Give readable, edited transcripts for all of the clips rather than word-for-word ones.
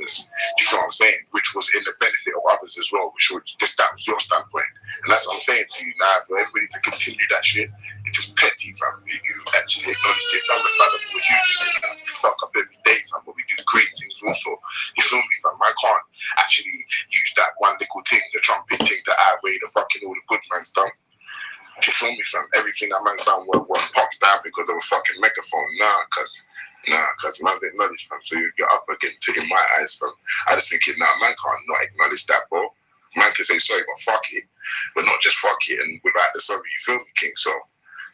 others. Do you know what I'm saying? Which was in the benefit of others as well, which was just that was your standpoint. And that's what I'm saying to you now. For everybody to continue that shit, it's just petty, fam. You actually acknowledge it, fam. The fact that we're humans and we fuck up every day, fam, but we do great things also. You feel me, fam? I can't actually use that one little thing, the trumpet thing, to outweigh the fucking all the good man's done. Do you feel me, fam? Everything that man's done was pops down because of a fucking megaphone. Cause man's acknowledged, fam. So you're up against it in my eyes, fam. I just think man can't not acknowledge that, bro. Man can say sorry, but fuck it. But not just fuck it and without the sorry, you feel me, King? So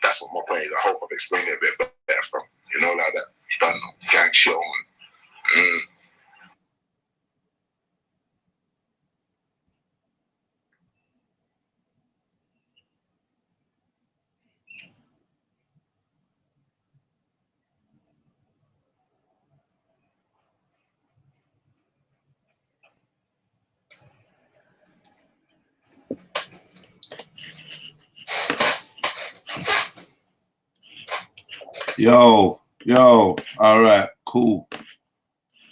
that's what my point is. I hope I've explained it a bit better, fam. You know, like that. Done, gang shit on. Yo, all right, cool.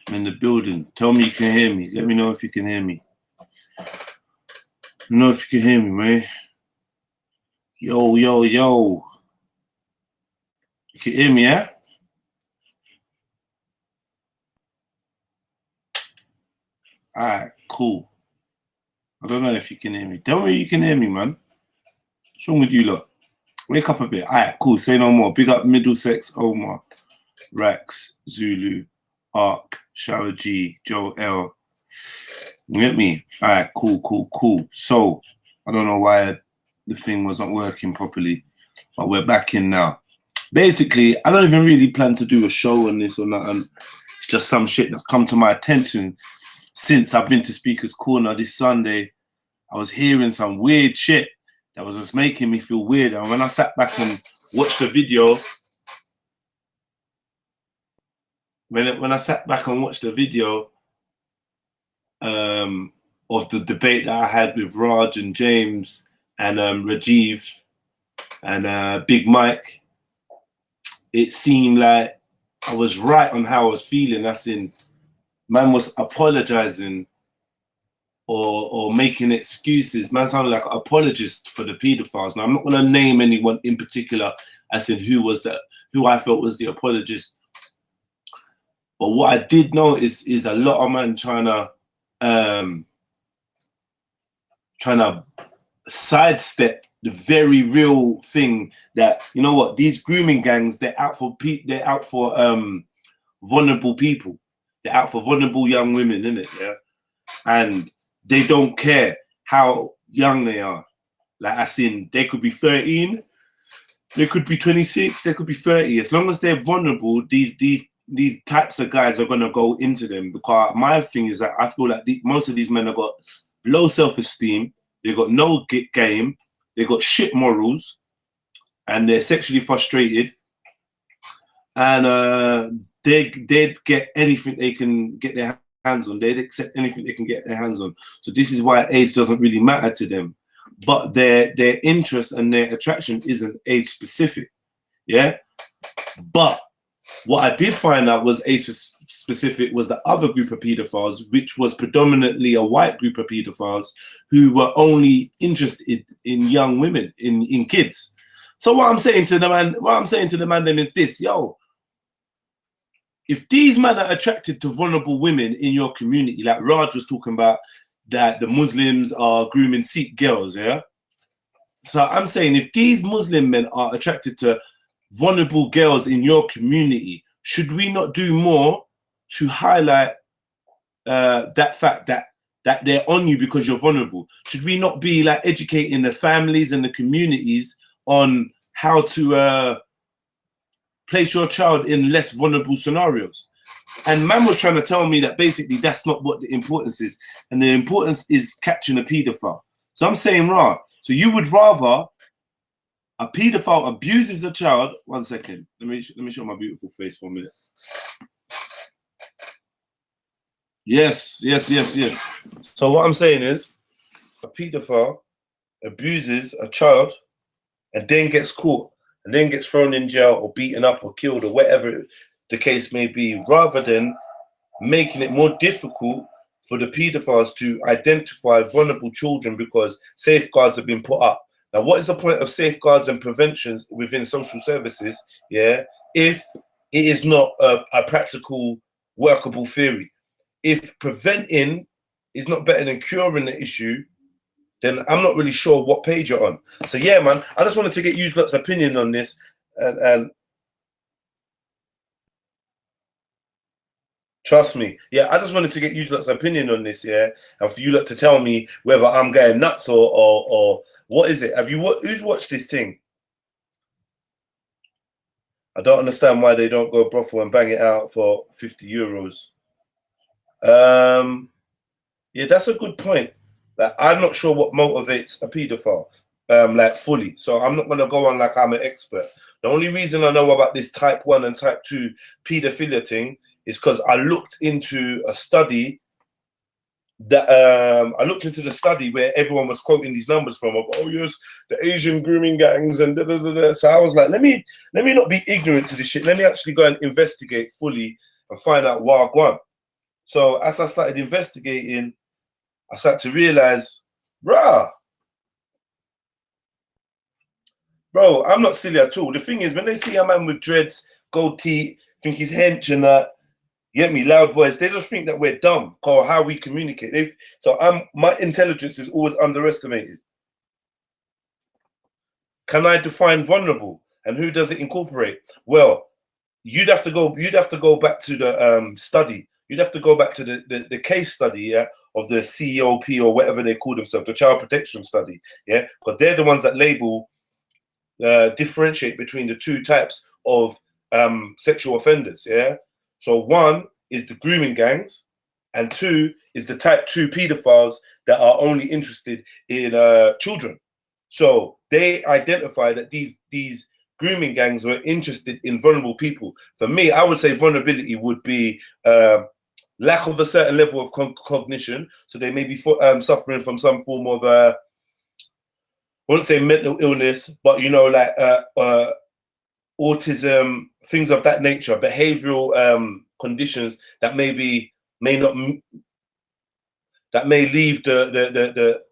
I'm in the building. Tell me you can hear me. Let me know if you can hear me. Let me know if you can hear me, man. Yo. You can hear me, yeah? All right, cool. I don't know if you can hear me. Tell me you can hear me, man. What's wrong with you lot? Wake up a bit. All right, cool. Say no more. Big up Middlesex, Omar, Rex, Zulu, Ark, Shower G, Joe L. You get me? All right, cool. So, I don't know why the thing wasn't working properly, but we're back in now. Basically, I don't even really plan to do a show on this or nothing. It's just some shit that's come to my attention since I've been to Speaker's Corner this Sunday. I was hearing some weird shit that was just making me feel weird. And when I sat back and watched the video, when I sat back and watched the video of the debate that I had with Raj and James and Rajiv and Big Mike, it seemed like I was right on how I was feeling. That's in, man was apologizing or making excuses. Man sounded like an apologist for the pedophiles. Now, I'm not going to name anyone in particular as in who I felt was the apologist. But what I did notice is a lot of man trying to sidestep the very real thing that, you know what, these grooming gangs, they're out for vulnerable people. They're out for vulnerable young women, innit? Yeah. And they don't care how young they are. Like, as in, they could be 13, they could be 26, they could be 30. As long as they're vulnerable, these types of guys are gonna go into them. Because my thing is that I feel like most of these men have got low self-esteem, they got no game, they got shit morals, and they're sexually frustrated, and they'd get anything they can get their hands on. They'd accept anything they can get their hands on. So this is why age doesn't really matter to them. But their interest and their attraction isn't age specific. Yeah. But what I did find out was age specific was the other group of pedophiles, which was predominantly a white group of pedophiles who were only interested in young women, in kids. So what I'm saying to the man, then is this, yo. If these men are attracted to vulnerable women in your community, like Raj was talking about, that the Muslims are grooming Sikh girls, yeah? So I'm saying if these Muslim men are attracted to vulnerable girls in your community, should we not do more to highlight that fact that they're on you because you're vulnerable? Should we not be like educating the families and the communities on how to place your child in less vulnerable scenarios? And man was trying to tell me that basically that's not what the importance is, and the importance is catching a paedophile. So I'm saying, right, so you would rather a paedophile abuses a child. One second, let me show my beautiful face for a minute. Yes. So what I'm saying is, a paedophile abuses a child and then gets caught and then gets thrown in jail or beaten up or killed or whatever the case may be, rather than making it more difficult for the paedophiles to identify vulnerable children because safeguards have been put up. Now, what is the point of safeguards and preventions within social services, yeah, if it is not a practical, workable theory? If preventing is not better than curing the issue, then I'm not really sure what page you're on. So yeah, man, I just wanted to get you lot's opinion on this, and trust me, yeah, I just wanted to get you lot's opinion on this, yeah, and for you lot to tell me whether I'm going nuts or what is it? Have you who's watched this thing? I don't understand why they don't go brothel and bang it out for €50. Yeah, that's a good point. Like, I'm not sure what motivates a paedophile, like fully. So I'm not gonna go on like I'm an expert. The only reason I know about this type 1 and type 2 paedophilia thing is because I looked into a study that I looked into the study where everyone was quoting these numbers from of, oh yes, the Asian grooming gangs and da, da, da, da. So I was like, let me not be ignorant to this shit. Let me actually go and investigate fully and find out what I want. So as I started investigating, I started to realize, bro, I'm not silly at all. The thing is, when they see a man with dreads, gold teeth, think he's hench and that, you get me, loud voice, they just think that we're dumb or how we communicate. My intelligence is always underestimated. Can I define vulnerable? And who does it incorporate? Well, you'd have to go back to the study. You'd have to go back to the case study, yeah, of the CEOP or whatever they call themselves, the child protection study, yeah, because they're the ones that differentiate between the two types of sexual offenders, yeah. So one is the grooming gangs, and two is the type 2 pedophiles that are only interested in children. So they identify that these grooming gangs were interested in vulnerable people. For me, I would say vulnerability would be lack of a certain level of cognition. So they may be suffering from some form of, I wouldn't say mental illness, but you know, like autism, things of that nature, behavioral conditions that may leave the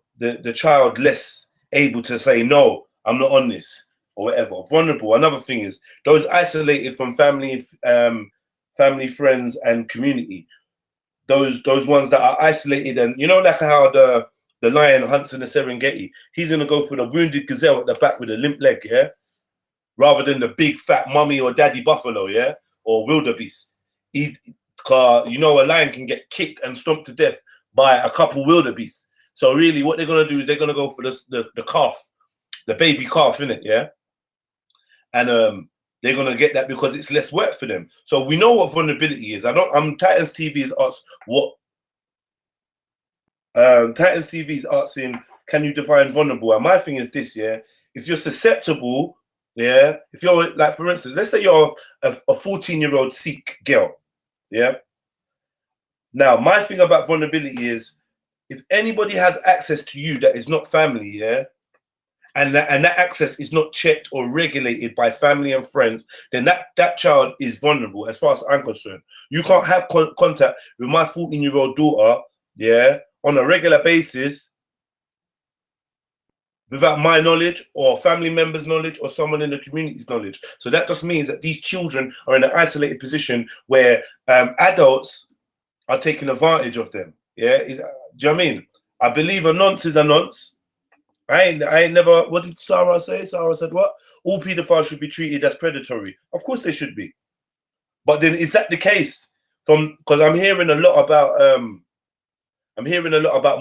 child less able to say, no, I'm not on this or whatever. Vulnerable. Another thing is those isolated from family, friends, and community. Those ones that are isolated, and you know, like how the lion hunts in the Serengeti, he's gonna go for the wounded gazelle at the back with a limp leg, yeah, rather than the big fat mummy or daddy buffalo, yeah, or wildebeest. You know, a lion can get kicked and stomped to death by a couple wildebeests. So really, what they're gonna do is they're gonna go for the calf, the baby calf, innit, yeah, and they're gonna get that because it's less work for them. So we know what vulnerability is. Titans TV is asked what Titans TV is asking, can you define vulnerable? And my thing is this, yeah, if you're susceptible, yeah, if you're like, for instance, let's say you're a 14-year-old Sikh girl, yeah. Now, my thing about vulnerability is if anybody has access to you that is not family, yeah, and that access is not checked or regulated by family and friends, then that child is vulnerable as far as I'm concerned. You can't have contact with my 14-year-old daughter, yeah, on a regular basis without my knowledge or family members' knowledge or someone in the community's knowledge. So that just means that these children are in an isolated position where adults are taking advantage of them. Yeah, do you know what I mean? I believe a nonce is a nonce. I ain't never. What did Sarah say? Sarah said what? All pedophiles should be treated as predatory. Of course they should be. But then is that the case? Because I'm hearing a lot about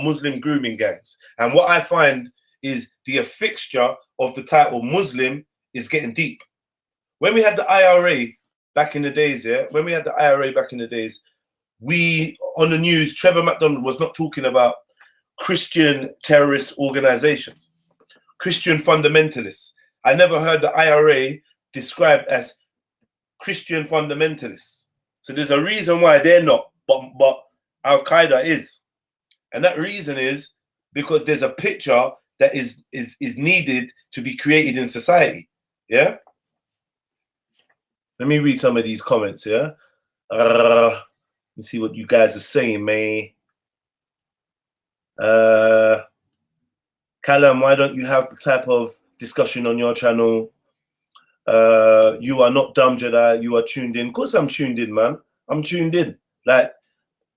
Muslim grooming gangs, and what I find is the fixture of the title Muslim is getting deep. When we had the IRA back in the days, we on the news, Trevor McDonald was not talking about Christian terrorist organizations, Christian fundamentalists. I never heard the IRA described as Christian fundamentalists. So there's a reason why they're not, but Al Qaeda is, and that reason is because there's a picture that is needed to be created in society. Yeah. Let me read some of these comments. Yeah. me see what you guys are saying, man. Callum, why don't you have the type of discussion on your channel? You are not dumb, Jedi. You are tuned in. Of course, I'm tuned in, man. I'm tuned in. Like,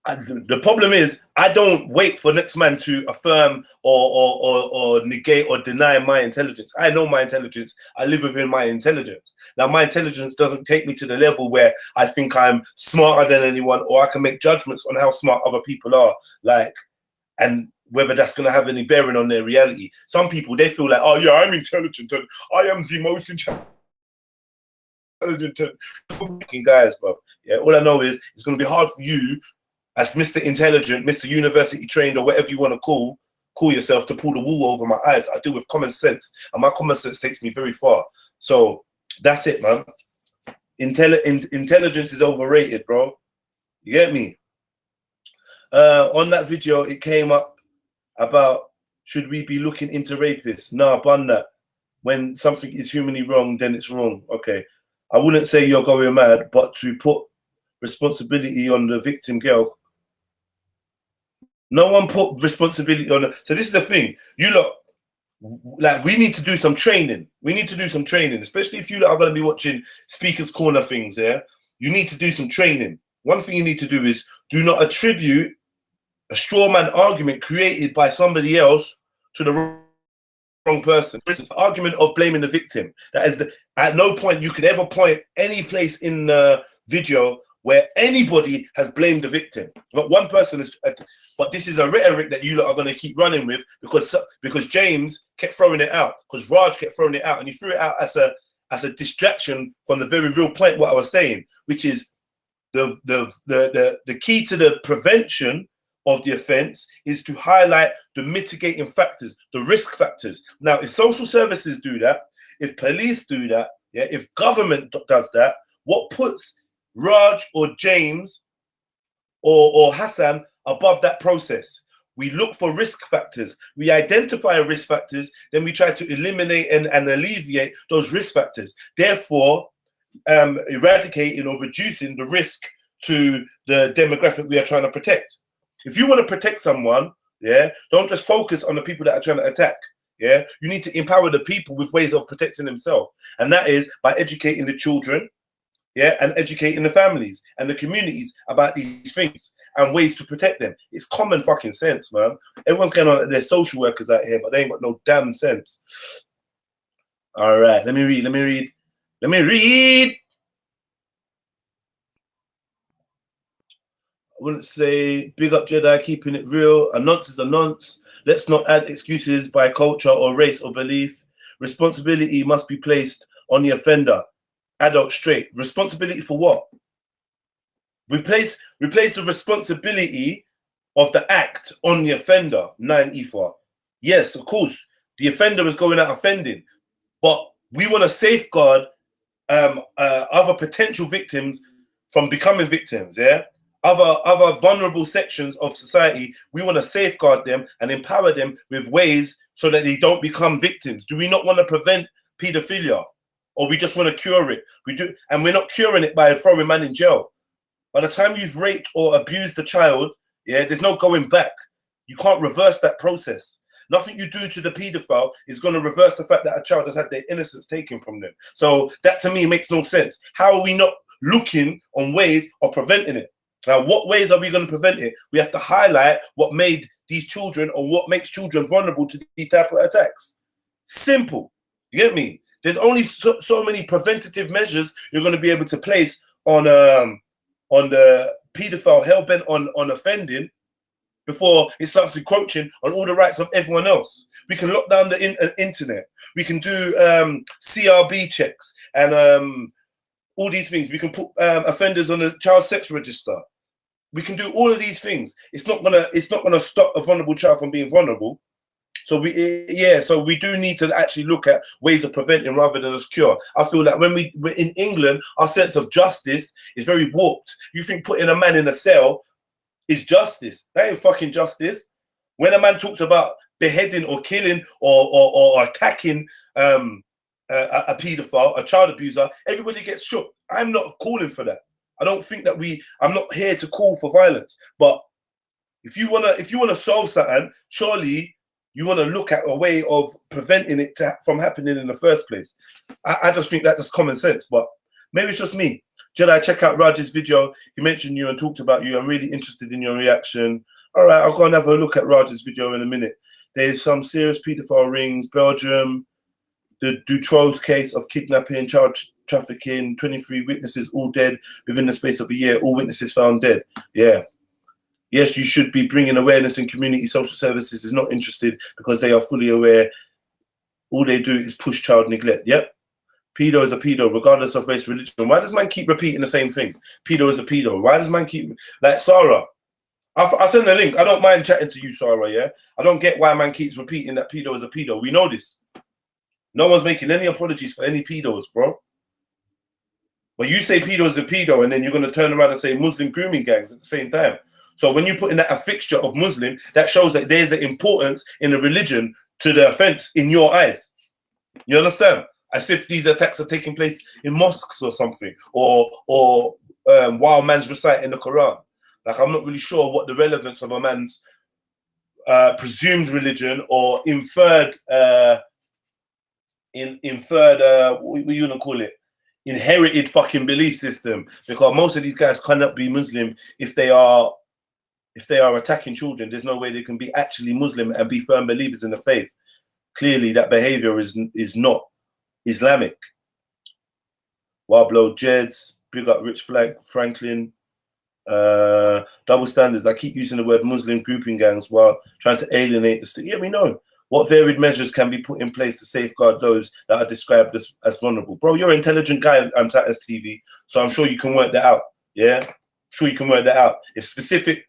the problem is, I don't wait for next man to affirm or negate or deny my intelligence. I know my intelligence. I live within my intelligence. Now, my intelligence doesn't take me to the level where I think I'm smarter than anyone, or I can make judgments on how smart other people are. Like, and whether that's going to have any bearing on their reality. Some people, they feel like, oh yeah, I'm intelligent and I am the most intelligent guys, bro. Yeah, all I know is it's going to be hard for you as Mr. Intelligent, Mr. University trained, or whatever you want to call yourself, to pull the wool over my eyes. I do with common sense, and my common sense takes me very far. So that's it, man. Intelligence is overrated, bro. You get me? On that video, it came up about, should we be looking into rapists? Nah, bun that. When something is humanly wrong, then it's wrong. Okay. I wouldn't say you're going mad, but to put responsibility on the victim girl. No one put responsibility on her. So this is the thing. You lot, like, we need to do some training. We need to do some training, especially if you lot are going to be watching Speaker's Corner things, yeah? You need to do some training. One thing you need to do is do not attribute a straw man argument created by somebody else to the wrong person. For instance, the argument of blaming the victim. That is at no point you could ever point any place in the video where anybody has blamed the victim. But one person is, but this is a rhetoric that you lot are going to keep running with because James kept throwing it out, because Raj kept throwing it out, and he threw it out as a distraction from the very real point what I was saying, which is the key to the prevention of the offense is to highlight the mitigating factors, the risk factors. Now, if social services do that, if police do that, yeah, if government does that, what puts Raj or James or Hassan above that process? We look for risk factors. We identify risk factors, then we try to eliminate and alleviate those risk factors, therefore eradicating or reducing the risk to the demographic we are trying to protect. If you want to protect someone, yeah, don't just focus on the people that are trying to attack. Yeah, you need to empower the people with ways of protecting themselves, and that is by educating the children, yeah, and educating the families and the communities about these things and ways to protect them. It's common fucking sense, man. Everyone's going on, they're social workers out here, but they ain't got no damn sense. All right, let me read. I wouldn't say big up Jedi, keeping it real. A nonce is a nonce. Let's not add excuses by culture or race or belief. Responsibility must be placed on the offender. Adult straight. Responsibility for what? Replace the responsibility of the act on the offender. 9 EFA. Yes, of course, the offender is going out offending, but we want to safeguard other potential victims from becoming victims. Yeah. Other vulnerable sections of society, we want to safeguard them and empower them with ways so that they don't become victims. Do we not want to prevent pedophilia, or we just want to cure it? We do, and we're not curing it by throwing man in jail. By the time you've raped or abused the child, yeah, there's no going back. You can't reverse that process. Nothing you do to the pedophile is going to reverse the fact that a child has had their innocence taken from them. So that to me makes no sense. How are we not looking on ways of preventing it? Now, what ways are we going to prevent it? We have to highlight what made these children, or what makes children vulnerable to these type of attacks. Simple. You get me? There's only so many preventative measures you're going to be able to place on the paedophile hell-bent on offending before it starts encroaching on all the rights of everyone else. We can lock down the internet. We can do CRB checks and all these things. We can put offenders on the child sex register. We can do all of these things. It's not gonna stop a vulnerable child from being vulnerable. So we do need to actually look at ways of preventing rather than as cure. I feel that when we're in England, our sense of justice is very warped. You think putting a man in a cell is justice? That ain't fucking justice. When a man talks about beheading or killing or attacking a paedophile, a child abuser, everybody gets shook. I'm not calling for that. I don't think that I'm not here to call for violence, but if you wanna solve something, surely you wanna look at a way of preventing it from happening in the first place. I just think that's common sense, but maybe it's just me. Jedi, check out Raj's video. He mentioned you and talked about you. I'm really interested in your reaction. All right, I'll go and have a look at Raj's video in a minute. There's some serious paedophile rings. Belgium, the Dutroux case of kidnapping, child trafficking, 23 witnesses all dead within the space of a year. All witnesses found dead. Yeah. Yes, you should be bringing awareness in community social services is not interested because they are fully aware all they do is push child neglect. Yep. Pedo is a pedo, regardless of race, religion. Why does man keep repeating the same thing? Pedo is a pedo. Why does man keep, like Sarah? I'll send the link. I don't mind chatting to you, Sarah, yeah? I don't get why man keeps repeating that pedo is a pedo. We know this. No one's making any apologies for any pedos, bro. But you say pedo is a pedo, and then you're going to turn around and say Muslim grooming gangs at the same time. So when you put in that a fixture of Muslim, that shows that there's an importance in the religion to the offense in your eyes. You understand? As if these attacks are taking place in mosques or something, or while man's reciting the Quran. Like, I'm not really sure what the relevance of a man's presumed religion or inferred, what you gonna call it? Inherited fucking belief system, because most of these guys cannot be Muslim if they are attacking children. There's no way they can be actually Muslim and be firm believers in the faith. Clearly, that behavior is not Islamic. Wildblow Jeds, big up Rich Flag, Franklin. Double standards. I keep using the word Muslim grouping gangs while trying to alienate the state. Yeah, we know. What varied measures can be put in place to safeguard those that are described as vulnerable? Bro, you're an intelligent guy on Titans TV, so I'm sure you can work that out. Yeah? I'm sure you can work that out. If specific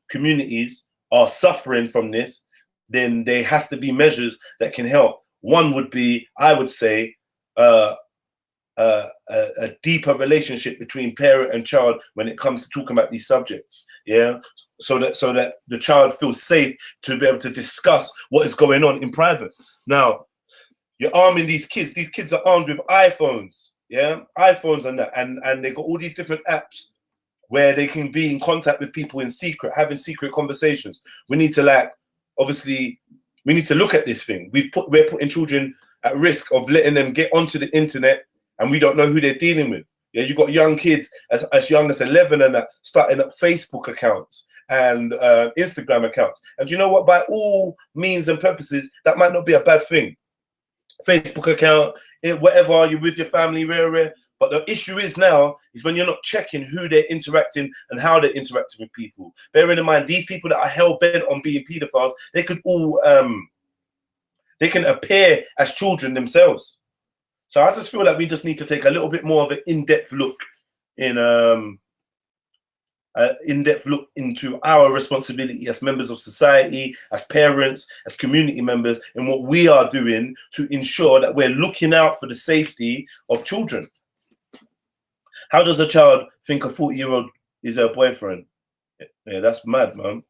communities are suffering from this, then there has to be measures that can help. One would be, I would say, a deeper relationship between parent and child when it comes to talking about these subjects. Yeah, so that the child feels safe to be able to discuss what is going on in private. Now, you're arming these kids. These kids are armed with iPhones. Yeah, iPhones and that, and they got all these different apps where they can be in contact with people in secret, having secret conversations. We need to obviously, we need to look at this thing. We're putting children at risk of letting them get onto the internet, and we don't know who they're dealing with. Yeah, you got young kids as young as 11 and starting up Facebook accounts and Instagram accounts. And you know what? By all means and purposes, that might not be a bad thing. Facebook account, whatever, you're with your family, rare. But the issue is now is when you're not checking who they're interacting and how they're interacting with people. Bearing in mind, these people that are hell bent on being pedophiles, they could all they can appear as children themselves. So I just feel like we just need to take a little bit more of an in-depth look into our responsibility as members of society, as parents, as community members, and what we are doing to ensure that we're looking out for the safety of children. How does a child think a 40-year-old is her boyfriend? Yeah, that's mad, man.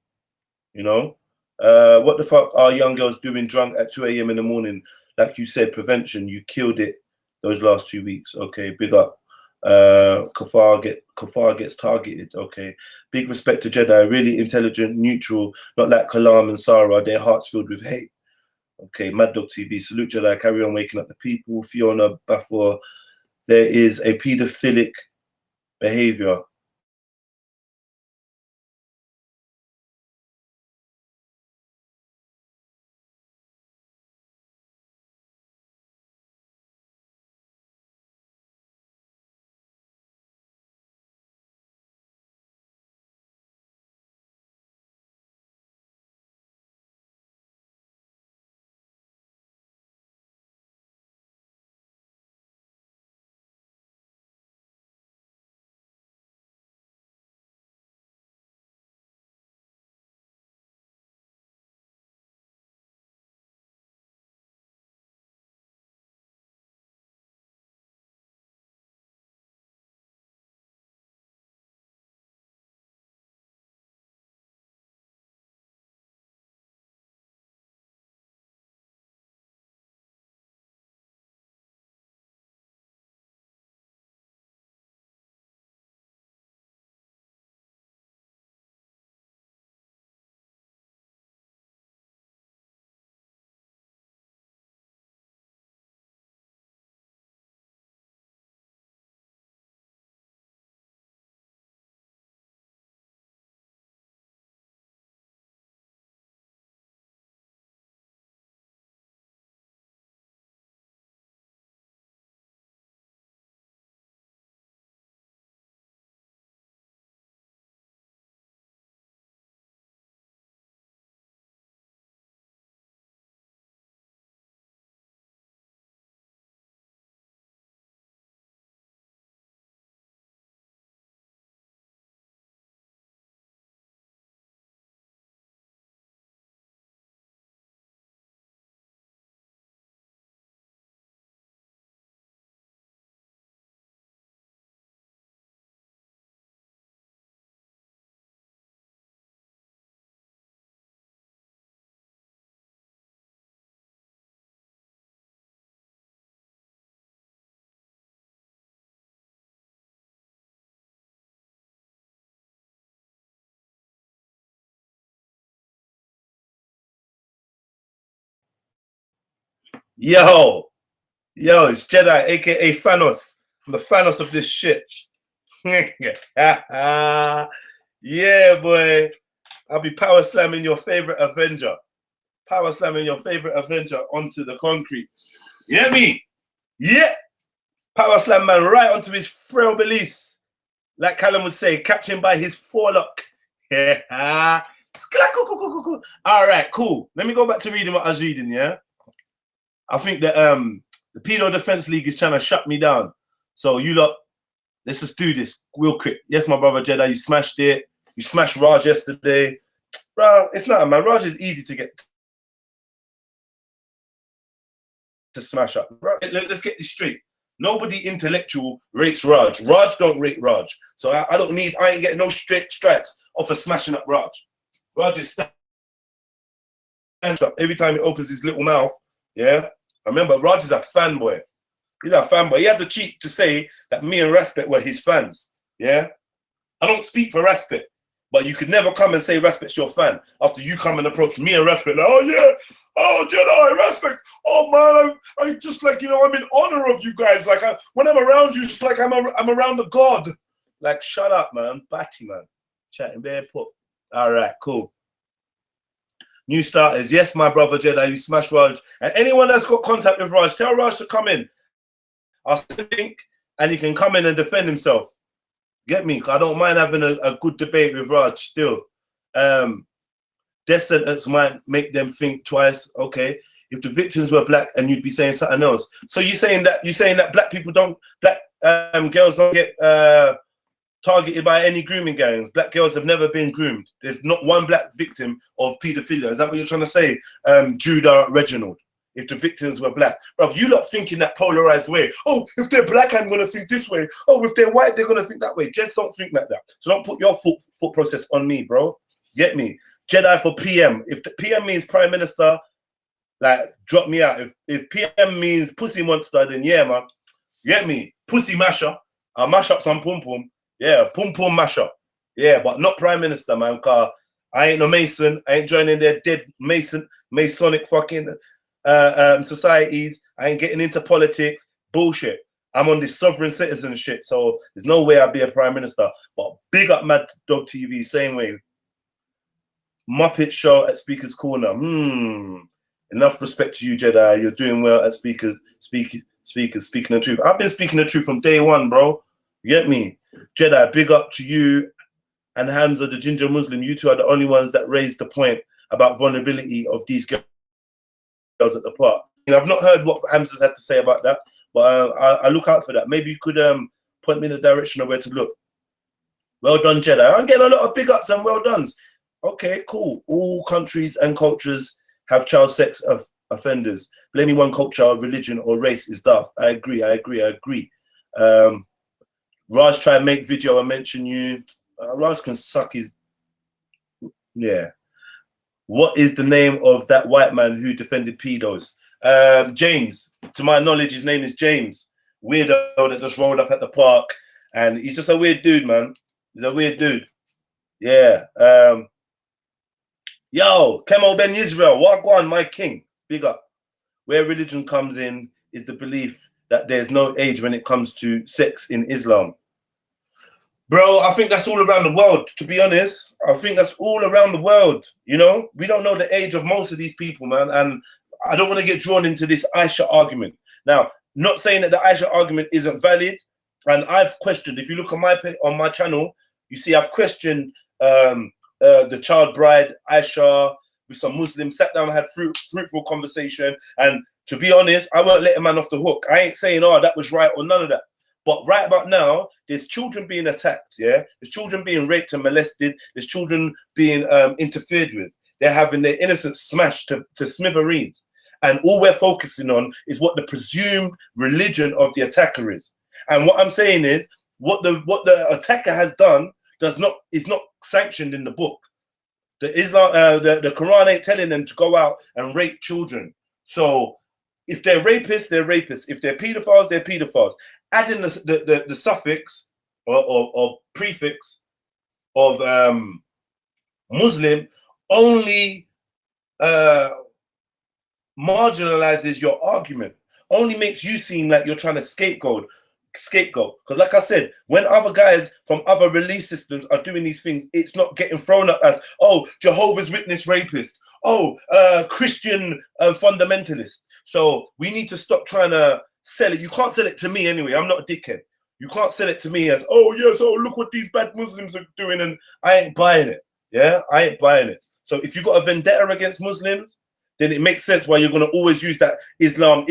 You know? What the fuck are young girls doing drunk at 2 a.m. in the morning? Like you said, prevention, you killed it those last 2 weeks. Okay, big up. Kafar gets targeted. Okay, big respect to Jedi, really intelligent, neutral, not like Kalam and Sarah, their hearts filled with hate. Okay, Mad Dog TV, salute Jedi, carry on waking up the people. Fiona Bafor, there is a pedophilic behavior Yo, it's Jedi, aka Thanos. I'm the Thanos of this shit. Yeah, boy. I'll be power slamming your favorite Avenger. Power slamming your favorite Avenger onto the concrete. You hear me? Yeah. Power slam man right onto his frail beliefs. Like Callum would say, catch him by his forelock. Yeah. All right, cool. Let me go back to reading what I was reading, yeah? I think that the Pedo Defense League is trying to shut me down. So you lot, let's just do this real quick. Yes, my brother Jedi, you smashed it. You smashed Raj yesterday. Bro, it's not, man. Raj is easy to get to smash up. Bro, let's get this straight. Nobody intellectual rates Raj. Raj don't rate Raj. So I ain't getting no straight stripes off of smashing up Raj. Raj is stand up every time he opens his little mouth. Yeah. I remember Raj is a fanboy. He's a fanboy. He had the cheek to say that me and Respect were his fans. Yeah. I don't speak for Respect, but you could never come and say Respect's your fan after you come and approach me and Respect. Like, oh yeah, oh Jedi, Respect. Oh man, I just like, I'm in honor of you guys. Like when I'm around you, it's like I'm around the god. Like shut up, man. Batty man. Chatting bare put. All right, cool. New starters. Yes, my brother Jedi, you smash Raj. And anyone that's got contact with Raj, tell Raj to come in. I'll send a link and he can come in and defend himself. Get me? I don't mind having a good debate with Raj still. Death sentence might make them think twice. Okay. If the victims were black and you'd be saying something else. So you're saying that black people black girls don't get targeted by any grooming gangs. Black girls have never been groomed. There's not one black victim of paedophilia. Is that what you're trying to say, Judah Reginald? If the victims were black. Bro, you lot thinking that polarized way. Oh, if they're black, I'm going to think this way. Oh, if they're white, they're going to think that way. Jeds don't think like that. So don't put your thought process on me, bro. Get me? Jedi for PM. If the PM means Prime Minister, like, drop me out. If PM means pussy monster, then yeah, man. Get me? Pussy masher. I'll mash up some pum-pum. Yeah, pum-pum masher. Yeah, but not Prime Minister, man, because I ain't no Mason. I ain't joining their dead Masonic fucking societies. I ain't getting into politics. Bullshit. I'm on this sovereign citizen shit, so there's no way I'll be a Prime Minister. But big up Mad Dog TV, same way. Muppet Show at Speaker's Corner. Enough respect to you, Jedi. You're doing well at speaking the truth. I've been speaking the truth from day one, bro. You get me? Jedi, big up to you and Hamza, the ginger Muslim. You two are the only ones that raised the point about vulnerability of these girls at the park. I've not heard what Hamza's had to say about that, but I look out for that. Maybe you could point me in the direction of where to look. Well done, Jedi. I'm getting a lot of big ups and well dones. Okay, cool. All countries and cultures have child sex offenders. Blaming one culture, religion, or race is daft. I agree. Raj try and make video and mention you. Raj can suck his... Yeah. What is the name of that white man who defended pedos? James. To my knowledge, his name is James. Weirdo that just rolled up at the park. And he's just a weird dude, man. He's a weird dude. Yeah. Yo, Kemo Ben Israel. Wagwan, my king. Big up. Where religion comes in is the belief that there's no age when it comes to sex in Islam. Bro, I think that's all around the world, to be honest. I think that's all around the world, you know? We don't know the age of most of these people, man. And I don't want to get drawn into this Aisha argument. Now, not saying that the Aisha argument isn't valid. And I've questioned, if you look on my channel, you see I've questioned the child bride, Aisha, with some Muslims, sat down and had fruitful conversation. And to be honest, I won't let a man off the hook. I ain't saying, oh, that was right or none of that. But right about now, there's children being attacked, yeah? There's children being raped and molested. There's children being interfered with. They're having their innocence smashed to smithereens. And all we're focusing on is what the presumed religion of the attacker is. And what I'm saying is, what the attacker has done is not sanctioned in the book. The Quran ain't telling them to go out and rape children. So if they're rapists, they're rapists. If they're pedophiles, they're pedophiles. Adding the suffix or prefix of Muslim only marginalizes your argument, only makes you seem like you're trying to scapegoat. Because like I said, when other guys from other release systems are doing these things, it's not getting thrown up as, oh, Jehovah's Witness rapist, oh, Christian fundamentalist. So we need to stop trying to sell it. You can't sell it to me anyway. I'm not a dickhead. You can't sell it to me as, oh yes, oh look what these bad Muslims are doing, and I ain't buying it. Yeah, I ain't buying it. So if you got a vendetta against Muslims, then it makes sense why you're going to always use that Islam,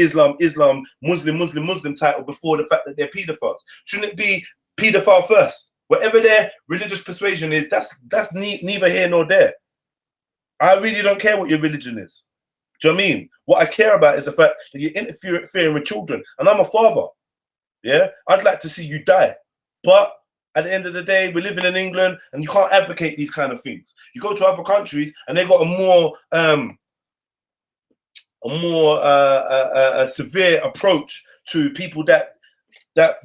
Muslim title before the fact that they're pedophiles. Shouldn't it be pedophile first? Whatever their religious persuasion is, that's neither here nor there. I really don't care what your religion is. Do you know what I mean? What I care about is the fact that you're interfering with children. And I'm a father. Yeah? I'd like to see you die. But at the end of the day, we're living in England and you can't advocate these kind of things. You go to other countries and they've got a severe approach to people that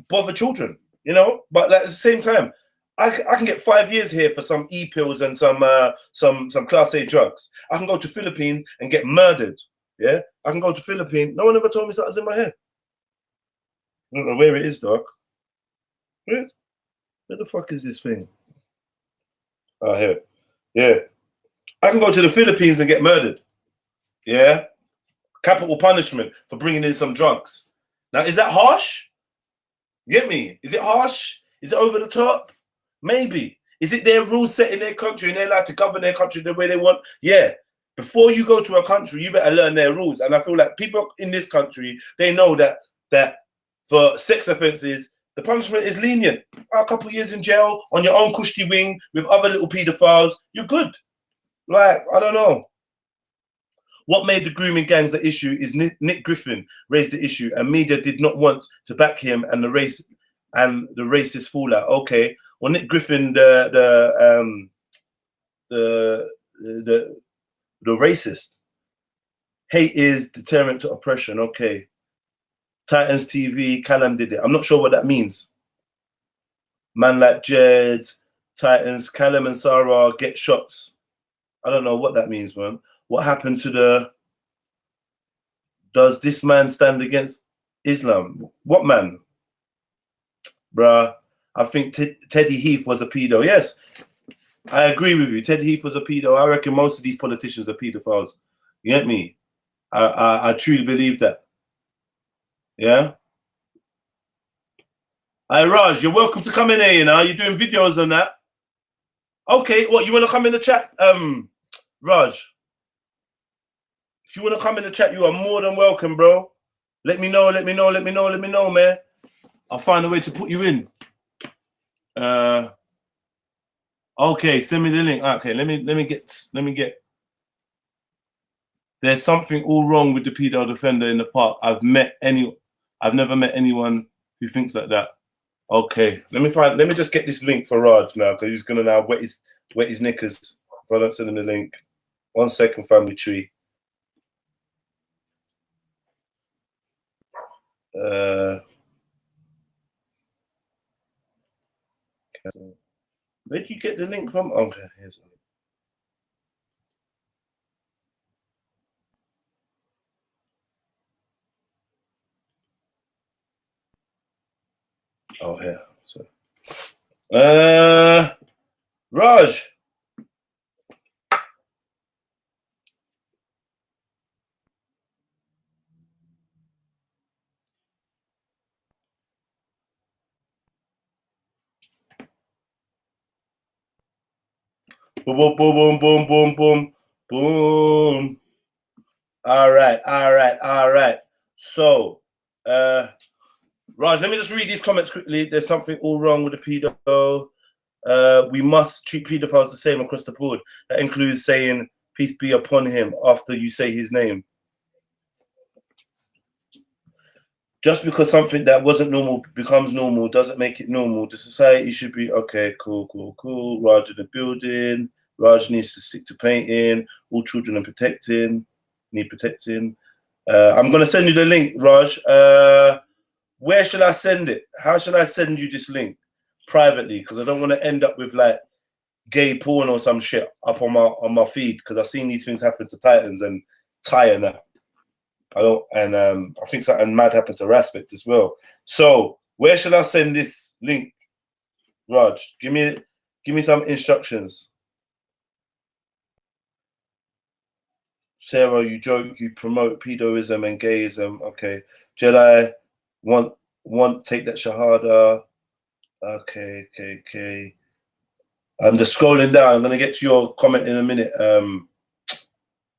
bother children, you know. But at the same time, I can get 5 years here for some e-pills and some class A drugs. I can go to Philippines and get murdered. Yeah, I can go to Philippines. No one ever told me something's in my head. I don't know where it is, dog. Where the fuck is this thing? Oh, here. Yeah, I can go to the Philippines and get murdered. Yeah. Capital punishment for bringing in some drugs. Now, is that harsh? You get me? Is it harsh? Is it over the top? Maybe. Is it their rules set in their country and they're allowed to govern their country the way they want? Yeah. Before you go to a country, you better learn their rules. And I feel like people in this country, they know that for sex offences, the punishment is lenient. A couple of years in jail on your own cushy wing with other little paedophiles, you're good. Like, I don't know. What made the grooming gangs the issue is Nick Griffin raised the issue, and media did not want to back him and the racist fallout. Okay, well, Nick Griffin, the racist. Hate is deterrent to oppression. Okay, Titans TV, Callum did it. I'm not sure what that means. Man like Jed, Titans, Callum and Sarah get shots. I don't know what that means, man. What happened to does this man stand against Islam? What man? Bruh, I think Teddy Heath was a pedo. Yes, I agree with you. Teddy Heath was a pedo. I reckon most of these politicians are pedophiles. You get me? I truly believe that. Yeah? Hey, Raj, you're welcome to come in here, you know? You're doing videos on that. Okay, what, you want to come in the chat? Raj. If you want to come in the chat, you are more than welcome, bro. Let me know, man. I'll find a way to put you in. Okay, send me the link. Okay, let me get. There's something all wrong with the pedo defender in the park. I've never met anyone who thinks like that. Okay, let me just get this link for Raj now, because he's gonna now wet his knickers if I don't send him the link. 1 second, family tree. Where did you get the link from? Okay, here's it. Oh, here. So, Raj. Boom, boom, boom, boom, boom, boom, boom. All right. So, Raj, let me just read these comments quickly. There's something all wrong with the pedo. We must treat pedophiles the same across the board. That includes saying peace be upon him after you say his name. Just because something that wasn't normal becomes normal doesn't make it normal. The society should be okay. Cool. Raj in the building. Raj needs to stick to painting. All children need protecting. I'm gonna send you the link, Raj. Where should I send it? How should I send you this link? Privately, because I don't want to end up with like gay porn or some shit up on my feed, because I've seen these things happen to Titans and Tyre now. I think something mad happened to Raspect as well. So where should I send this link, Raj? Give me some instructions. Sarah, you joke, you promote pedoism and gayism. Okay. Jedi, want take that shahada. Okay. I'm just scrolling down. I'm gonna get to your comment in a minute.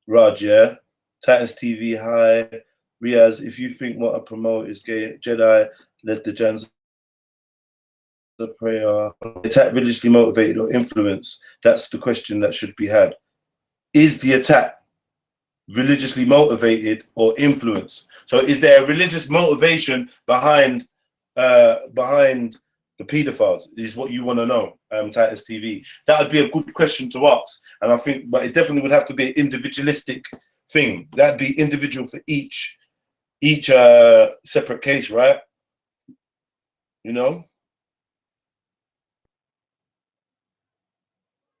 Raj, yeah. Titans TV, hi. Riaz, if you think what I promote is gay, Jedi, let the Jans of prayer. Attack religiously motivated or influenced? That's the question that should be had. Is the attack religiously motivated or influenced? So is there a religious motivation behind the pedophiles? Is what you want to know, Titus TV. That would be a good question to ask. And I think, but it definitely would have to be an individualistic thing. That'd be individual for each separate case, right? You know?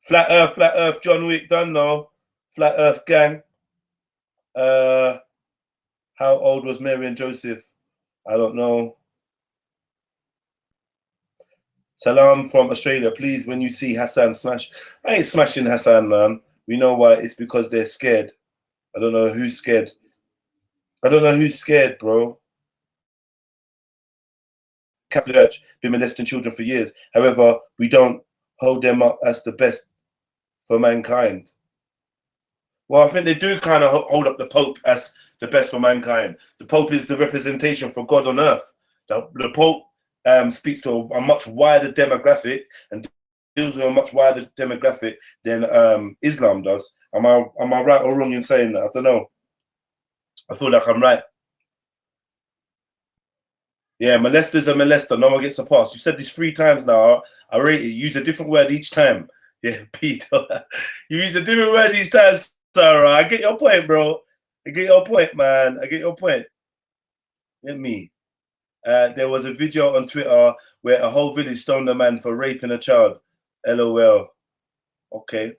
Flat Earth, John Wick, done now. Flat Earth gang. How old was Mary and Joseph? I don't know. Salam from Australia. Please, when you see Hassan smash, I ain't smashing Hassan, man. We know why. It's because they're scared. I don't know who's scared. I don't know who's scared, bro. Catholic Church been molesting children for years. However, we don't hold them up as the best for mankind. Well, I think they do kind of hold up the Pope as the best for mankind. The Pope is the representation for God on earth. The Pope speaks to a much wider demographic and deals with a much wider demographic than Islam does. Am I right or wrong in saying that? I don't know. I feel like I'm right. Yeah, molester's a molester. No one gets a pass. You said this 3 times now. I rate it. Use a different word each time. Yeah, Peter. You use a different word each time, Sarah. I get your point, bro. I get your point, man. I get your point. Get me. There was a video on Twitter where a whole village stoned a man for raping a child. LOL. Okay.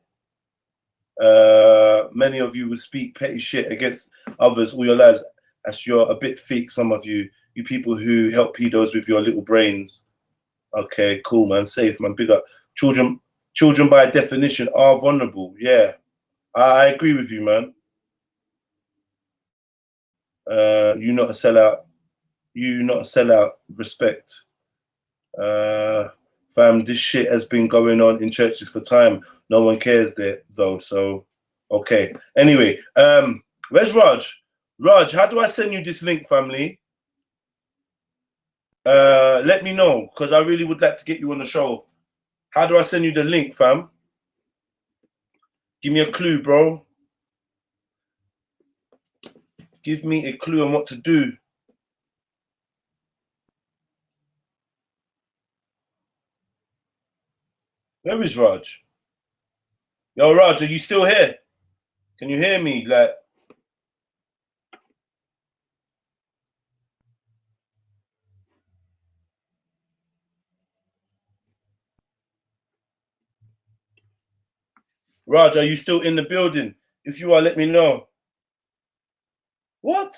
Many of you will speak petty shit against others all your lives, as you're a bit fake, some of you. You people who help pedos with your little brains. Okay, cool, man. Safe, man. Big up. Children by definition are vulnerable. Yeah, I agree with you, man. You not a sellout. You not a sellout. Respect. Fam, this shit has been going on in churches for time. No one cares there though. So, okay. Anyway, where's Raj? Raj, how do I send you this link, family? Let me know, because I really would like to get you on the show. How do I send you the link, fam? Give me a clue, bro. Give me a clue on what to do. Where is Raj? Yo, Raj, are you still here? Can you hear me? Like, Raj, are you still in the building? If you are, let me know. What?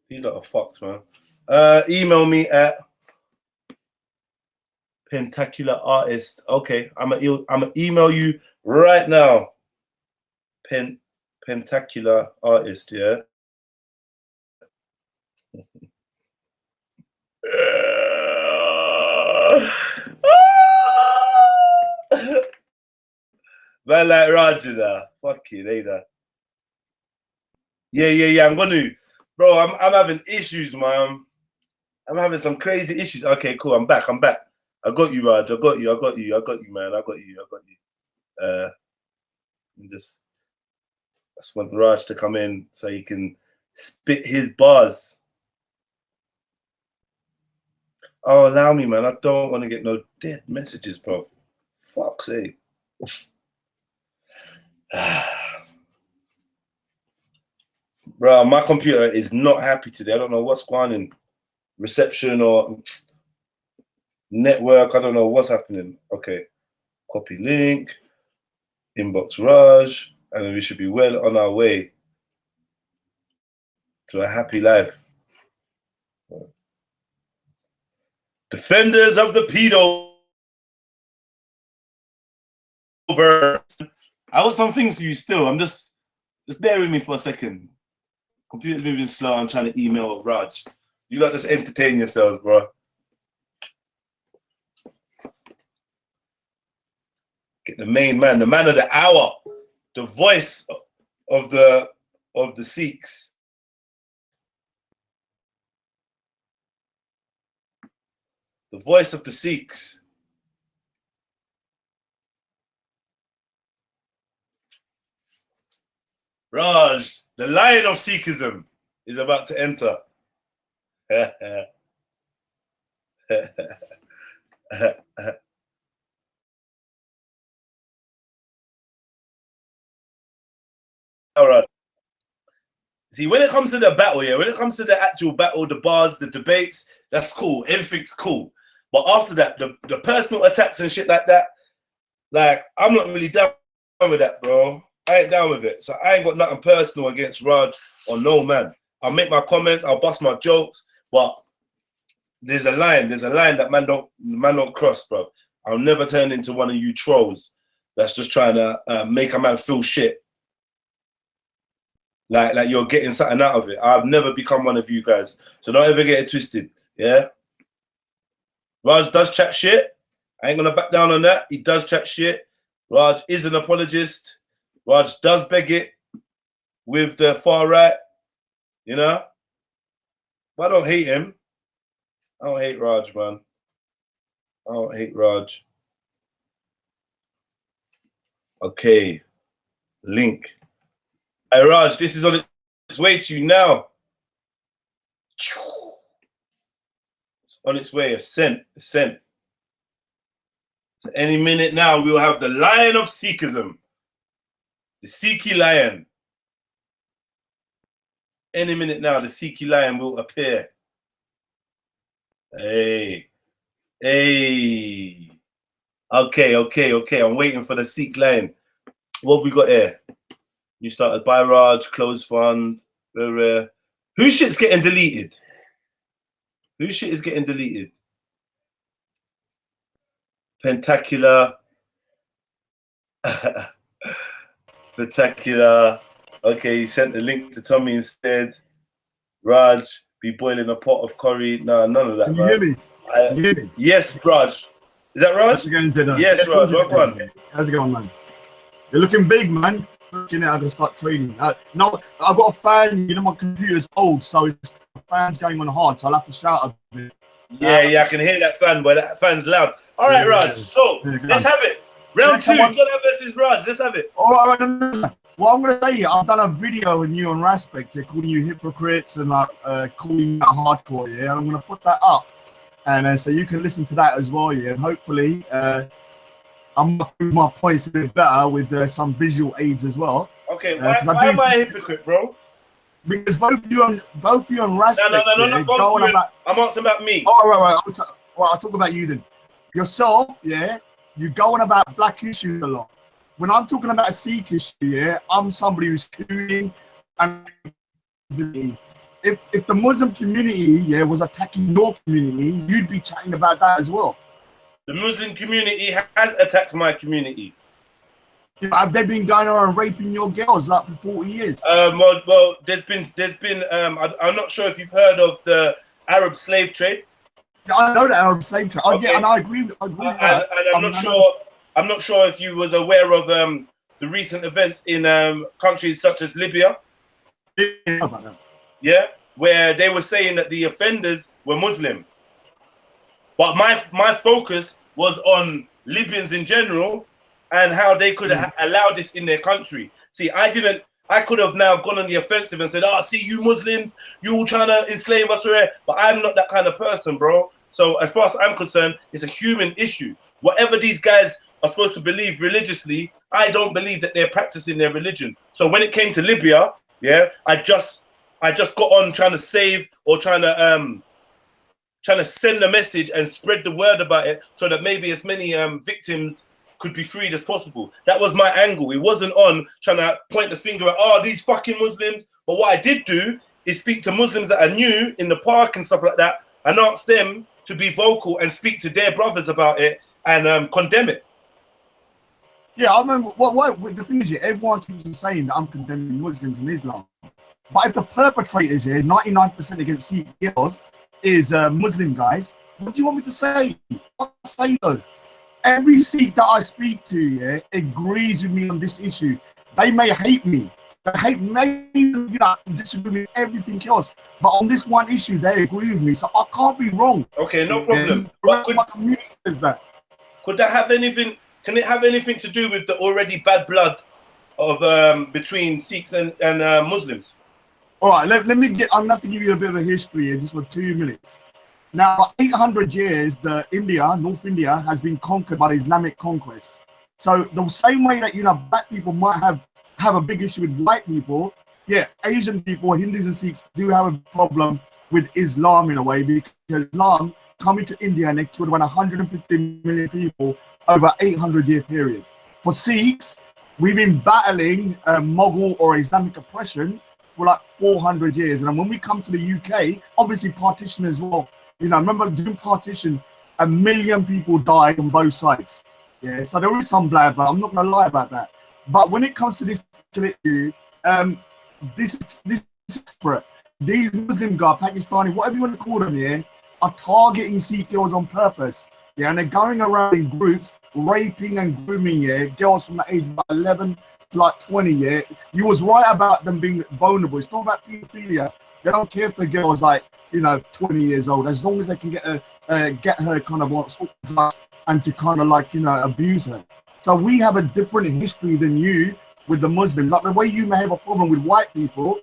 These lot are fucked, man. Email me at Pentacular Artist. Okay, I'm gonna email you right now. Pentacular Artist, yeah. Man, like Roger, now. Fuck you, later. Yeah. I'm gonna, bro. I'm having issues, man. I'm having some crazy issues. Okay, cool. I'm back. I got you, Raj. I got you, man. I got you. I just want Raj to come in so he can spit his bars. Oh, allow me, man. I don't want to get no dead messages, bro. Fuck's sake. Bro, my computer is not happy today. I don't know what's going on in reception or network. I don't know what's happening. Okay, copy link, inbox Raj, and then we should be well on our way to a happy life. Defenders of the Paedoverse. I got some things for you still. I'm just bear with me for a second. Computer's moving slow. I'm trying to email Raj. You lot just entertain yourselves, bro. Get the main man, the man of the hour, the voice of the Sikhs. The voice of the Sikhs. Raj, the lion of Sikhism, is about to enter. All right. See, when it comes to the battle, yeah, when it comes to the actual battle, the bars, the debates, that's cool. Everything's cool. But after that, the personal attacks and shit like that, like, I'm not really down with that, bro. I ain't down with it. So I ain't got nothing personal against Raj or no man. I'll make my comments, I'll bust my jokes, but there's a line that man don't cross, bro. I'll never turn into one of you trolls that's just trying to make a man feel shit. Like you're getting something out of it. I've never become one of you guys. So don't ever get it twisted, yeah? Raj does chat shit. I ain't gonna back down on that. He does chat shit. Raj is an apologist. Raj does beg it with the far right, you know? But I don't hate him. I don't hate Raj, man. I don't hate Raj. Okay. Link. Hey, Raj, this is on its way to you now. It's on its way. A sent. So any minute now, we'll have the lion of Sikhism. The Sikhi lion. Any minute now, the Sikhi lion will appear. Hey. Okay. I'm waiting for the Sikh lion. What have we got here? You started by Raj, close fund. Whose shit's getting deleted? Whose shit is getting deleted? Pentacular. Spectacular. Okay, you sent the link to Tommy instead. Raj, be boiling a pot of curry. No, none of that. Can you hear me? Can you hear me? Yes, Raj. Is that Raj? How's it going, Jedi? Yes, Raj. What one? How's it going, man? You're looking big, man. Looking at, I'm gonna start trading. No, I've got a fan. You know, my computer's old, so it's fan's going on hard, so I'll have to shout a bit. Yeah, I can hear that fan, but that fan's loud. All right, Raj. So let's have it. Round two, Jedi versus Raj. Let's have it. All right. Well, I'm gonna say, I've done a video with you on Raspect. They're calling you hypocrites and like calling you hardcore. Yeah, and I'm gonna put that up, and so you can listen to that as well. Yeah, and hopefully, I'm gonna prove my points a bit better with some visual aids as well. Okay, why am I a hypocrite, bro? Because both you on Raspect. No, going about. I'm asking about me. Oh, right. I'll talk about you then. Yourself, yeah. You go on about black issues a lot. When I'm talking about a Sikh issue, yeah, I'm somebody who's tuning and if the Muslim community, was attacking your community, you'd be chatting about that as well. The Muslim community has attacked my community. Have they been going around raping your girls like for 40 years? Well, there's been. I'm not sure if you've heard of the Arab slave trade. Yeah, I know the Arab slave trade. Okay. Yeah, and I agree with that. And I'm not sure if you was aware of the recent events in countries such as Libya. Yeah, where they were saying that the offenders were Muslim. But my focus was on Libyans in general and how they could allow this in their country. See, I could have now gone on the offensive and said, see, you Muslims, you all trying to enslave us, but I'm not that kind of person, bro. So as far as I'm concerned, it's a human issue. Whatever these guys are supposed to believe religiously, I don't believe that they're practicing their religion. So when it came to Libya, I just got on trying to save or trying to trying to send a message and spread the word about it so that maybe as many victims could be freed as possible. That was my angle. It wasn't on trying to point the finger at, oh, these fucking Muslims. But what I did do is speak to Muslims that I knew in the park and stuff like that and ask them to be vocal and speak to their brothers about it and condemn it. Yeah, I remember. What the thing is, everyone keeps saying that I'm condemning Muslims and Islam. But if the perpetrators here, 99% against Sikh girls, is Muslim guys, what do you want me to say? What to say though? Every Sikh that I speak to, agrees with me on this issue. They may hate me. They hate me, disagree with everything else. But on this one issue, they agree with me. So I can't be wrong. Okay, no problem. But my community is that. Could that have anything? Can it have anything to do with the already bad blood of between Sikhs and Muslims? All right, let me get. I'm gonna have to give you a bit of a history here, just for 2 minutes. Now, for 800 years, North India, has been conquered by the Islamic conquest. So the same way that black people might have a big issue with white people, Asian people, Hindus and Sikhs do have a problem with Islam in a way, because Islam coming to India and they killed around 150 million people over an 800-year period. For Sikhs, we've been battling Mughal or Islamic oppression for like 400 years. And when we come to the UK, obviously partition as well. Remember during partition, 1 million people died on both sides. Yeah, so there is some blood, but I'm not going to lie about that. But when it comes to this issue, this is separate. These Muslim guys, Pakistani, whatever you want to call them, are targeting Sikh girls on purpose. Yeah, and they're going around in groups, raping and grooming, girls from the age of 11 to like 20, You was right about them being vulnerable. It's not about pedophilia. They don't care if the girl is like, 20 years old, as long as they can get her kind of on drugs and to kind of abuse her. So we have a different history than you with the Muslims. Like the way you may have a problem with white people,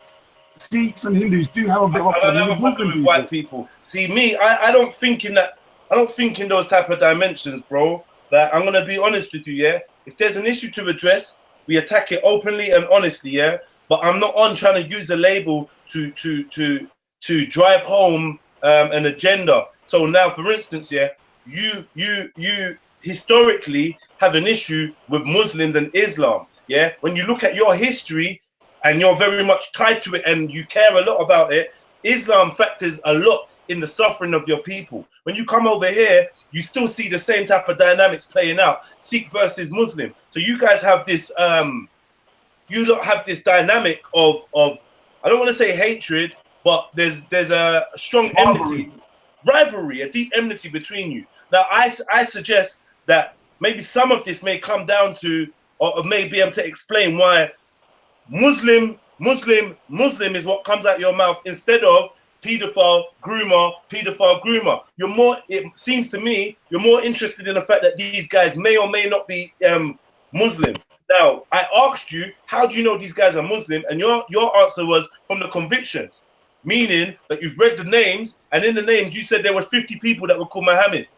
Sikhs and Hindus do have a bit of a problem with Muslim people. White people. See, me, I don't think in that. I don't think in those type of dimensions, bro. Like, I'm gonna be honest with you, If there's an issue to address, we attack it openly and honestly, But I'm not on trying to use a label to drive home an agenda. So now, for instance, you historically have an issue with Muslims and Islam, When you look at your history and you're very much tied to it and you care a lot about it, Islam factors a lot in the suffering of your people. When you come over here, you still see the same type of dynamics playing out, Sikh versus Muslim. So you guys have this, you lot have this dynamic of I don't want to say hatred, but there's a strong rivalry, a deep enmity between you. Now, I suggest that maybe some of this may come down to, or may be able to explain why Muslim is what comes out your mouth instead of pedophile, groomer. You're more, it seems to me, you're more interested in the fact that these guys may or may not be Muslim. Now, I asked you, how do you know these guys are Muslim? And your answer was from the convictions, meaning that you've read the names, and in the names you said there was 50 people that were called Muhammad.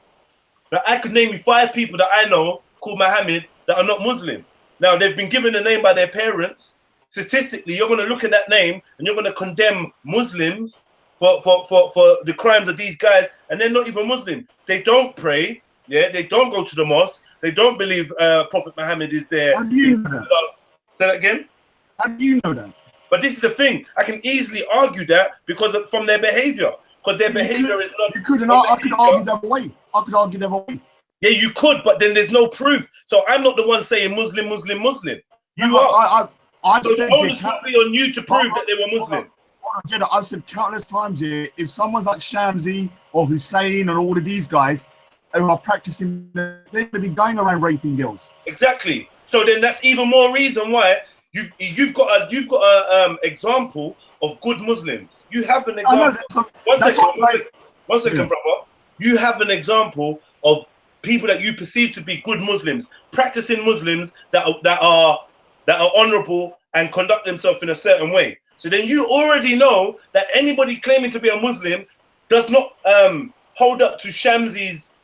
Now, I could name you 5 people that I know called Muhammad that are not Muslim. Now, they've been given a name by their parents. Statistically, you're going to look at that name and you're going to condemn Muslims for the crimes of these guys, and they're not even Muslim. They don't pray, they don't go to the mosque, they don't believe Prophet Muhammad is there. How do you know that? Say that again? How do you know that? But this is the thing, I can easily argue that because from their behavior. Because their behavior is not. You could, and I could argue that way. Yeah, you could, but then there's no proof. So I'm not the one saying Muslim. You are. I've so said the onus would be on you to prove that they were Muslim. Jedi, I've said countless times here, if someone's like Shamsi or Hussein and all of these guys who are practicing, they're going to be going around raping girls. Exactly. So then that's even more reason why you've got a example of good Muslims. You have an example. One second, brother. You have an example of people that you perceive to be good Muslims, practicing Muslims that are honorable and conduct themselves in a certain way. So then you already know that anybody claiming to be a Muslim does not hold up to Shamsi's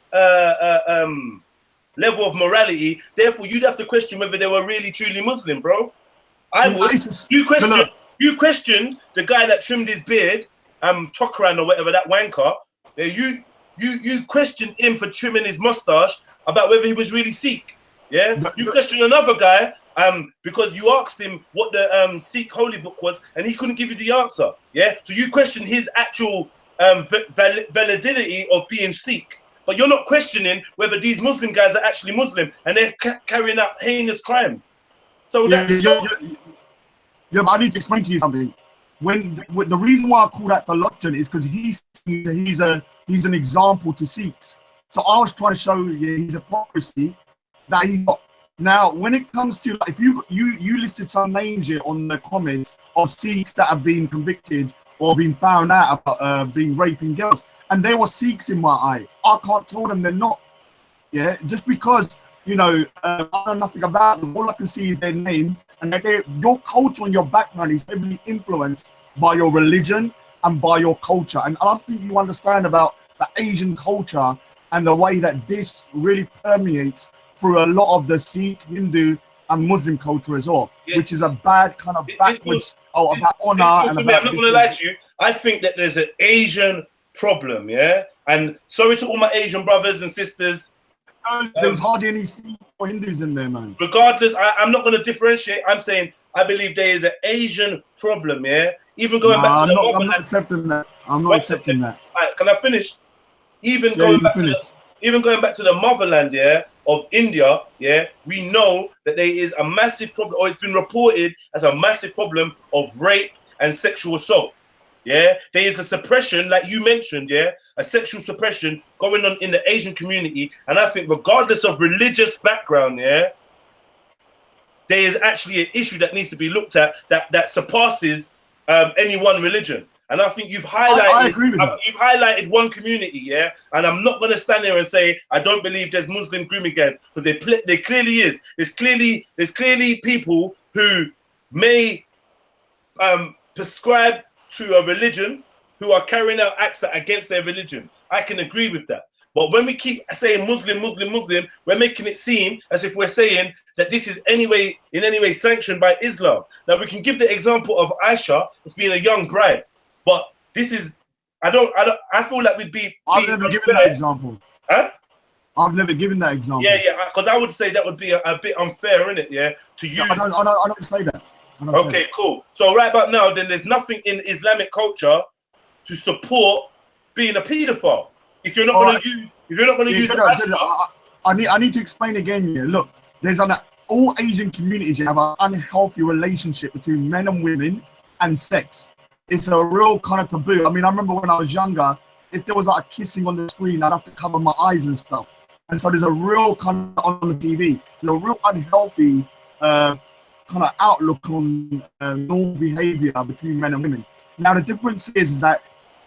level of morality. Therefore, you'd have to question whether they were really truly Muslim, bro. I would. You questioned the guy that trimmed his beard, Tokran or whatever, that wanker. Yeah, you questioned him for trimming his mustache about whether he was really Sikh. Yeah, you questioned another guy because you asked him what the Sikh holy book was, and he couldn't give you the answer. Yeah, so you questioned his actual validity of being Sikh, but you're not questioning whether these Muslim guys are actually Muslim and they're carrying out heinous crimes. So that's but I need to explain to you something. When the reason why I call that theologian is because he's an example to Sikhs. So I was trying to show you his hypocrisy that he's got. Now, when it comes to, like, if you listed some names here on the comments of Sikhs that have been convicted or been found out about being raping girls, and they were Sikhs in my eye. I can't tell them they're not. Yeah, just because I know nothing about them. All I can see is their name, and your culture and your background is heavily influenced by your religion and by your culture. And I don't think you understand about the Asian culture and the way that this really permeates through a lot of the Sikh, Hindu, and Muslim culture as well, which is a bad kind of backwards about honor. And I'm not going to lie to you. I think that there's an Asian problem, yeah? And sorry to all my Asian brothers and sisters. There's hardly any Sikh or Hindus in there, man. Regardless, I'm not going to differentiate. I'm saying I believe there is an Asian problem, yeah? Even going back to the motherland. I'm not accepting that. I'm not accepting that. Right, can I finish? Even going back to the motherland, yeah, of India, yeah, we know that there is a massive problem, or it's been reported as a massive problem of rape and sexual assault. Yeah, there is a suppression, like you mentioned, yeah, a sexual suppression going on in the Asian community. And I think regardless of religious background, yeah, there is actually an issue that needs to be looked at that surpasses any one religion. And I think you've highlighted one community, yeah. And I'm not going to stand there and say I don't believe there's Muslim grooming gangs, because there clearly is. There's clearly people who may prescribe to a religion who are carrying out acts that are against their religion. I can agree with that. But when we keep saying Muslim, we're making it seem as if we're saying that this is in any way sanctioned by Islam. Now we can give the example of Aisha as being a young bride. But this is, I feel like we'd be. I've never given that example. Huh? I've never given that example. Yeah, because I would say that would be a bit unfair, innit? Yeah, to use. I don't say that. Okay, cool. So right about now, then there's nothing in Islamic culture to support being a paedophile. If you're not going to use, I need to explain again here. Look, there's all Asian communities have an unhealthy relationship between men and women and sex. It's a real kind of taboo. I mean, I remember when I was younger, if there was like a kissing on the screen, I'd have to cover my eyes and stuff. And so there's a real kind of on the TV, there's a real unhealthy kind of outlook on normal behavior between men and women. Now, the difference is that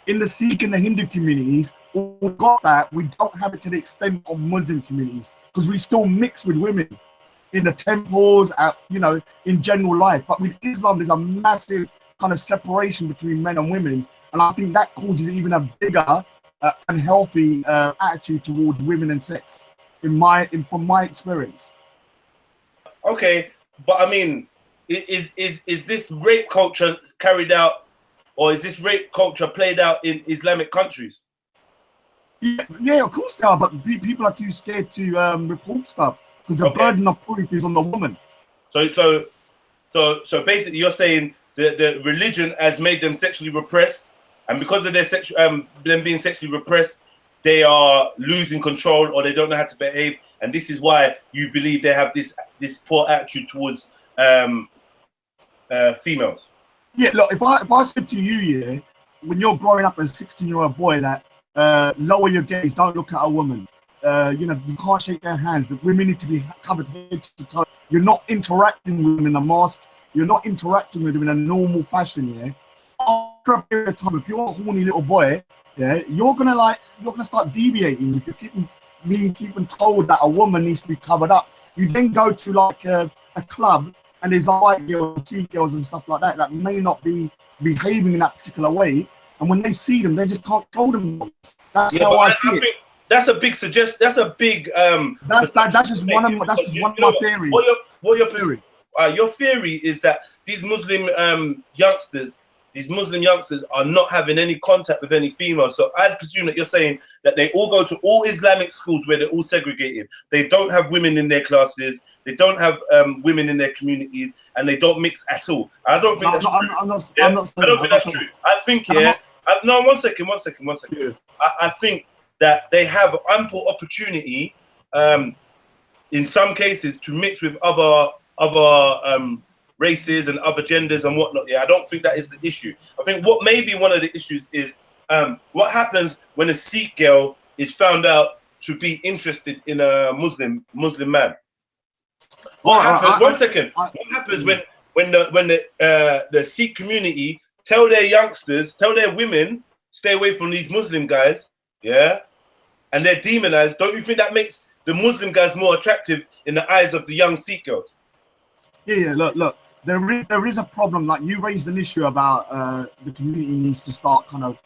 in the Sikh and the Hindu communities, we got that. We don't have it to the extent of Muslim communities because we still mix with women in the temples, in general life. But with Islam, there's a massive kind of separation between men and women, and I think that causes even a bigger unhealthy attitude towards women and sex from my experience. Okay, but I mean, is this rape culture carried out, or is this rape culture played out in Islamic countries? Yeah, of course they are, but people are too scared to report stuff because the burden of proof is on the woman. So basically, you're saying the religion has made them sexually repressed, and because of their them being sexually repressed, they are losing control, or they don't know how to behave, and this is why you believe they have this poor attitude towards females. Yeah, look, if I said to you, when you're growing up as a 16-year-old boy, that lower your gaze, don't look at a woman. You can't shake their hands. The women need to be covered head to toe. You're not interacting with them in a mask. You're not interacting with them in a normal fashion, yeah. After a period of time, if you're a horny little boy, yeah, you're gonna start deviating. If you're keeping told that a woman needs to be covered up, you then go to like a club and there's white girls, T girls and stuff like that may not be behaving in that particular way, and when they see them, they just can't control them. That's how I see it. That's a big suggestion. That's a big. That's just one of my theories. What your theory? Your theory is that these Muslim youngsters these Muslim youngsters are not having any contact with any females. So I presume that you're saying that they all go to all Islamic schools where they're all segregated. They don't have women in their classes. They don't have women in their communities, and they don't mix at all. I don't think that's true. I'm not I don't think that's saying- true. I think, no, one second. Yeah. I think that they have ample opportunity, in some cases, to mix with other races and other genders and whatnot. Yeah, I don't think that is the issue. I think what may be one of the issues is what happens when a Sikh girl is found out to be interested in a Muslim man. What happens? What happens when the Sikh community tell their youngsters, tell their women, stay away from these Muslim guys, yeah, and they're demonized? Don't you think that makes the Muslim guys more attractive in the eyes of the young Sikh girls? Yeah. Look. There is a problem. Like, you raised an issue about the community needs to start kind of,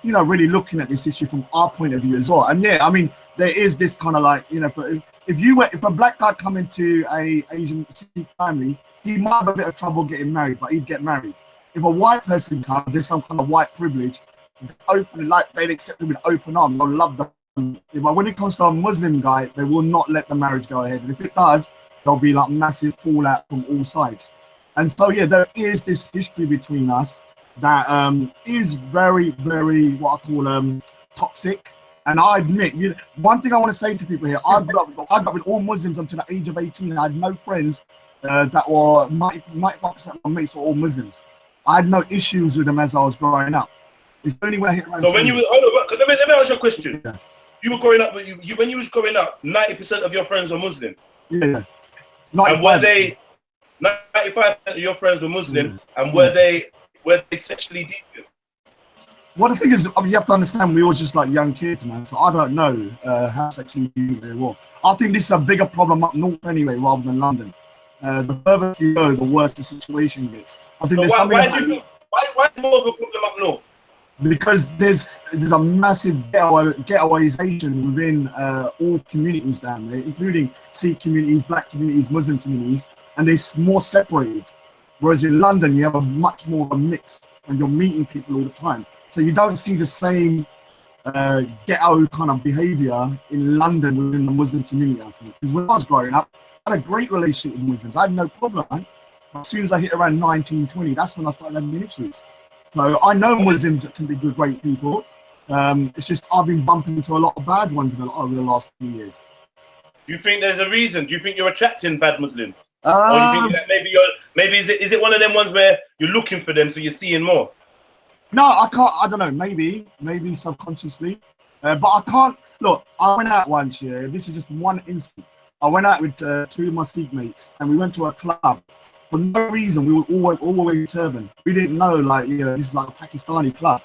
really looking at this issue from our point of view as well. And yeah, I mean, there is this kind of like, if a black guy come into a Asian Sikh family, he might have a bit of trouble getting married, but he'd get married. If a white person comes, there's some kind of white privilege, they'd accept him with open arms. They'll love them. But when it comes to a Muslim guy, they will not let the marriage go ahead. And if it does, there'll be like massive fallout from all sides. And so, yeah, there is this history between us that is very, very, what I call toxic. And I admit, one thing I want to say to people here, I grew up with all Muslims until the age of 18. I had no friends that were 95% of my mates were all Muslims. I had no issues with them as I was growing up. It's only when I hit around. So when you were, let me ask you a question. Yeah. You were growing up, when you was growing up, 90% of your friends were Muslim. Yeah. And were they 95% of your friends were Muslim, and were they sexually deviant? Well, the thing is, I mean, you have to understand, we were just like young kids, man. So I don't know how sexually deviant they were. I think this is a bigger problem up north anyway, rather than London. The further you go, the worse the situation gets. I think there's something. Why more of a problem up north? Because there's a massive ghettoization within all communities down there, including Sikh communities, black communities, Muslim communities, and they're more separated. Whereas in London, you have a much more of a mix, and you're meeting people all the time. So you don't see the same ghetto kind of behavior in London within the Muslim community, I think. Because when I was growing up, I had a great relationship with Muslims. I had no problem, man. As soon as I hit around 19, 20, that's when I started having issues. So I know Muslims that can be good, great people. It's just I've been bumping into a lot of bad ones over the last few years. Do you think there's a reason? Do you think you're attracting bad Muslims? Or do you think that maybe is it one of them ones where you're looking for them, so you're seeing more? No, I can't. I don't know. Maybe subconsciously, but I can't. Look, I went out once. Yeah, this is just one instant. I went out with two of my Sikh mates, and we went to a club. For no reason, we were all wearing turban. We didn't know, this is like a Pakistani club.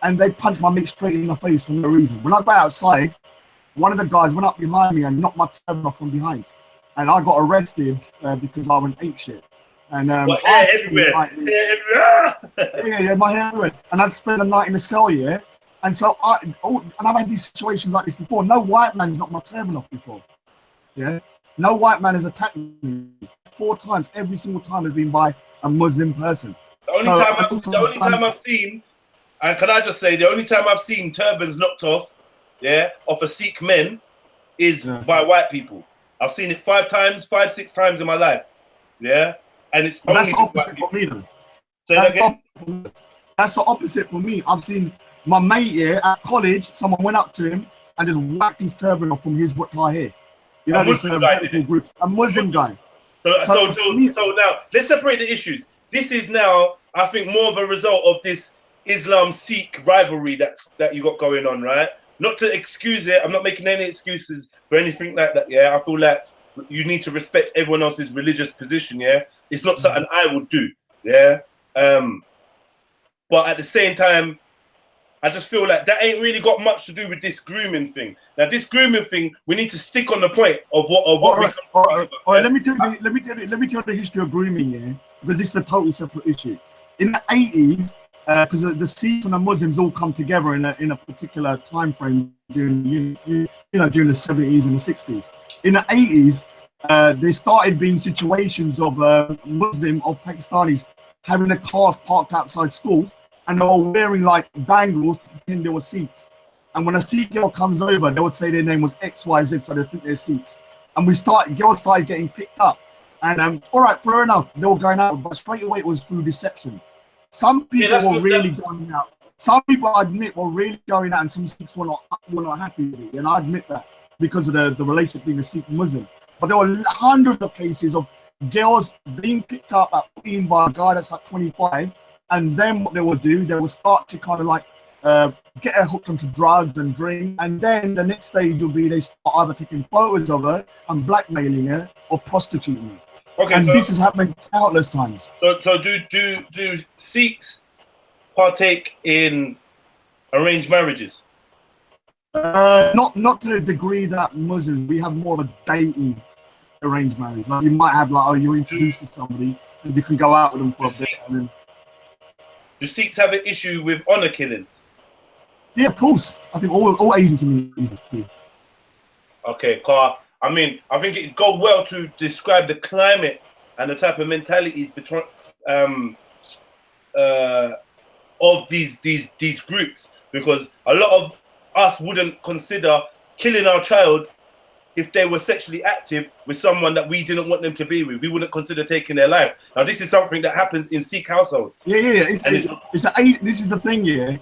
And they punched my mate straight in the face for no reason. When I got outside, one of the guys went up behind me and knocked my turban off from behind. And I got arrested because I went apeshit. And hair everywhere. Yeah, my hair everywhere. And I'd spent the night in the cell, yeah. And so I've had these situations like this before. No white man's knocked my turban off before. Yeah. No white man has attacked me 4 times. Every single time has been by a Muslim person. The only time I've seen, and can I just say, the only time I've seen turbans knocked off, off a Sikh men, is by white people. I've seen it 5 times, 6 times in my life. Yeah, and it's only that's the opposite for me, though. Say that again. That's the opposite for me. I've seen my mate here at college. Someone went up to him and just whacked his turban off from his hair. You know, a Muslim guy. A Muslim guy. So now let's separate the issues. This is now, I think, more of a result of this Islam-Sikh rivalry that you got going on, right? Not to excuse it. I'm not making any excuses for anything like that. Yeah, I feel like you need to respect everyone else's religious position. Yeah, it's not something I would do. Yeah, but at the same time, I just feel like that ain't really got much to do with this grooming thing. Now, this grooming thing, we need to stick on the point of what. All right. Let me tell you the history of grooming, yeah, because this is a totally separate issue. In the 80s, because the Sikhs and the Muslims all come together in a particular time frame during during the 70s and the 60s. In the 80s, there started being situations of Pakistanis having their cars parked outside schools, and they were wearing like bangles to pretend they were Sikh. And when a Sikh girl comes over, they would say their name was XYZ, so they think they're Sikhs. And girls started getting picked up. And all right, fair enough, they were going out, but straight away it was through deception. Some people were really going out. Some people, I admit, were really going out, and some Sikhs were not happy with it. And I admit that because of the relationship being a Sikh Muslim. But there were hundreds of cases of girls being picked up at 14 by a guy that's like 25, and then what they would do, they would start to kind of like get her hooked onto drugs and drink, and then the next stage will be they start either taking photos of her and blackmailing her or prostituting her. Okay, and this has happened countless times. So do Sikhs partake in arranged marriages? Not to the degree that Muslims. We have more of a dating arranged marriage. Like you might have like, you're introduced to somebody and you can go out with them for a bit. And then... Do Sikhs have an issue with honor killing? Yeah, of course. I think all Asian communities do. Okay, Car. I mean, I think it goes well to describe the climate and the type of mentalities between of these groups, because a lot of us wouldn't consider killing our child if they were sexually active with someone that we didn't want them to be with. We wouldn't consider taking their life. Now, this is something that happens in Sikh households. Yeah. This is the thing, yeah.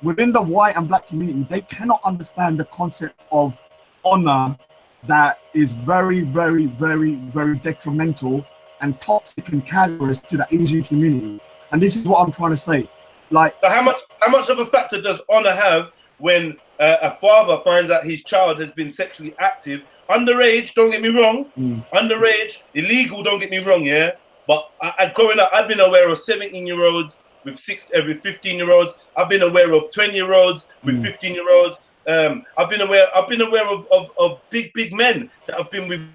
Within the white and black community, they cannot understand the concept of honor that is very, very, very, very detrimental and toxic and cancerous to the Asian community. And this is what I'm trying to say. Like, so how much of a factor does honor have when a father finds out his child has been sexually active, underage? Don't get me wrong, underage, illegal. Don't get me wrong, yeah. But growing up, I've been aware of 17-year-olds with 15-year-olds. I've been aware of 20-year-olds with 15-year-olds. I've been aware of big men that have been with,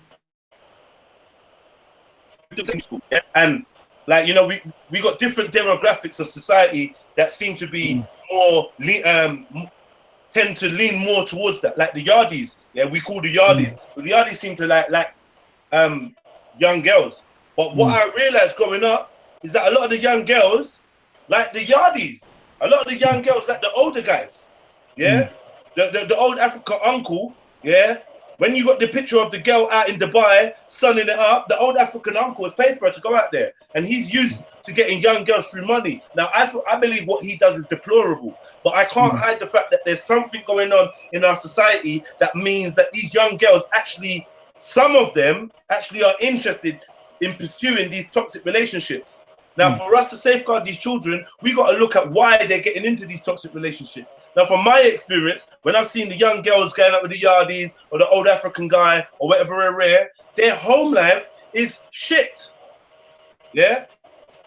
and like, you know, we got different demographics of society that seem to be more tend to lean more towards that, like the Yardis. Yeah, we call the Yardis. But the Yardis seem to like young girls. But what I realized growing up is that a lot of the young girls like the Yardis. A lot of the young girls like the older guys. Yeah. The old African uncle, yeah. When you got the picture of the girl out in Dubai sunning it up, the old African uncle has paid for her to go out there, and he's used to getting young girls through money. Now, I believe what he does is deplorable, but I can't hide the fact that there's something going on in our society that means that these young girls actually, some of them actually are interested in pursuing these toxic relationships. Now, for us to safeguard these children, we got to look at why they're getting into these toxic relationships. Now, from my experience, when I've seen the young girls going out with the Yardis or the old African guy or whatever they're rare, their home life is shit. Yeah?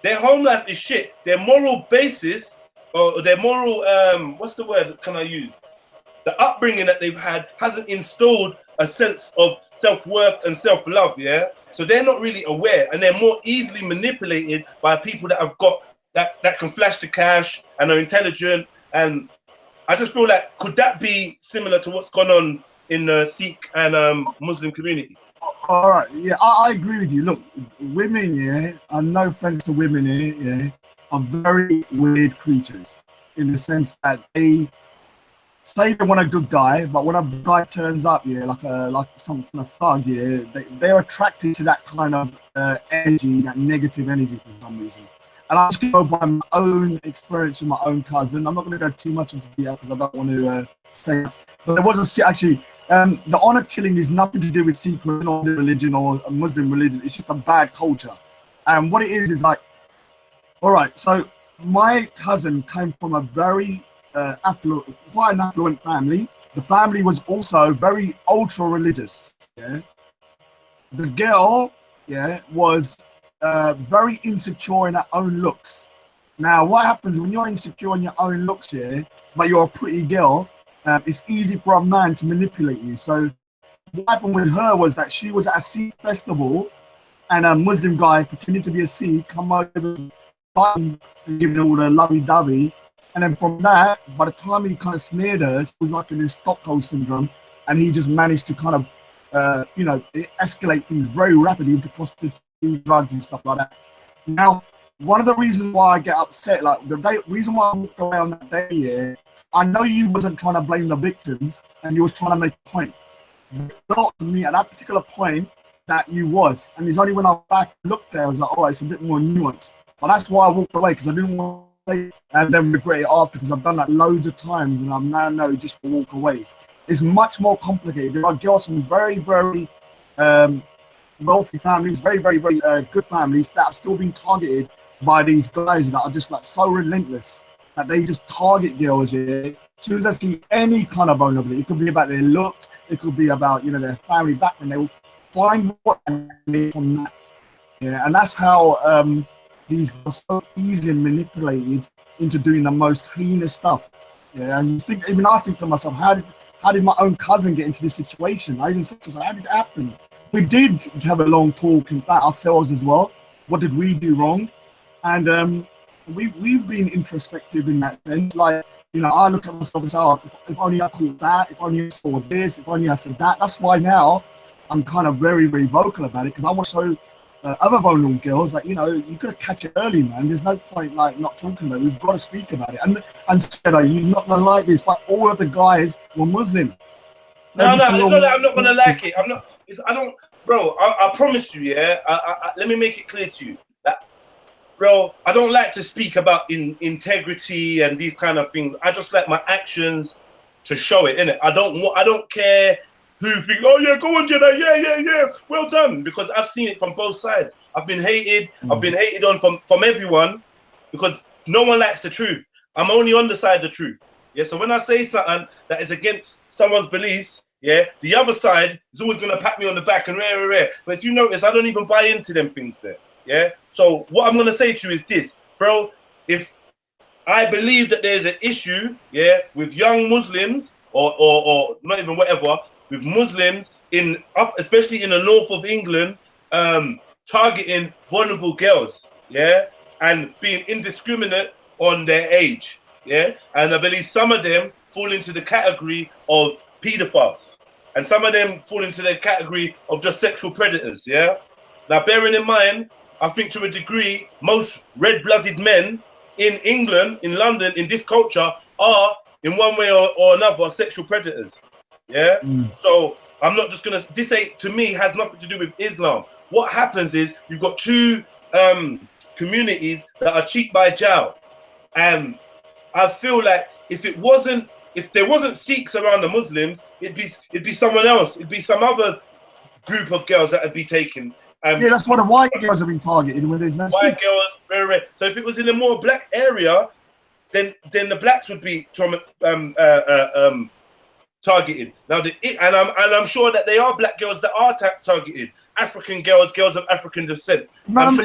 Their home life is shit. Their moral basis, or their moral, what's the word can I use? The upbringing that they've had hasn't installed a sense of self-worth and self-love, yeah? So they're not really aware, and they're more easily manipulated by people that have got that can flash the cash and are intelligent. And I just feel like, could that be similar to what's gone on in the Sikh and Muslim community? All right, yeah, I agree with you. Look, women, yeah, and no offense to women here, yeah, are very weird creatures in the sense that they say they want a good guy, but when a guy turns up, yeah, like some kind of thug, yeah, they're attracted to that kind of energy, that negative energy for some reason. And I just go by my own experience with my own cousin. I'm not going to go too much into detail because I don't want to say that. But there was actually, the honor killing is nothing to do with Sikh religion or a Muslim religion. It's just a bad culture. And what it is like, all right, so my cousin came from a very quite an affluent family. The family was also very ultra religious. Yeah, the girl, yeah, was very insecure in her own looks. Now, what happens when you're insecure in your own looks, yeah, but you're a pretty girl? It's easy for a man to manipulate you. So, what happened with her was that she was at a Sikh festival, and a Muslim guy pretending to be a Sikh come over, and giving her all the lovey-dovey. And then from that, by the time he kind of snared her, she was like in this Stockholm syndrome, and he just managed to kind of, escalate things very rapidly into prostitution, drugs, and stuff like that. Now, one of the reasons why I get upset, like reason why I walked away on that day, yeah, I know you wasn't trying to blame the victims and you was trying to make a point. It felt to me at that particular point that you was, and it's only when I back looked there I was like, oh, it's a bit more nuanced. But that's why I walked away, because I didn't want to say it and then regret it after, because I've done that loads of times and I'm now know just to walk away. It's much more complicated. There are girls from very, very wealthy families, very, very, very good families that have still been targeted by these guys that are just like so relentless that they just target girls here. As soon as they see any kind of vulnerability, it could be about their looks, it could be about, you know, their family background, they will find what they from that. Yeah, and that's how these girls are so easily manipulated into doing the most heinous stuff. Yeah, and you think, even I think to myself, how did my own cousin get into this situation? I even said to myself, how did it happen? We did have a long talk about ourselves as well. What did we do wrong? And we've been introspective in that sense. Like, you know, I look at myself and say, oh, if only I caught that, if only I saw this, if only I said that. That's why now I'm kind of very, very vocal about it, because I want to show other vulnerable girls that, you know, you got to catch it early, man. There's no point like not talking about it. We've got to speak about it. And said, you're not gonna like this, but all of the guys were Muslim. No, it's not that I'm not gonna like it. I don't, bro. I promise you, yeah. Let me make it clear to you that, bro, I don't like to speak about integrity and these kind of things. I just like my actions to show it, innit? I don't care who think, oh yeah, go on, Jedi, yeah, well done, because I've seen it from both sides. I've been hated. I've been hated on from everyone, because no one likes the truth. I'm only on the side of the truth. Yeah, so when I say something that is against someone's beliefs, yeah, the other side is always gonna pat me on the back and rare. But if you notice, I don't even buy into them things there. Yeah. So what I'm gonna say to you is this, bro. If I believe that there's an issue, yeah, with young Muslims or not even whatever, with Muslims especially in the north of England, targeting vulnerable girls, yeah, and being indiscriminate on their age, yeah, and I believe some of them fall into the category of pedophiles, and some of them fall into the category of just sexual predators, yeah. Now, bearing in mind, I think to a degree, most red-blooded men in England, in London, in this culture, are in one way or another sexual predators. Yeah. So I'm not just gonna. This ain't, to me, has nothing to do with Islam. What happens is you've got two communities that are cheek by jowl, and I feel like if there wasn't Sikhs around the Muslims, it'd be someone else. It'd be some other group of girls that would be taken. Yeah, that's why the white girls have been targeted when there's no white Sikhs. girls, very rare. So if it was in a more black area, then the blacks would be targeted. Now, I'm sure that they are black girls that are targeted. African girls of African descent. Remember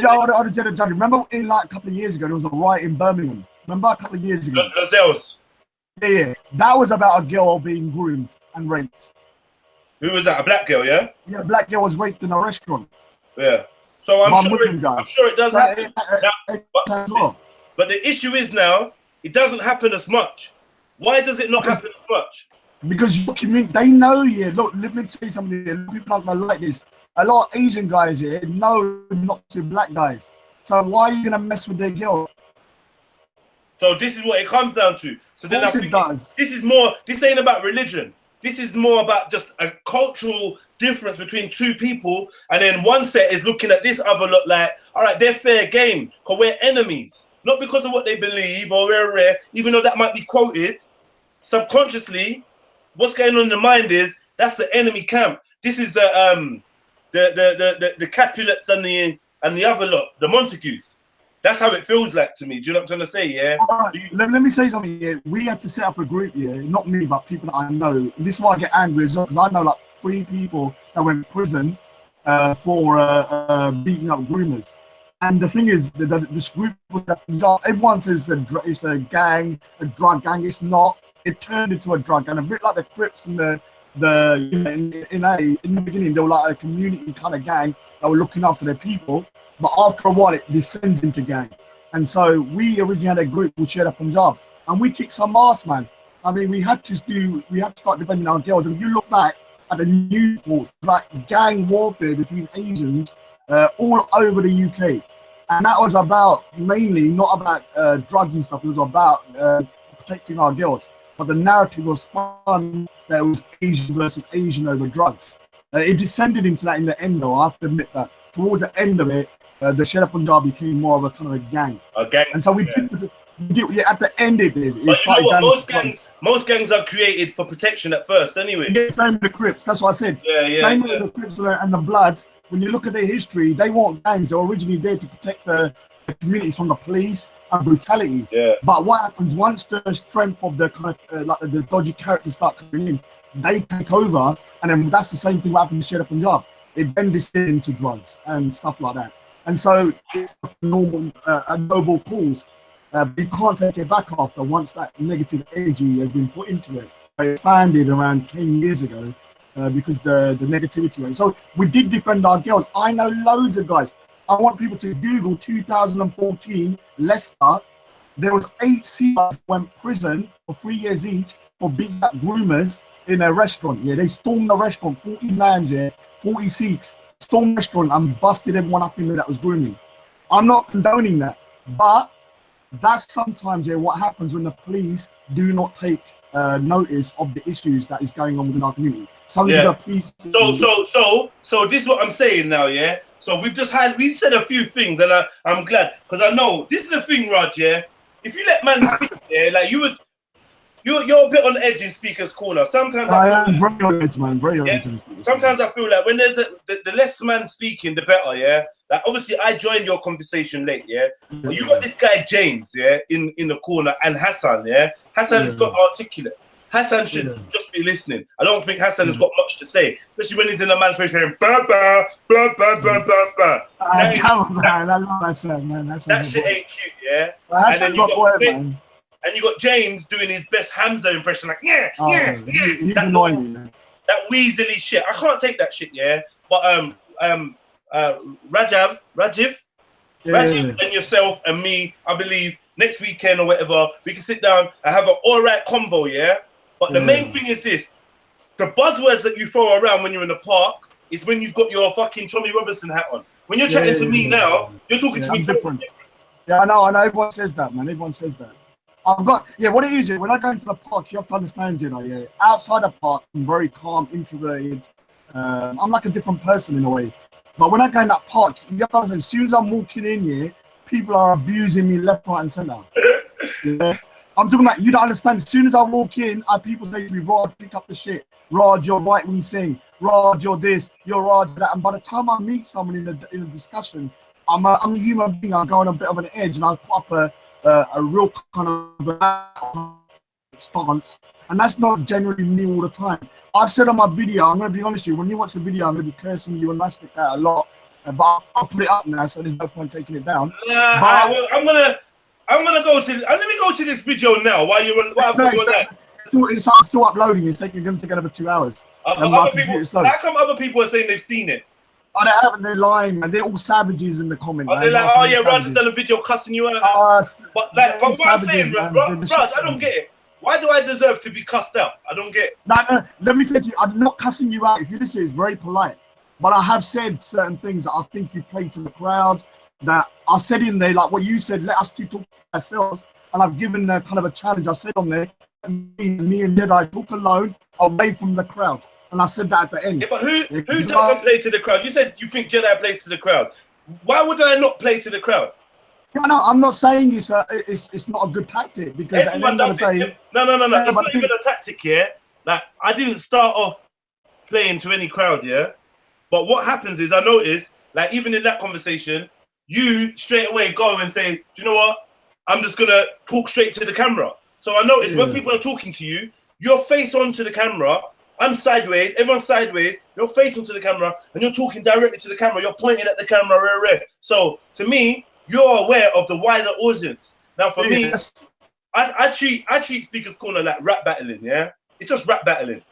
in like a couple of years ago, there was a riot in Birmingham. Remember a couple of years ago? Gazelles. Yeah. That was about a girl being groomed and raped. Who was that? A black girl, yeah? Yeah, a black girl was raped in a restaurant. Yeah. So I'm sure it does happen. But the issue is now, it doesn't happen as much. Why does it not happen as much? Because your community, they know you. Look, let me tell you something here. People aren't gonna like this. A lot of Asian guys here know not to black guys. So why are you gonna mess with their girl? So this is what it comes down to. So then I think this ain't about religion. This is more about just a cultural difference between two people, and then one set is looking at this other look like, all right, they're fair game, because we're enemies. Not because of what they believe or rare, even though that might be quoted. Subconsciously, what's going on in the mind is that's the enemy camp. This is the Capulets and the other lot, the Montagues. That's how it feels like to me. Do you know what I'm trying to say? Yeah. Let me say something here. We had to set up a group here, not me, but people that I know. This is why I get angry as well, because I know like 3 people that went to prison for beating up groomers. And the thing is, this group, everyone says it's a gang, a drug gang. It's not. It turned into a drug gang, a bit like the Crips and in the beginning, they were like a community kind of gang that were looking after their people. But after a while, it descends into gang. And so we originally had a group called Share Punjab, and we kicked some ass, man. I mean, we had to start defending our girls. And if you look back at the news reports, like gang warfare between Asians all over the UK. And that was about mainly not about drugs and stuff. It was about protecting our girls. But the narrative was spun that it was Asian versus Asian over drugs. It descended into that in the end, though. I have to admit that towards the end of it, the Sherpa Punjab became more of a kind of a gang. And so we did at the end it did. But you know what? Most gangs are created for protection at first, anyway. Yeah, same with the Crips. That's what I said. Same with the Crips and the Bloods. When you look at their history, they weren't gangs. They were originally there to protect the communities from the police and brutality. But what happens once the strength of the kind of like the dodgy characters start coming in, they take over, and then that's the same thing what happened to Sherpa Punjab. It then descended into drugs and stuff like that. And so it's a normal, a noble cause. You can't take it back after once that negative energy has been put into it. It expanded around 10 years ago because the negativity went. So we did defend our girls. I know loads of guys. I want people to Google 2014 Leicester. There was 8 CEOs went prison for 3 years each for big groomers in a restaurant. Yeah, they stormed the restaurant, 40 lands, 40 seats, stormed the restaurant and busted everyone up in there that was grooming. I'm not condoning that, but that's sometimes what happens when the police do not take notice of the issues that is going on within our community. So this is what I'm saying now, So we said a few things, and I'm glad because I know this is the thing, Raj. If you let man speak, like you're a bit on edge in Speaker's Corner. Sometimes I am very on edge, man. Very on edge. Sometimes I feel like when there's the less man speaking, the better. Like obviously, I joined your conversation late, But you got this guy James, in the corner, and Hassan, Hassan's got articulate. Hassan should just be listening. I don't think Hassan has got much to say, especially when he's in a man's face saying ba ba ba ba ba ba ba. That shit ain't cute, And then you got James doing his best Hamza impression, like that weaselly shit. I can't take that shit, But Rajiv and yourself and me, I believe next weekend or whatever, we can sit down and have an alright convo, But the main thing is this: the buzzwords that you throw around when you're in the park is when you've got your fucking Tommy Robinson hat on. When you're chatting to me now, you're talking to me different. Yeah, I know. Everyone says that, man. Everyone says that. I've got what it is. When I go into the park, you have to understand, outside the park, I'm very calm, introverted. I'm like a different person in a way. But when I go in that park, you have to understand, as soon as I'm walking in people are abusing me left, right, and center. I'm talking about, you don't understand. As soon as I walk in, people say to me, Raj, pick up the shit. Raj, you're right wing sing. Raj, you're this. You're Raj, that. And by the time I meet someone in a discussion, I'm a human being. I go on a bit of an edge, and I put up a real kind of stance. And that's not generally me all the time. I've said on my video, I'm going to be honest with you, when you watch the video, I'm going to be cursing you and respect that a lot. But I'll put it up now, so there's no point taking it down. Let me go to this video now while you're on. It's still uploading. It's going to take another 2 hours. How come other people are saying they've seen it? Oh, they haven't. They're lying, man. They're all savages in the comments. They're like, oh yeah, Raj has done a video cussing you out. But what I'm saying, Raj, I don't get it. Why do I deserve to be cussed out? I don't get it. No, let me say to you, I'm not cussing you out. If you listen, it's very polite. But I have said certain things that I think you play to the crowd. That I said in there, like what you said, let us two talk to ourselves. And I've given kind of a challenge. I said on there, me and Jedi talk alone, away from the crowd. And I said that at the end. Yeah, but who doesn't play to the crowd? You said you think Jedi plays to the crowd. Why would I not play to the crowd? No, I'm not saying it's not a good tactic because everyone does it. No. It's not even a tactic, Like I didn't start off playing to any crowd, But what happens is I notice, like even in that conversation, you straight away go and say, do you know what? I'm just gonna talk straight to the camera. So I notice when people are talking to you, your face onto the camera. I'm sideways, everyone's sideways, your face onto the camera, and you're talking directly to the camera, you're pointing at the camera, So, to me, you're aware of the wider audience. Now, for me, I treat Speaker's Corner like rap battling, It's just rap battling.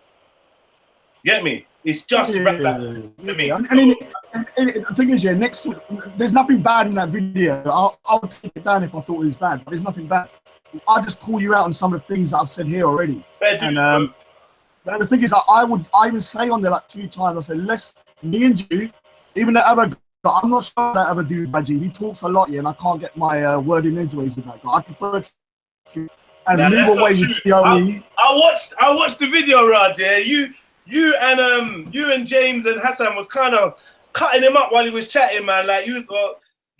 You get me? It's just rap battling to me. And the thing is, next week, there's nothing bad in that video. I'll take it down if I thought it was bad, but there's nothing bad. I'll just call you out on some of the things that I've said here already. And the thing is, I even say on there like 2 times, I said, me and you, even the other I'm not sure that other dude, Rajiv. He talks a lot, yeah, and I can't get my word in edgeways with that guy. I prefer to and move away with C.O.E. I watched the video, Raj. Yeah, you and James and Hassan was kind of cutting him up while he was chatting, man. Like you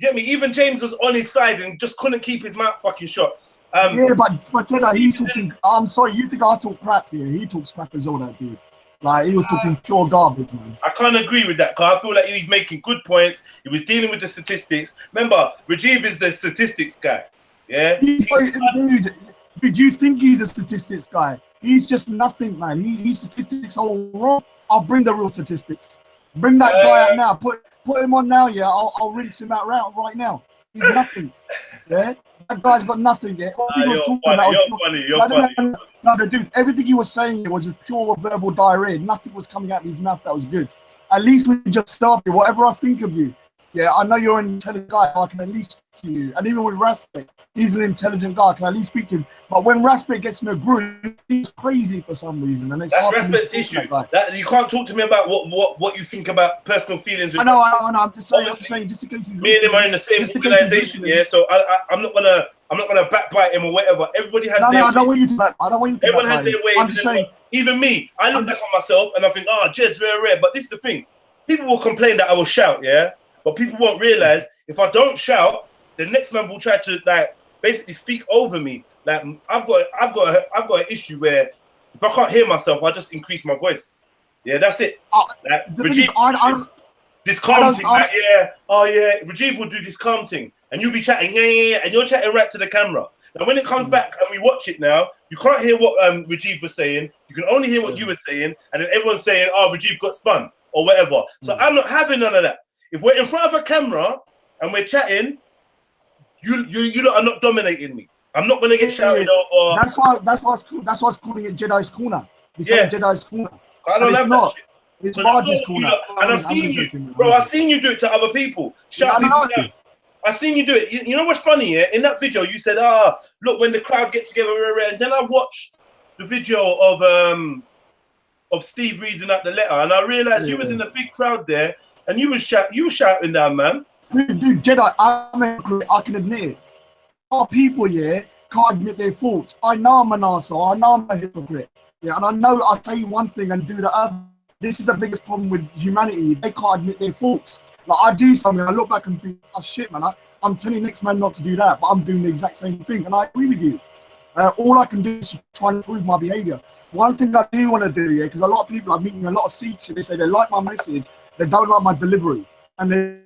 get me. Even James was on his side and just couldn't keep his mouth fucking shut. Yeah, but Jedi, he's talking. I'm sorry, you think I talk crap here? He talks crap as well, that dude. Like he was talking pure garbage, man. I can't agree with that because I feel like he's making good points. He was dealing with the statistics. Remember, Rajiv is the statistics guy. Yeah. Dude, do you think he's a statistics guy? He's just nothing, man. He's statistics all wrong. I'll bring the real statistics. Bring that guy out now. Put him on now, yeah. I'll rinse him out right now. He's nothing. Yeah. That guy's got nothing yet. You're funny. No, dude, everything he was saying was just pure verbal diarrhea. Nothing was coming out of his mouth that was good. At least we just started. Whatever I think of you, yeah, I know you're an intelligent guy. I can at least speak to you. And even with Raspberry, he's an intelligent guy. I can at least speak to him. But when Raspberry gets in a group, he's crazy for some reason. And it's that's Raspberry's issue. That you can't talk to me about what you think about personal feelings. I know. I'm just saying, just in case he's me and him are in the same organization, yeah. So I'm not gonna backbite him or whatever. Everybody has their. I don't want you to back. I don't want you to. Everyone has their ways. I'm just saying. Even me, I look back on myself and I think, Jed's very rare. But this is the thing: people will complain that I will shout, yeah. But people won't realize if I don't shout, the next man will try to like basically speak over me. Like I've got an issue where if I can't hear myself, I just increase my voice. Yeah, that's it. Like Rajiv, this calm thing. Like, Rajiv will do this calm thing, and you'll be chatting, and you're chatting right to the camera. Now when it comes back and we watch it now, you can't hear what Rajiv was saying. You can only hear what you were saying, and then everyone's saying, Rajiv got spun or whatever. So I'm not having none of that. If we're in front of a camera and we're chatting, you lot are not dominating me. I'm not gonna get shouted over. That's why it's calling it Jedi's Corner. It's Jedi's Corner. I don't have that shit. It's Marge's Corner. And I've seen you, bro. I've seen you do it to other people. Shout people out. I've seen you do it. You know what's funny? Yeah, in that video you said, look, when the crowd get together, and then I watched the video of Steve reading out the letter, and I realized you was in a big crowd there. And you was shouting down, man. Dude, Jedi, I can admit it. Our people, yeah, can't admit their faults. I know I'm an arsehole. I know I'm a hypocrite. Yeah, and I know I say one thing and do the other. This is the biggest problem with humanity. They can't admit their faults. Like, I do something, I look back and think, oh shit, man, I'm telling next man not to do that, but I'm doing the exact same thing. And I agree with you. All I can do is try and improve my behavior. One thing I do want to do, yeah, because a lot of people, I'm meeting a lot of Sikhs, they say they like my message, they don't like my delivery, and they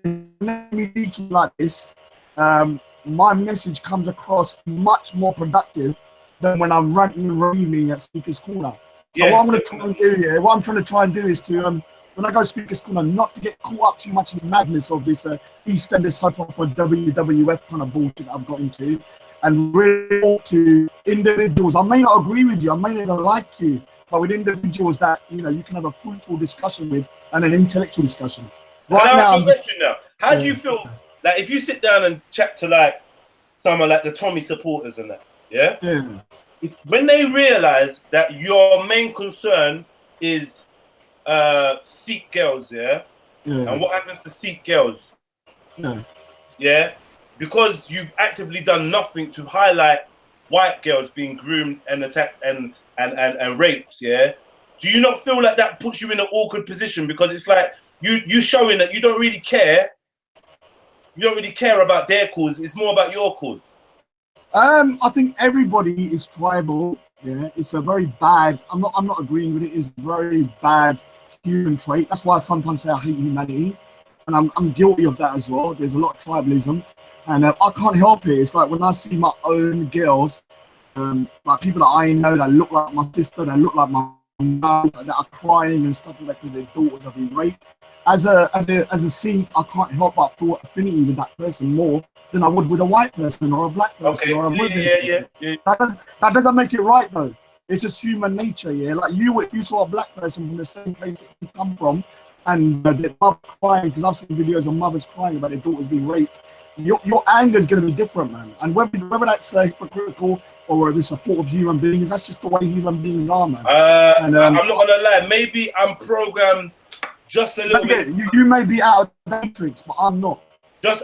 me speaking like this. My message comes across much more productive than when I'm ranting and raving at Speaker's Corner. So what I'm going to try and do, what I'm trying to try and do is to, when I go Speaker's Corner, not to get caught up too much in the madness of this EastEnders soap opera WWF kind of bullshit I've got into, and really talk to individuals. I may not agree with you, I may not like you, but with individuals that you can have a fruitful discussion with and an intellectual discussion. Right now, how do you feel like if you sit down and chat to like someone like the Tommy supporters and that, if when they realize that your main concern is Sikh girls, and what happens to Sikh girls, because you've actively done nothing to highlight white girls being groomed and attacked and raped, do you not feel like that puts you in an awkward position? Because it's like you showing that you don't really care. You don't really care about their cause. It's more about your cause. I think everybody is tribal. Yeah, it's a very bad. I'm not agreeing with it. It's a very bad human trait. That's why I sometimes say I hate humanity, and I'm guilty of that as well. There's a lot of tribalism, and I can't help it. It's like when I see my own girls, like people that I know that look like my sister, that look like my mum, that are crying and stuff like that because their daughters have been raped. As a Sikh, I can't help but feel affinity with that person more than I would with a white person or a black person or a Muslim person. That doesn't make it right though. It's just human nature, Like if you saw a black person from the same place that you come from, and their mother crying, because I've seen videos of mothers crying about their daughters being raped, your anger is going to be different, man. And whether that's hypocritical or whether it's a fault of human beings, that's just the way human beings are, man. I'm not gonna lie. Maybe I'm programmed just a little bit. You may be out of the matrix, but I'm not.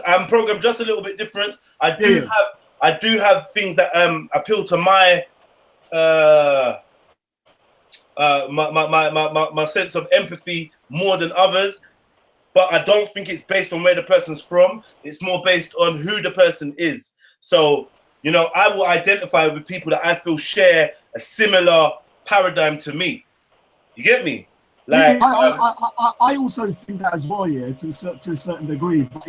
I'm programmed just a little bit different. I do have things that appeal to my my sense of empathy more than others, but I don't think it's based on where the person's from. It's more based on who the person is. So, you know, I will identify with people that I feel share a similar paradigm to me. You get me? Like, I also think that as well, yeah, to a certain degree. But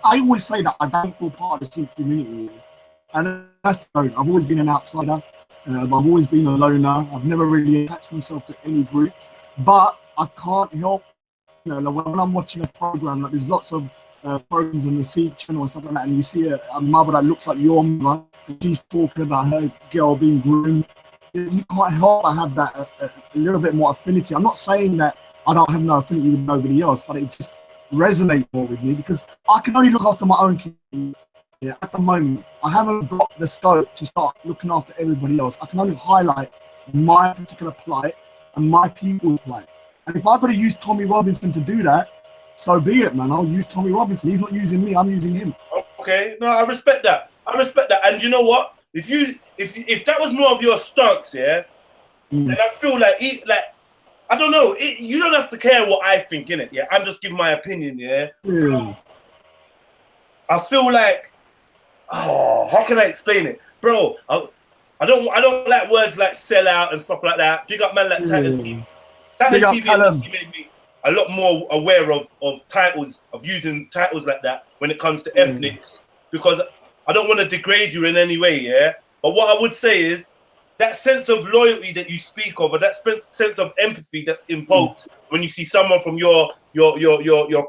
I always say that I don't feel part of the Sikh community, and that's the point. I've always been an outsider. I've always been a loner. I've never really attached myself to any group. But I can't help, you know, like when I'm watching a program, like there's lots of programs on the Sikh channel and stuff like that, and you see a mother that looks like your mother, and she's talking about her girl being groomed. You can't help but have that a little bit more affinity. I'm not saying that I don't have no affinity with nobody else, but it just resonates more with me because I can only look after my own community. Yeah, at the moment, I haven't got the scope to start looking after everybody else. I can only highlight my particular plight and my people's plight. And if I've got to use Tommy Robinson to do that, so be it, man. I'll use Tommy Robinson. He's not using me, I'm using him. Okay, no, I respect that. I respect that. And you know what? If that was more of your stance, yeah, then I feel like I don't know. You don't have to care what I think, innit? Yeah, I'm just giving my opinion, yeah. I feel like, how can I explain it, bro? I don't like words like sell out and stuff like that. Big up man like Titus TV. Titus TV made me a lot more aware of titles, of using titles like that when it comes to ethnics, because I don't want to degrade you in any way, yeah? But what I would say is that sense of loyalty that you speak of, or that sense of empathy that's invoked when you see someone from your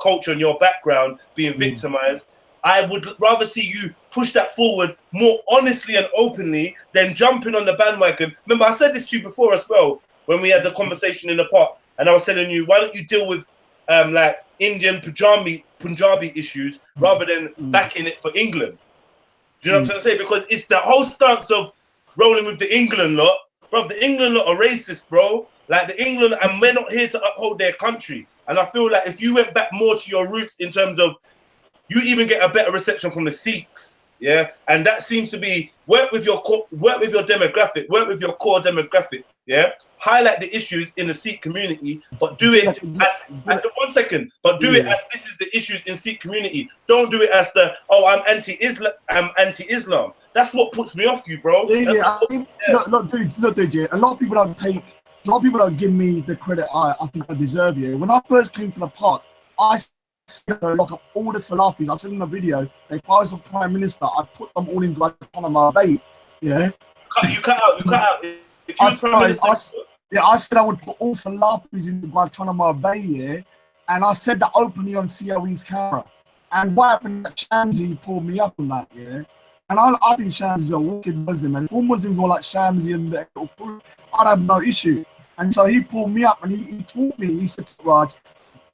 culture and your background being victimized, I would rather see you push that forward more honestly and openly than jumping on the bandwagon. Remember, I said this to you before as well, when we had the conversation in the park, and I was telling you, why don't you deal with like Indian Punjabi issues rather than backing it for England? Do you know what I'm trying to say? Because it's the whole stance of rolling with the England lot. Bro, the England lot are racist, bro. Like the England, and we're not here to uphold their country. And I feel like if you went back more to your roots in terms of, you even get a better reception from the Sikhs, yeah? And that seems to be, work with your demographic, work with your core demographic, yeah? Highlight the issues in the Sikh community, but do it as, one second, but do it as this is the issues in Sikh community. Don't do it as the, I'm anti-Islam. That's what puts me off you, bro. Look, dude, yeah. A lot of people don't give me the credit I think I deserve. Yeah. When I first came to the park, I lock up all the Salafis. I said in the video, if I was a prime minister, I'd put them all in Guantanamo Bay. Yeah. You cut out. If you were prime minister, I said I would put all Salafis in Guantanamo Bay, yeah, and I said that openly on COE's camera. And what happened? Shamsi pulled me up on that, yeah. And I think Shamsi is a wicked Muslim, and if all Muslims were like Shamsi and I'd have no issue. And so he pulled me up and he taught me. He said, Raj,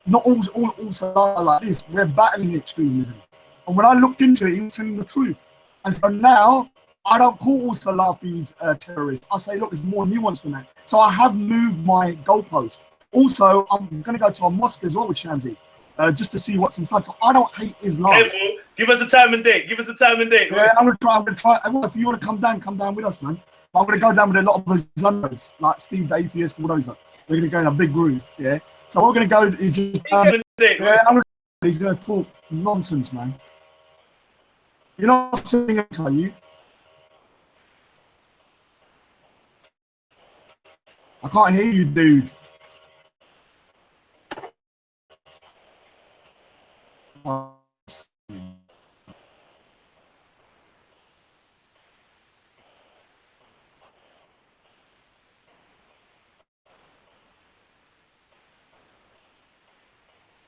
not all Salafis like this. We're battling extremism. And when I looked into it, he was telling the truth. And so now I don't call all Salafis terrorists. I say, look, it's more nuanced than that. So I have moved my goalpost. Also, I'm going to go to a mosque as well with Shamsi, just to see what's inside. So I don't hate Islam. Careful. Give us a time and date. Yeah, I'm going to try. Well, if you want to come down with us, man. I'm going to go down with a lot of Islamists, like Steve the Atheist, all those. We're going to go in a big group, yeah. So what we're going to go is just... he's going to talk nonsense, man. You're not singing, are you? I can't hear you, dude.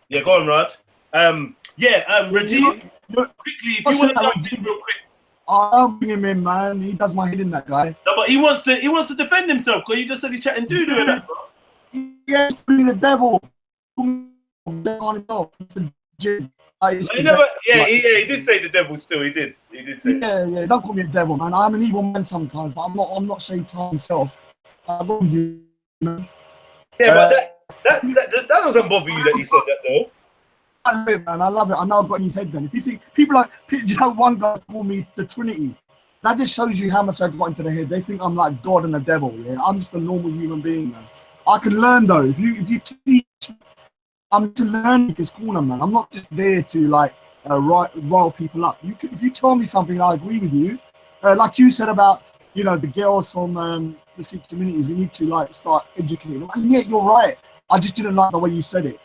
Yeah, go on, Rod. Rajiv, quickly, if you want to jump in real quick. I'll bring him in, man. He does my head in, that guy. No, but he wants to defend himself because you just said he's chatting doo-doo. Yes, being the devil. He did say the devil still. He did say yeah, don't call me a devil, man. I'm an evil man sometimes, but I'm not shaitan myself. Yeah, but That doesn't bother you that he said that though. I love it, man. I love it. I know I've got in his head then. If you think people like, you know, one guy called me the Trinity. That just shows you how much I've got into the head. They think I'm like God and the devil. Yeah, I'm just a normal human being, man. I can learn though. If you teach, I'm to learn because corner, man. I'm not just there to like rile people up. If you tell me something, I agree with you. Like you said about, you know, the girls from the Sikh communities, we need to like start educating them. And yeah, you're right. I just didn't like the way you said it.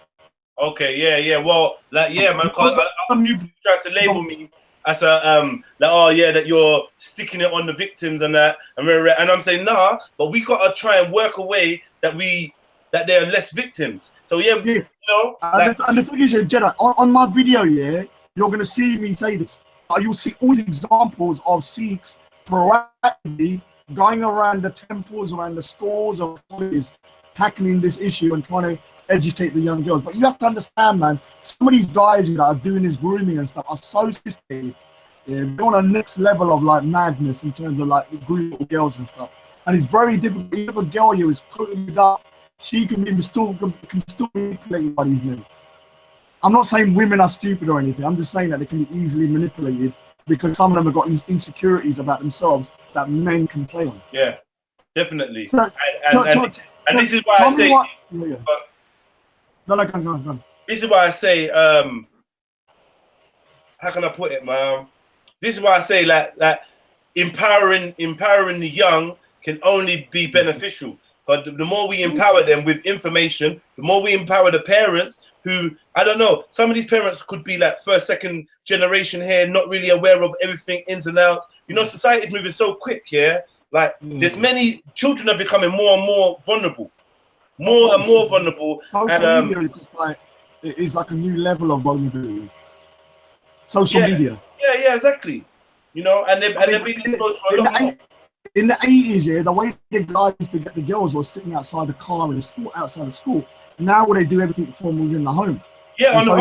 Okay, yeah. Well, like, yeah, man. Cause you tried to label me as a like, oh yeah, that you're sticking it on the victims and that, and I'm saying nah, but we gotta try and work a way that there are less victims. So yeah, you know. And the thing is, Jedi, on my video, yeah, you're gonna see me say this. You'll see all these examples of Sikhs proactively going around the temples, around the schools, or colleges, tackling this issue and trying to educate the young girls. But you have to understand, man, some of these guys, you know, are doing this grooming and stuff are so sophisticated. Yeah, they're on a next level of like madness in terms of like grooming girls and stuff. And it's very difficult. If a girl here is putting it up, she can still manipulated by these men. I'm not saying women are stupid or anything. I'm just saying that they can be easily manipulated because some of them have got insecurities about themselves that men can play on. Yeah, definitely. So, and this is why I say. Go on. This is why I say. How can I put it, man? This is why I say like empowering the young can only be beneficial. But the more we empower them with information, the more we empower the parents who, I don't know, some of these parents could be like first, second generation here, not really aware of everything ins and outs. You know, society's moving so quick, yeah? Like, there's many children are becoming more and more vulnerable. More and more vulnerable. Social media is just like, it's like a new level of vulnerability. Social media. Yeah, exactly. You know, and they've been exposed for a lot more. In the 80s, yeah, the way the guys used to get the girls was sitting outside the car in the school, outside of school. Now they do everything for them within the home. Yeah, on the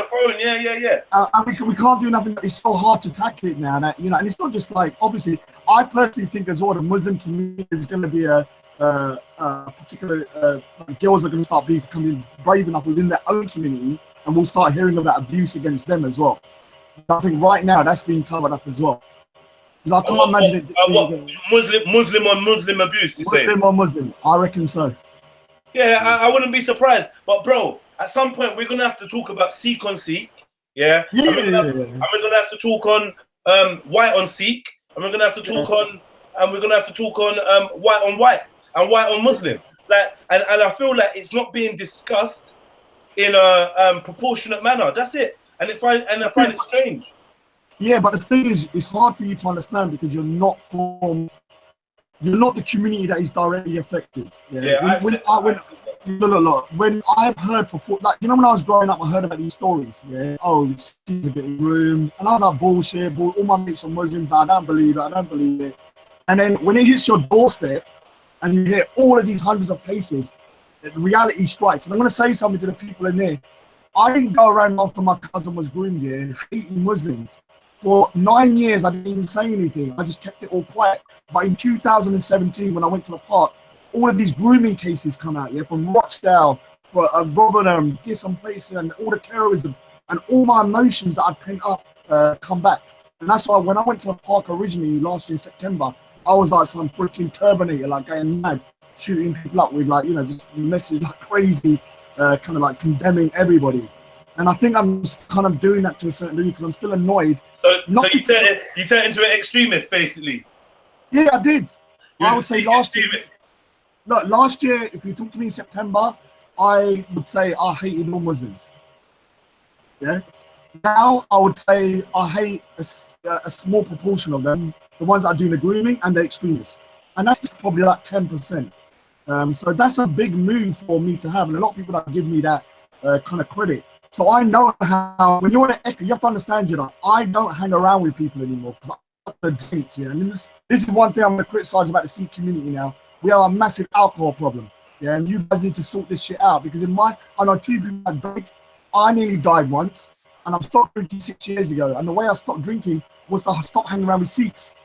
phone. Yeah. And we can't do nothing. It's so hard to tackle it now. That, you know, and it's not just like, obviously, I personally think as well the Muslim community is going to be a particular girls are going to start becoming brave enough within their own community, and we'll start hearing about abuse against them as well. I think right now that's being covered up as well. Because I can't imagine it. Muslim on Muslim abuse, you say? Muslim on Muslim, I reckon so. Yeah, I wouldn't be surprised. But bro, at some point we're gonna have to talk about Sikh on Sikh. Yeah. And we're gonna have to talk on white on Sikh, and we're gonna have to talk on white on white and white on Muslim. Like, and I feel like it's not being discussed in a proportionate manner. That's it. And I find it strange. Yeah, but the thing is, it's hard for you to understand because you're not the community that is directly affected. Yeah. When I've heard like, you know, when I was growing up, I heard about these stories. Yeah. Oh, it's a bit of room, and I was like, bullshit. All my mates are Muslims. I don't believe it. And then when it hits your doorstep, and you hear all of these hundreds of cases, reality strikes. And I'm going to say something to the people in there. I didn't go around after my cousin was groomed here, hating Muslims. For 9 years, I didn't even say anything. I just kept it all quiet. But in 2017, when I went to the park, all of these grooming cases come out, yeah, from Rochdale, for Rotherham, some places, and all the terrorism, and all my emotions that I'd pent up come back. And that's why when I went to the park originally last year in September, I was like some freaking Terminator, like going mad, shooting people up with, like, you know, just messing like crazy, kind of like condemning everybody. And I think I'm kind of doing that to a certain degree because I'm still annoyed. So you turned into an extremist, basically. Yeah, I did. I would say last year, if you talk to me in September, I would say I hated all Muslims. Yeah. Now I would say I hate a small proportion of them, the ones that are doing the grooming and the extremists, and that's just probably like 10%. So that's a big move for me to have, and a lot of people that give me that kind of credit. So I know how, when you're in an echo, you have to understand, you know, I don't hang around with people anymore because I have to drink, yeah. And this is one thing I'm going to criticize about the Sikh community now. We have a massive alcohol problem, yeah, and you guys need to sort this shit out because I know two people that died. I nearly died once, and I stopped drinking 6 years ago. And the way I stopped drinking was to stop hanging around with Sikhs.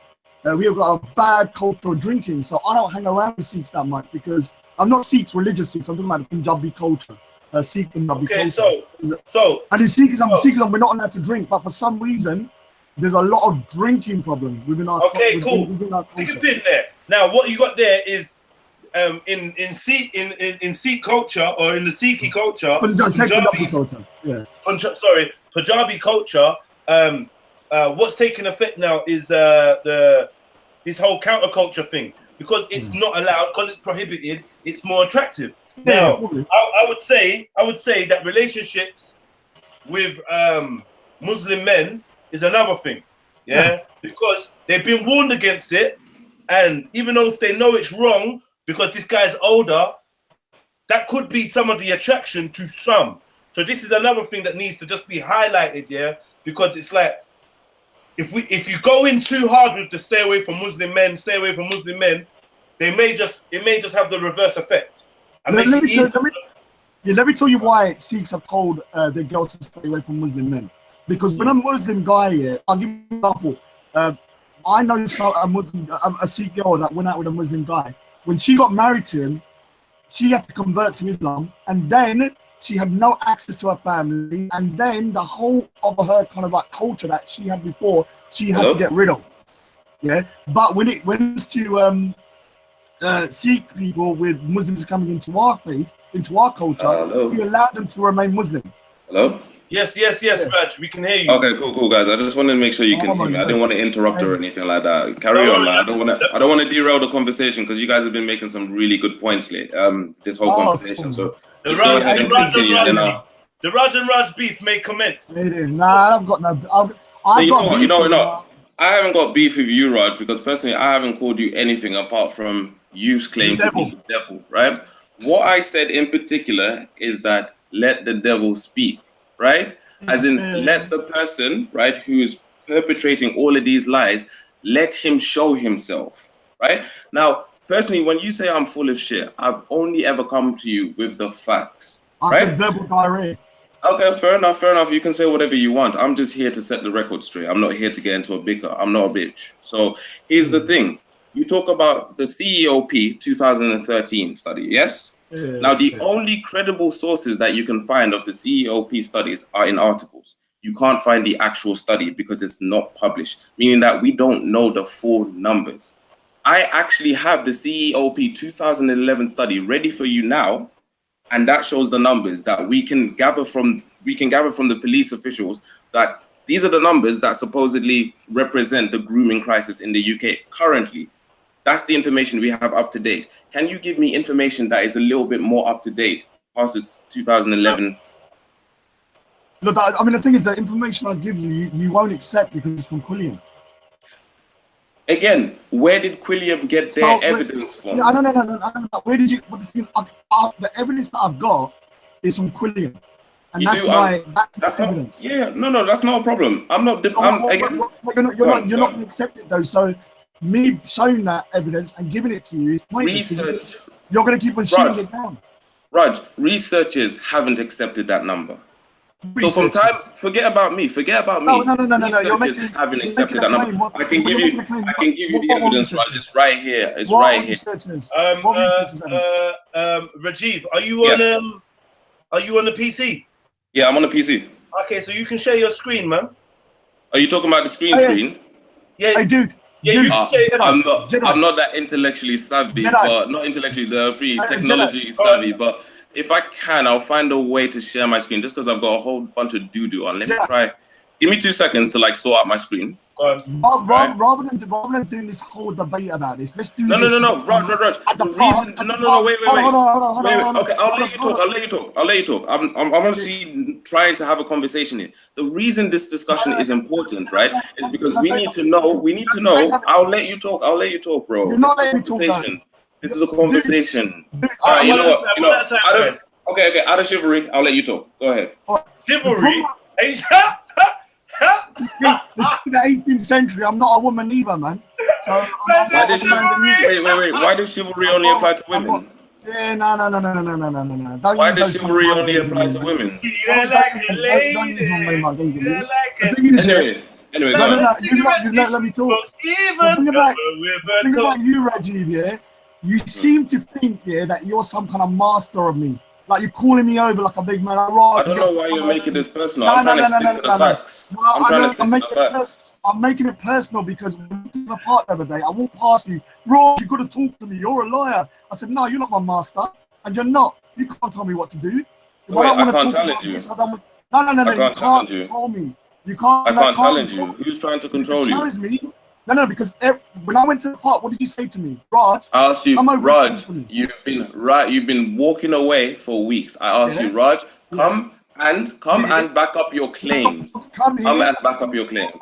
We have got a bad culture of drinking, so I don't hang around with Sikhs that much because I'm not Sikhs, religious Sikhs. I'm talking about the Punjabi culture. Sikh Punjabi culture. And in Sikhism, we're not allowed to drink, but for some reason, there's a lot of drinking problems within our Okay, cool. Take a pin there. Now, what you got there is in Sikh culture or in the Sikhi culture, Punjabi culture. Yeah. Punjabi culture. What's taking effect now is this whole counterculture thing, because it's not allowed, because it's prohibited. It's more attractive. Now, I would say that relationships with Muslim men is another thing, because they've been warned against it, and even though if they know it's wrong, because this guy's older, that could be some of the attraction to some. So this is another thing that needs to just be highlighted, because it's like, if you go in too hard with the stay away from Muslim men, it may just have the reverse effect. Let me tell you why Sikhs have told their girls to stay away from Muslim men. Because when a Muslim guy, I'll give you an example. I know a Sikh girl that went out with a Muslim guy. When she got married to him, she had to convert to Islam, and then she had no access to her family, and then the whole of her kind of like culture that she had before, she had to get rid of. Yeah, but when it comes to Sikh people with Muslims coming into our faith, into our culture, we allowed them to remain Muslim. Hello? Yes, Raj, we can hear you. Okay, cool, guys. I just wanted to make sure you can hear me. I didn't want to interrupt or anything like that. Carry on, man. I don't want to derail the conversation, because you guys have been making some really good points late. This whole conversation. So just go ahead and continue. The Raj and Raj beef may commence. Nah, I've got no. I haven't got beef with you, Raj, because personally, I haven't called you anything apart from you claim to be the devil, right? What I said in particular is that let the devil speak, right? As in, let the person, right, who is perpetrating all of these lies, let him show himself, right? Now, personally, when you say I'm full of shit, I've only ever come to you with the facts, right? Verbal diarrhea. Okay, fair enough. You can say whatever you want. I'm just here to set the record straight. I'm not here to get into a bicker. I'm not a bitch. So here's the thing. You talk about the CEOP 2013 study, yes? Now, the only credible sources that you can find of the CEOP studies are in articles. You can't find the actual study because it's not published, meaning that we don't know the full numbers. I actually have the CEOP 2011 study ready for you now, and that shows the numbers that we can gather from the police officials, that these are the numbers that supposedly represent the grooming crisis in the UK currently. That's the information we have up to date. Can you give me information that is a little bit more up to date past its 2011? Look, I mean, the thing is, the information I give you, you won't accept because it's from Quilliam. Again, where did Quilliam get their evidence from? No. Where did you? But the thing is, the evidence that I've got is from Quilliam, and that's evidence. No, that's not a problem. I'm not. You're not going to accept it though. So, me showing that evidence and giving it to you is pointless. Research. You're going to keep on shooting it down. Raj, researchers haven't accepted that number. So from time, forget about me. No. Researchers haven't accepted that number. I can give you the evidence, Raj. It's right here. Rajiv, are you on the PC? Yeah, I'm on the PC. Okay, so you can share your screen, man. Are you talking about the screen? Yeah, I do. I'm not that intellectually savvy, but not intellectually, the free technology savvy, but if I can, I'll find a way to share my screen, just because I've got a whole bunch of doo-doo on. Let me try. Give me 2 seconds to sort out my screen. Rather than doing this whole debate about this, let's do this. No, Raj. Wait. Okay, I'll let you talk. I'm honestly trying to have a conversation here. The reason this discussion is important, right, is because we need to know. I'll let you talk, bro. You're not letting me talk. This is a conversation. All right, you know what? Out of chivalry, I'll let you talk. Go ahead. Chivalry? This is the 18th century. I'm not a woman either, man. So wait. Why does chivalry only apply to women? Yeah, no. Why does chivalry only apply to women? Anyway, let me talk. Think about you, Rajiv, yeah? You seem to think, yeah, that you're some kind of master of me. Like you're calling me over like a big man. I don't know why you're making this personal. I'm trying to stick to the facts. I'm trying to stick to the facts. I'm making it personal because when we went to the park the other day, I walked past you. Rod, you got to talk to me. You're a liar. I said, no, you're not my master. And you're not. You can't tell me what to do. If Wait, I can't talk challenge you. This, no, you can't control me. You can't. I can't challenge you. Who's trying to control you? Challenge me. No, because when I went to the park, what did you say to me, Raj? I asked you, Raj, you've been walking away for weeks. I asked you, Raj, come and back up your claims. Come and back up your claims.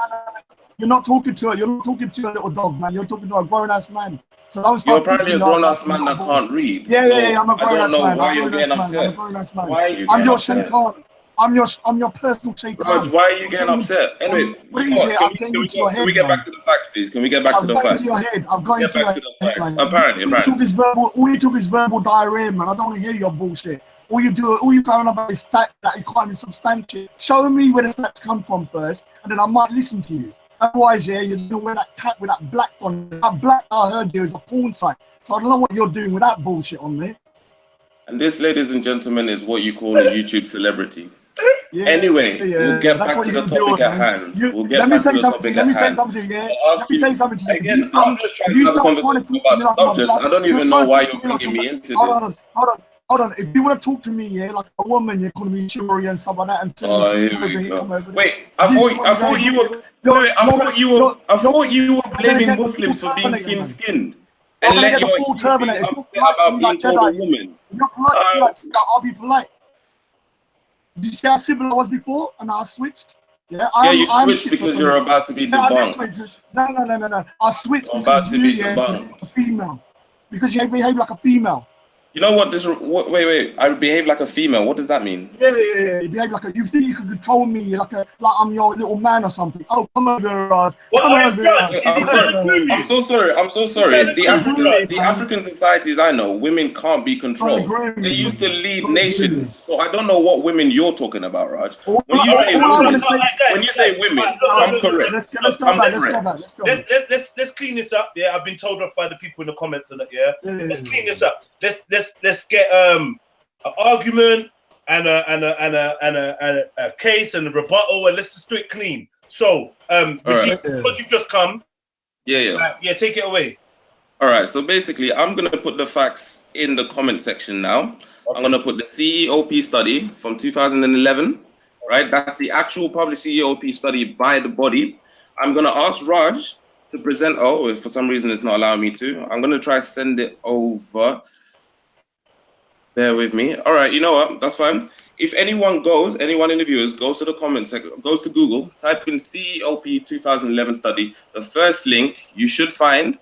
You're not talking to her. You're not talking to a little dog, man. You're talking to a grown-ass man. So don't You're apparently a grown-ass man that can't read. Yeah, I'm a grown-ass man. I don't know why you're getting upset. Why are you getting upset? I'm your personal shaitan. Raj, why are you getting upset? Anyway, can we get back to the facts, please? Can we get back to the facts? I've got into your head, man. Apparently. All you took is verbal diarrhea, man. I don't want to hear your bullshit. All you going about is stats that you can't even substantiate. Show me where the stats come from first, and then I might listen to you. Otherwise, yeah, you're doing wear that cap with that black on. That black I heard you is a porn site. So I don't know what you're doing with that bullshit on there. And this, ladies and gentlemen, is what you call a YouTube celebrity. Anyway, we'll get back to the topic at hand. Let me say something to you. If you start trying to talk to me like subjects, I don't even know why you're bringing me into this. Hold on. If you want to talk to me, yeah, like a woman, you're calling me Shuri and stuff like that. And wait, I thought you were blaming Muslims for being thin-skinned and let your upset about being called a woman. I'll be polite. Did you see how civil I was before and I switched? Yeah, you switched because you're about to be debunked. No. I switched because you're a female. Because you behave like a female. You know what this? Wait. I behave like a female. What does that mean? Yeah. You behave like a. You think you can control me like I'm your little man or something? Oh, come over, Rod. I'm so sorry. The African societies I know, women can't be controlled. They used to lead nations. So I don't know what women you're talking about, Raj. When you say women, I'm correct. Let's clean this up. Yeah, I've been told off by the people in the comments and that. Yeah, let's clean this up. Let's get an argument and a case and a rebuttal, and let's just do it clean. So, Rajiv, because you've just come, take it away. All right. So basically, I'm gonna put the facts in the comment section now. Okay. I'm gonna put the CEOP study from 2011. Right, that's the actual published CEOP study by the body. I'm gonna ask Raj to present. Oh, if for some reason it's not allowing me to, I'm gonna try send it over. Bear with me. All right, you know what? That's fine. If anyone in the viewers goes to the comment section, goes to Google, type in CEOP 2011 study, the first link you should find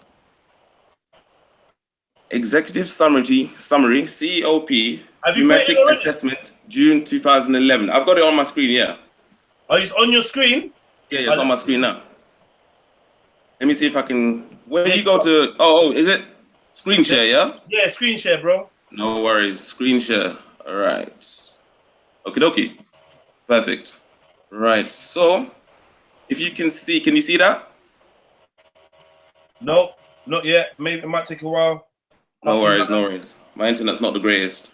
executive summary CEOP Humatic Assessment June 2011. I've got it on my screen. Yeah. Oh, it's on your screen? Yeah, it's on my screen now. Let me see if I can. Where do you go to? Oh, is it screen share? Yeah. Yeah, screen share, bro. No worries. Screen share. All right. Okie dokie. Perfect. Right. So, if you can see, can you see that? No, not yet. Maybe it might take a while. No worries. My internet's not the greatest.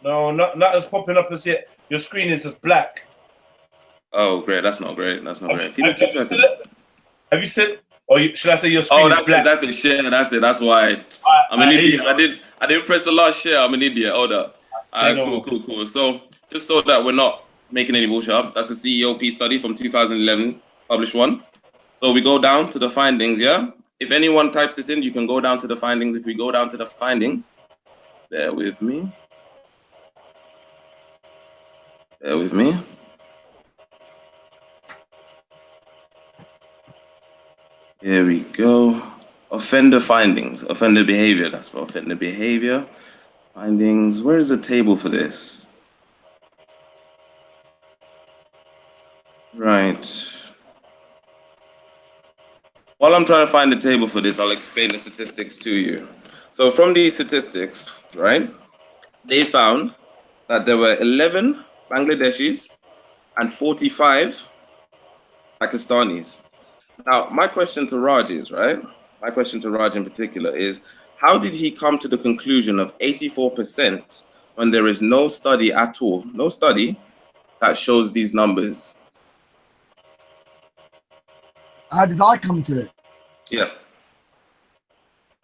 No, not as popping up as yet. Your screen is just black. Oh, great. That's not great. Have you said? Or should I say your screen is black? That's it. Share. That's it. That's why I'm an idiot. I didn't press the last share. I'm an idiot. Hold up. All right, cool. So just so that we're not making any bullshit, that's a CEOP study from 2011, published one. So we go down to the findings. Yeah. If anyone types this in, you can go down to the findings. If we go down to the findings, bear with me. Here we go. Offender findings, offender behavior. That's for offender behavior. Findings. Where is the table for this? Right. While I'm trying to find the table for this, I'll explain the statistics to you. So from these statistics, right, they found that there were 11 Bangladeshis and 45 Pakistanis. Now, my question to Raj is, right? My question to Raj in particular is, how did he come to the conclusion of 84% when there is no study at all, no study that shows these numbers? How did I come to it? Yeah.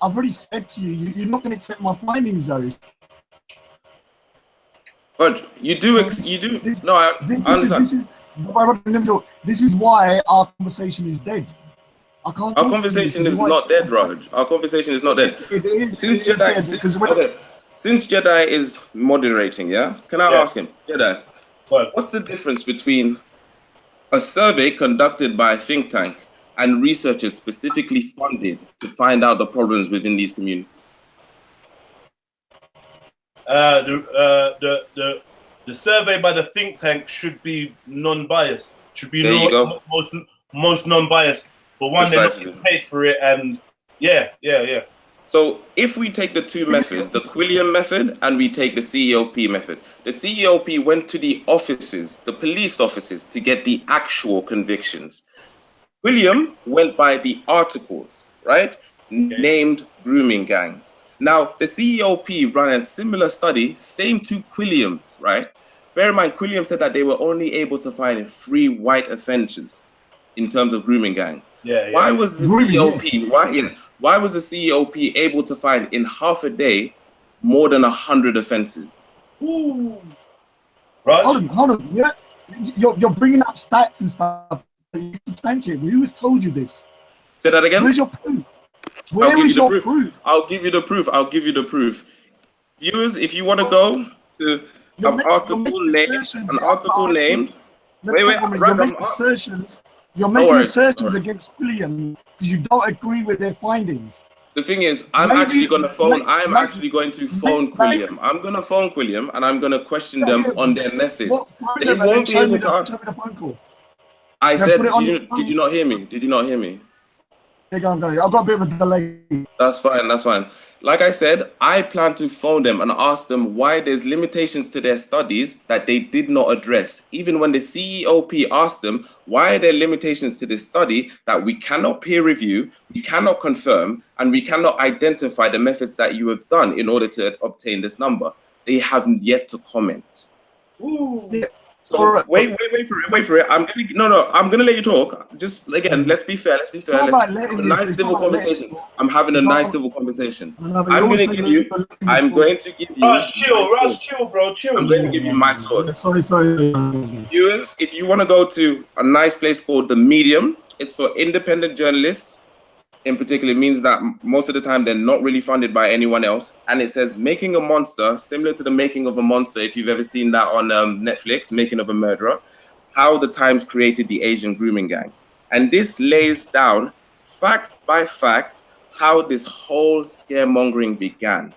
I've already said to you, you're not going to accept my findings, though. But you do, no, I understand. This is why our conversation is dead. I can't. Our conversation is not dead, Raj. Our conversation is not dead. Since Jedi is moderating, yeah? Can I ask him, Jedi, what's the difference between a survey conducted by a think tank and researchers specifically funded to find out the problems within these communities? The survey by the think tank should be non-biased. Should be most non-biased. For one, they're not paid for it, and yeah. So if we take the two methods, the Quilliam method and we take the CEOP method, the CEOP went to the offices, the police offices, to get the actual convictions. Quilliam went by the articles, right? Named grooming gangs. Now, the CEOP ran a similar study, same two Quilliams, right? Bear in mind, Quilliam said that they were only able to find 3 white offenders in terms of grooming gang. Why was the CEOP? Why was the CEOP able to find in half a day more than 100 offences? Right. Hold on. Yeah, you're bringing up stats and stuff. You substantiate. Who has told you this? Say that again. Where's your proof? Where is your proof? I'll give you the proof. I'll give you the proof. Viewers, if you want to go to an article named. You're making assertions against Quilliam because you don't agree with their findings. The thing is, I'm actually going to phone Quilliam. I'm going to phone Quilliam and I'm going to question them on their methods. They won't be able to answer. I said, did you not hear me? Did you not hear me? I've got a bit of a delay. That's fine. That's fine. Like I said, I plan to phone them and ask them why there's limitations to their studies that they did not address. Even when the CEOP asked them, why are there limitations to this study that we cannot peer review, we cannot confirm, and we cannot identify the methods that you have done in order to obtain this number? They haven't yet to comment. Yeah. So wait for it. I'm gonna let you talk. Just again, let's be fair. Let's have a nice civil conversation. I'm having a nice civil conversation. I'm going to give you. Rush, chill, bro. Chill. I'm going to give you my source. Sorry. Viewers, if you want to go to a nice place called The Medium, it's for independent journalists. In particular, it means that most of the time they're not really funded by anyone else. And it says making a monster, similar to the making of a monster, if you've ever seen that on Netflix, Making of a Murderer, how the Times created the Asian grooming gang. And this lays down, fact by fact, how this whole scaremongering began.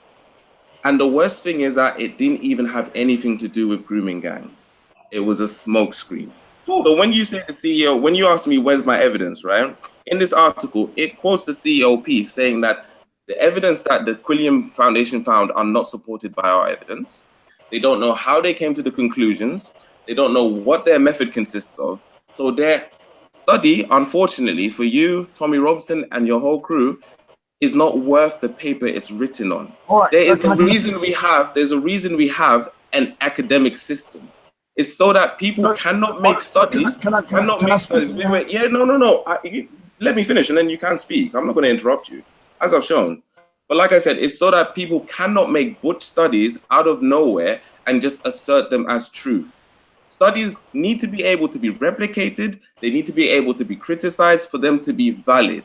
And the worst thing is that it didn't even have anything to do with grooming gangs. It was a smokescreen. So when you say the CEO, when you ask me, where's my evidence, right? In this article, it quotes the CEOP saying that the evidence that the Quilliam Foundation found are not supported by our evidence. They don't know how they came to the conclusions. They don't know what their method consists of. So their study, unfortunately, for you, Tommy Robson, and your whole crew, is not worth the paper it's written on. There's a reason we have an academic system. It's so that people cannot make studies. Let me finish and then you can speak. I'm not going to interrupt you, as I've shown. But like I said, it's so that people cannot make butch studies out of nowhere and just assert them as truth. Studies need to be able to be replicated. They need to be able to be criticized for them to be valid.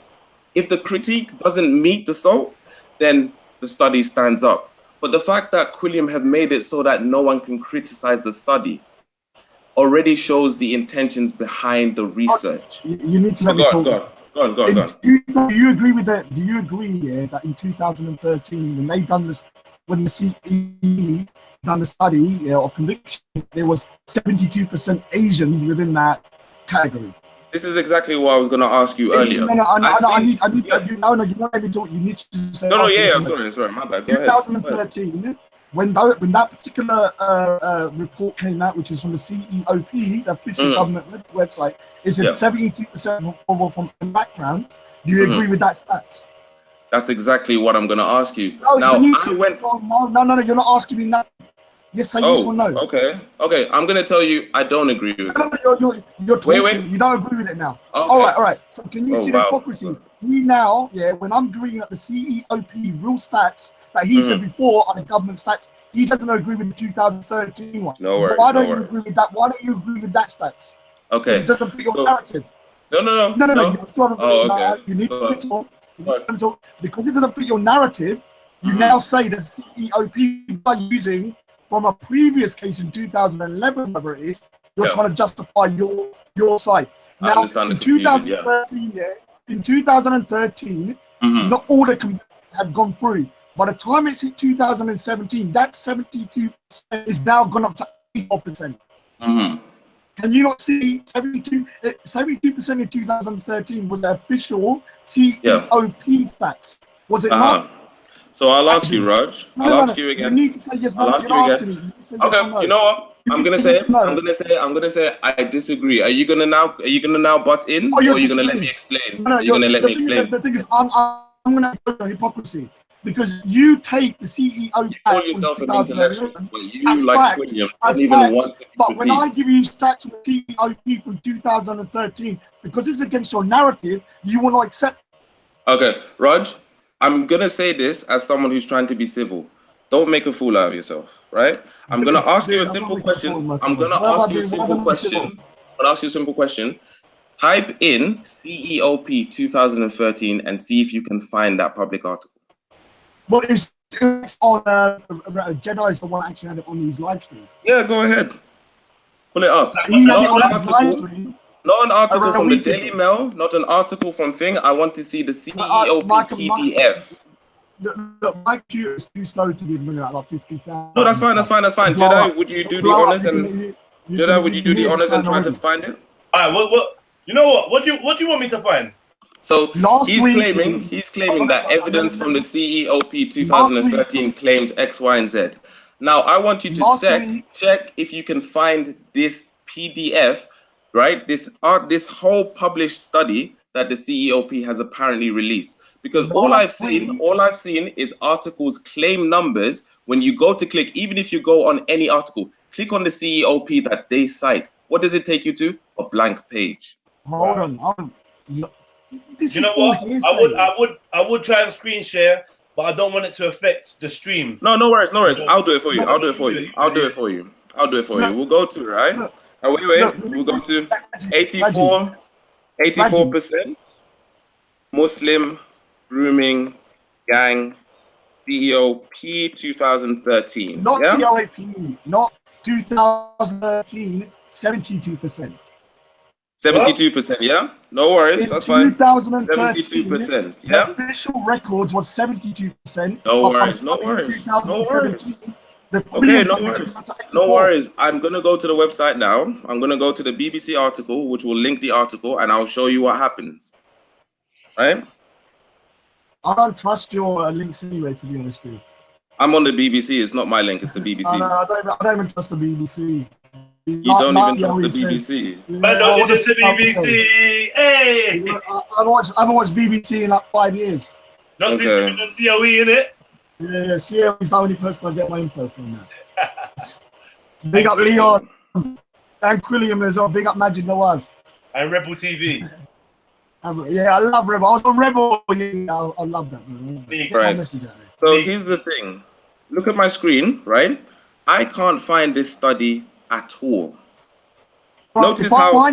If the critique doesn't meet the SALT, then the study stands up. But the fact that Quilliam have made it so that no one can criticize the study already shows the intentions behind the research. You need to let me talk. Go on. Do you agree with that? Do you agree that in 2013, when the CEOP done the study of conviction, there was 72% Asians within that category? This is exactly what I was going to ask you earlier. No, I need you not let me talk. You need to say. Sorry, my bad. Go 2013, ahead. when that particular report came out, which is from the CEOP, the official government website, it said 72% were from background. Do you agree with that stats? That's exactly what I'm going to ask you. No, now, no, you're not asking me that. Yes, say yes or no. Okay. I'm going to tell you I don't agree with it. You're talking. Wait. You don't agree with it now. Okay. All right. So can you see the hypocrisy? He now, when I'm agreeing at the CEOP real stats that he said before on the government stats, he doesn't agree with the 2013 one. No worries. Why don't you agree with that? Why don't you agree with that stats? Okay. It doesn't fit your narrative. No. You need to talk. Because it doesn't fit your narrative. You now say that CEOP are using from a previous case in 2011, whatever it is, you're trying to justify your side. Now, in 2013, in 2013, not all the convictions had gone through. By the time it's hit 2017, that 72% is now gone up to 84%. Can you not see 72% in 2013 was the official CEOP stats? Was it not? So I'll ask you, Raj. I'll ask you again. You need to say yes. I'll ask you again. Okay. You know what? I'm gonna say I disagree. Are you gonna now butt in, or are you gonna let me explain? The thing is, I'm gonna go to hypocrisy because you take the CEO. You call yourself an intellectual, but you like William don't even want to. But when I give you stats from the CEOP from 2013, because it's against your narrative, you will not accept. Okay, Raj. I'm gonna say this as someone who's trying to be civil. Don't make a fool out of yourself, right? I'm gonna ask you a simple question. I'm gonna ask you a simple question. Type in CEOP 2013 and see if you can find that public article. Well, it's on Jedi is the one actually had it on his live stream. Yeah, go ahead. Pull it up. Not an article from the Daily Mail, not an article from Thing. I want to see the CEOP PDF. Look, my computer is too slow to be bringing out like 50,000. No, that's fine. Jedi, would you do the honors and try to find it? All right, what? You know what? What do you want me to find? So he's claiming that evidence from the CEOP 2013 claims X, Y, and Z. Now I want you to check if you can find this PDF. Right, this whole published study that the CEOP has apparently released, because all I've seen is articles claim numbers. When you go to click, even if you go on any article, click on the CEOP that they cite. What does it take you to? A blank page. Hold on. You know what? I would try and screen share, but I don't want it to affect the stream. No worries. I'll do it for you. We'll go to wait. We'll go to 84% Muslim grooming gang CEOP 2013. Not CEOP, not 2013, 72%. 72%, yeah? No worries, that's fine. 72%, yeah? The official records was 72%. No worries. Okay, no worries. I'm going to go to the website now. I'm going to go to the BBC article, which will link the article, and I'll show you what happens. Right? I don't trust your links anyway, to be honest with you. I'm on the BBC. It's not my link. It's the BBC. I don't even trust the BBC. You don't even trust the BBC. I know it's the BBC. Hey! I haven't watched BBC in like 5 years. Not since you got the COE in it. Yeah, CEOP is the only person I get my info from now. Big up Leon and Quilliam as well. Big up Majid Nawaz. And Rebel TV. Yeah, I love Rebel. I was on Rebel. Yeah, I love that. Man. Right. So here's the thing. Look at my screen, right? I can't find this study at all. Notice how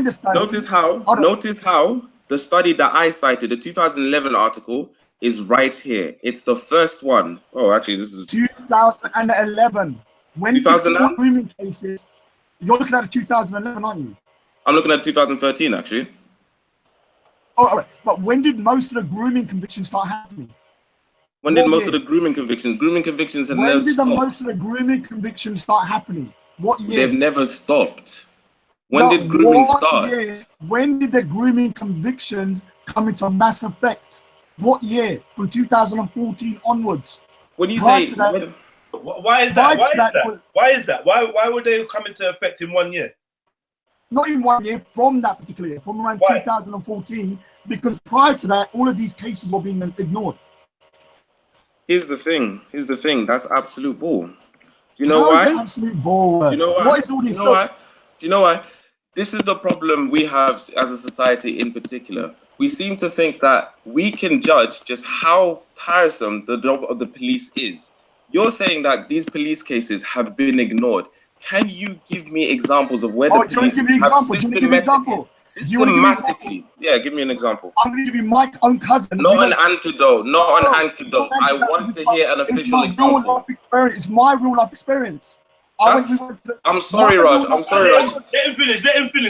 the study that I cited, the 2011 article, is right here. It's the first one. Oh, actually, this is 2011. When 2011 grooming cases, you're looking at 2011, aren't you? I'm looking at 2013, actually. Oh, all right. But when did most of the grooming convictions start happening? When did most of the grooming convictions? Grooming convictions have never stopped. When did most of the grooming convictions start happening? What year? They've never stopped. When did grooming start? When did the grooming convictions come into mass effect? What year? From 2014 onwards. When you say Why is that? Why is that? Why would they come into effect in 1 year? Not in 1 year, from that particular year, from around 2014, because prior to that, all of these cases were being ignored. Here's the thing. That's absolute bull. Do you know How why? is it absolute bull? Do you know why? What is all this stuff? Do you know why? This is the problem we have as a society in particular. We seem to think that we can judge just how tiresome the job of the police is. You're saying that these police cases have been ignored. Can you give me examples of where the police have systematically? Yeah, give me an example. I'm going to give you my own cousin. Not an antidote. Not an antidote. I want to hear an official example. It's my real life experience. I'm sorry, Raj. I'm sorry, Raj. Let him finish.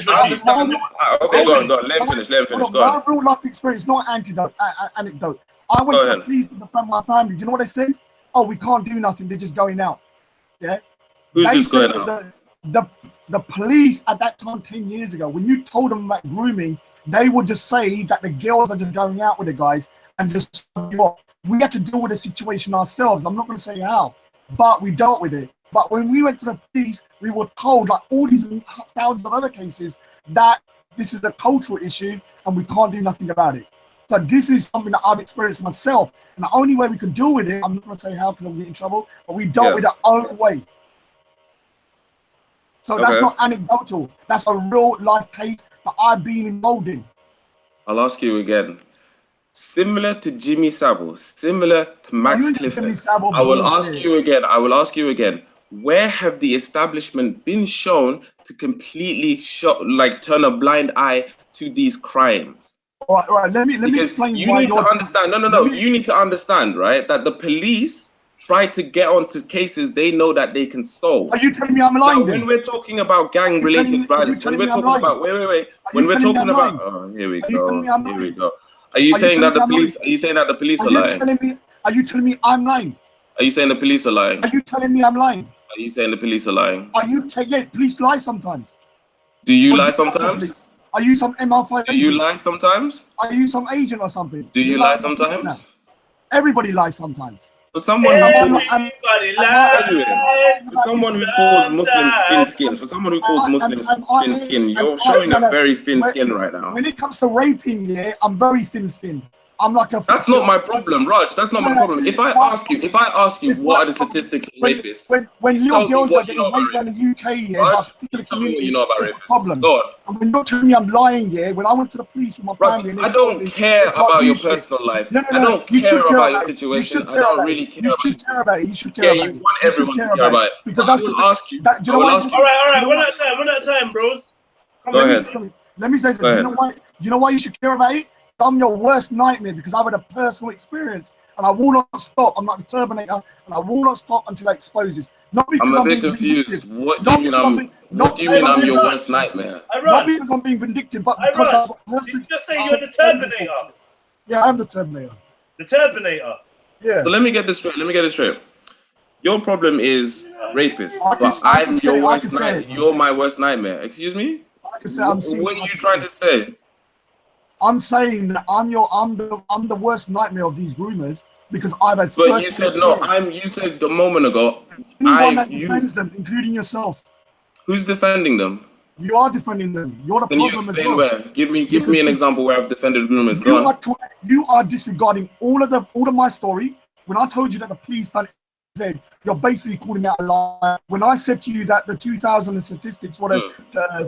Rajiv. I understand. Okay, go on. Let him finish. Go on. My real life experience, not anecdote. I went to the police with my family. Do you know what they said? Oh, we can't do nothing. They're just going out. Yeah. Who's just going out? The police at that time, 10 years ago, when you told them about grooming, they would just say that the girls are just going out with the guys and just you up. We had to deal with the situation ourselves. I'm not going to say how, but we dealt with it. But when we went to the police, we were told, like all these thousands of other cases, that this is a cultural issue and we can't do nothing about it. So this is something that I've experienced myself. And the only way we can deal with it, I'm not going to say how because I'm getting in trouble, but we dealt with it our own way. So that's not anecdotal. That's a real life case that I've been involved in. I'll ask you again. Similar to Jimmy Savile, similar to Max Clifford, I will ask you again. Where have the establishment been shown to completely turn a blind eye to these crimes? All right. Let me explain. You need to understand. You need to understand, right? That the police try to get onto cases they know that they can solve. Are you telling me I'm lying? When we're talking about gang-related violence, when we're talking about when we're talking about here we go. Are you saying that the police? Are you saying that the police are lying? Are you telling me I'm lying? Are you saying the police are lying? Are you telling me I'm lying? Are you saying the police are lying? Police lie sometimes. Do you lie sometimes? Are you some MR5 agent? Do you lie sometimes? Are you some agent or something? Do you lie sometimes? Everybody lies sometimes. For someone who calls Muslims thin skin, you're showing a very thin skin right now. When it comes to raping, I'm very thin-skinned. I'm like a. That's not my problem, Raj. That's not my problem. If I ask you, what are the statistics of rapists? When little girls are getting raped in the UK, by a particular community, it's a problem. Go on. And when you're telling me I'm lying, when I went to the police with my family, I don't care about your personal life. I don't care about your situation. I don't really care. You should care about it. You should care about it. Yeah, you want everyone to care about it. Because I will ask you. All right. One at a time, bros. Go ahead. Let me say something. Do you know why you should care about it? I'm your worst nightmare because I've had a personal experience and I will not stop. I'm like the Terminator and I will not stop until it exposes. Not because I'm a bit confused. What do you mean I'm your worst nightmare? Not because I'm being vindictive, but because did you just say you're the Terminator? Yeah, I'm the Terminator. The Terminator? Yeah. So let me get this straight. Your problem is rapist, but I'm your worst nightmare. You're my worst nightmare. Excuse me? What are you trying to say? I'm saying that I'm the worst nightmare of these groomers because I've had. But you said no. You said a moment ago. Anyone that defends them, including yourself. Who's defending them? You are defending them. You're the problem as well. Where? Give me an example where I've defended groomers. You are disregarding all of my story. When I told you that the police done it, you're basically calling me out a lie. When I said to you that the 2000 statistics for the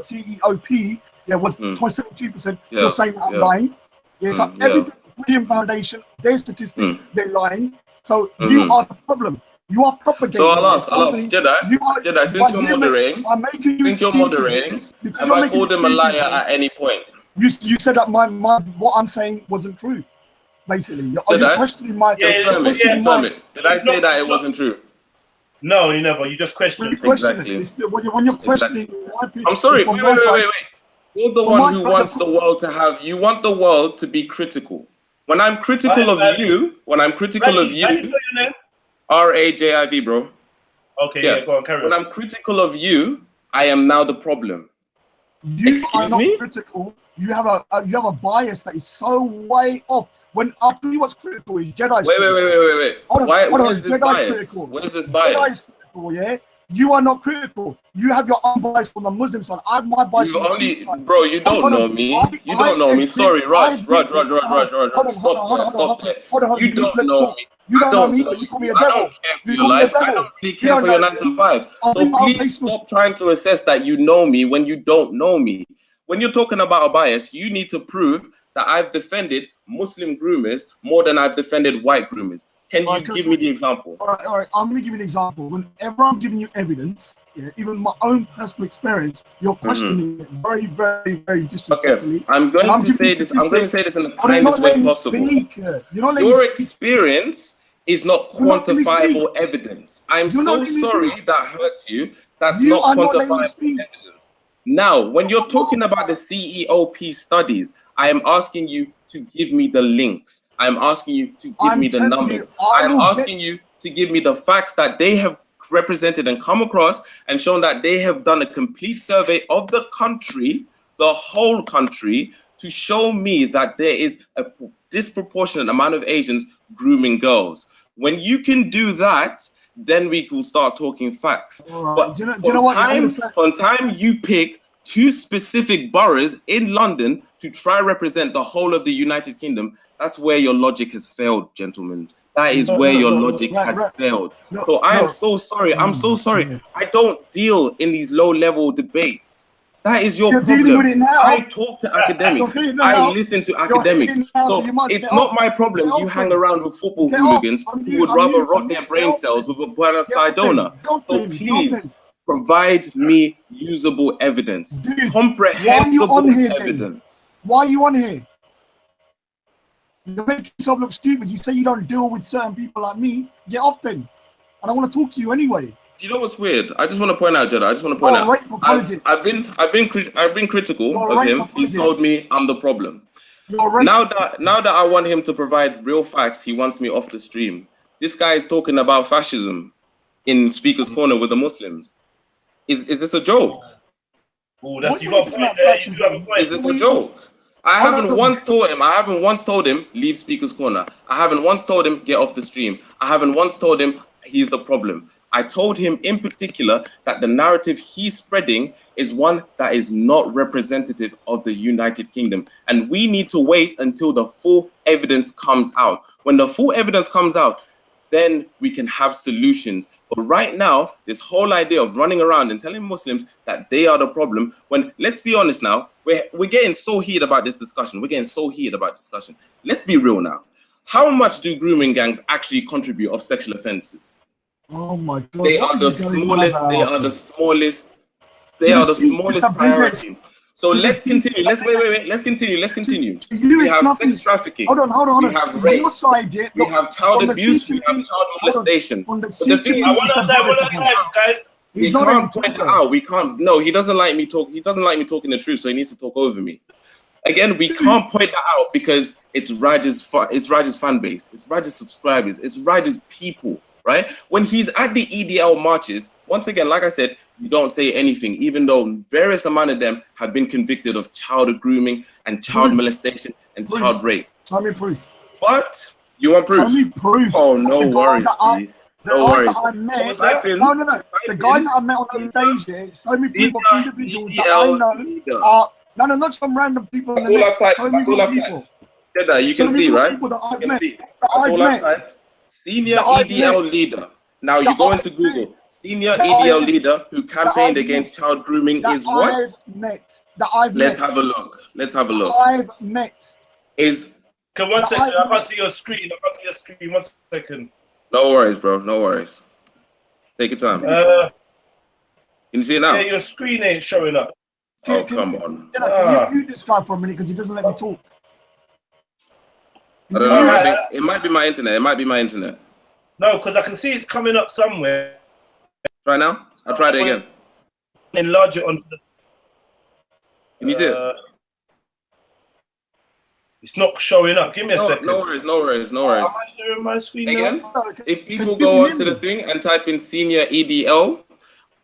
CEOP. Was 72%. You're saying I'm lying. So everything, William Foundation, their statistics, they're lying. So you are the problem. You are propagating. So I'll ask Jedi, since you're moderating, have I called him a liar at any point? You said that what I'm saying wasn't true. Basically, you're questioning my. Confirm it. Did I say that it wasn't true? No, you never. You just questioned it. Exactly. When you're questioning, I'm sorry. Wait. You're the one who wants the world to have. You want the world to be critical. When I'm critical of you, Rajiv, bro. Okay, go on, carry on. When I'm critical of you, I am now the problem. You are not critical. You have a bias that is so way off. When I'll tell you what's critical is Jedi's Wait. Hold on, Why? hold on. Where's this Jedi's bias? critical. Where's this Jedi's bias? critical, yeah? You are not critical. You have your own bias from the Muslim side. I have my bias You've from the only, Christian side. bro. You don't know me. You don't know me. Sorry, Raj. Stop there. You don't know me. You don't know me, know but you call me a I devil. don't care for You your call me a life. I devil. don't really care for your 9 to 5. So please stop trying to assess that you know me when you don't know me. When you're talking about a bias, you need to prove that I've defended Muslim groomers more than I've defended white groomers. Can you give me the example? All right. I'm going to give you an example. Whenever I'm giving you evidence, yeah, even my own personal experience, you're questioning it very, very, very disrespectfully. Okay, I'm going to say this in the kindest way possible. Your experience is not quantifiable evidence. I'm so sorry that hurts you. That's not quantifiable evidence. Now, when you're talking about the CEOP studies, I am asking you to give me the links. I'm asking you to give me the numbers. I'm asking you to give me the facts that they have represented and come across and shown that they have done a complete survey of the country, the whole country, to show me that there is a disproportionate amount of Asians grooming girls. When you can do that, then we will start talking facts. But from time you pick 2 specific boroughs in London to try represent the whole of the United Kingdom, that's where your logic has failed, gentlemen. That is where your logic has failed. So I'm so sorry. I'm so sorry. I don't deal in these low-level debates. That is your problem. I talk to academics. I listen to academics. So it's not my problem. You hang around with football hooligans who would rather rot their brain cells with a buona sidona. So please provide me usable evidence, comprehensible evidence. Why are you on here? You're making yourself look stupid. You say you don't deal with certain people like me. Get off then. I don't want to talk to you anyway. You know what's weird? I just want to point out, Jedi. I just want to point out. I've been critical of him. He's told me I'm the problem. Now that I want him to provide real facts, he wants me off the stream. This guy is talking about fascism in Speaker's Corner with the Muslims. Is this a joke? Oh, that's you got a point there. You have a point. Is this a joke? I haven't once told him leave Speaker's Corner. I haven't once told him get off the stream. I haven't once told him he's the problem. I told him in particular that the narrative he's spreading is one that is not representative of the United Kingdom. And we need to wait until the full evidence comes out. When the full evidence comes out, then we can have solutions. But right now, this whole idea of running around and telling Muslims that they are the problem, when, let's be honest now, we're getting so heated about this discussion. Let's be real now. How much do grooming gangs actually contribute of sexual offenses? Oh my God. They are the smallest priority. So let's continue. Let's continue. We have sex trafficking. Hold on. We have rape. We have child abuse. We have child molestation. One at a time, guys. We can't point that out. We can't. No, he doesn't like me talk. He doesn't like me talking the truth, so he needs to talk over me. Again, we can't point that out because it's Raj's fan base. It's Raj's subscribers. It's Raj's people. Right? When he's at the EDL marches, once again, like I said, you don't say anything, even though various amount of them have been convicted of child grooming and child molestation and child rape. Tell me proof. But you want proof? Tell me proof. Oh, no worries. No worries. No. The guys that I met on those days, show me proof of individuals that I know are not some random people. That's all I've typed. Jedi, you can see, right? You can see. That's all I've typed. Senior EDL leader. Now you go into Google. Senior EDL leader who campaigned against child grooming is what? Let's have a look. I've met. Okay, 1 second. I can't see your screen. 1 second. No worries, bro. No worries. Take your time. Can you see it now? Yeah, your screen ain't showing up. Oh, come on. Can you mute this guy for a minute because he doesn't let me talk? I don't know. I think it might be my internet. No, because I can see it's coming up somewhere. Try now? I'll try it again. Enlarge it onto the... Can you see it? It's not showing up. Give me a second. No worries. Am I sharing my screen again? Now? If people go onto the thing and type in senior EDL,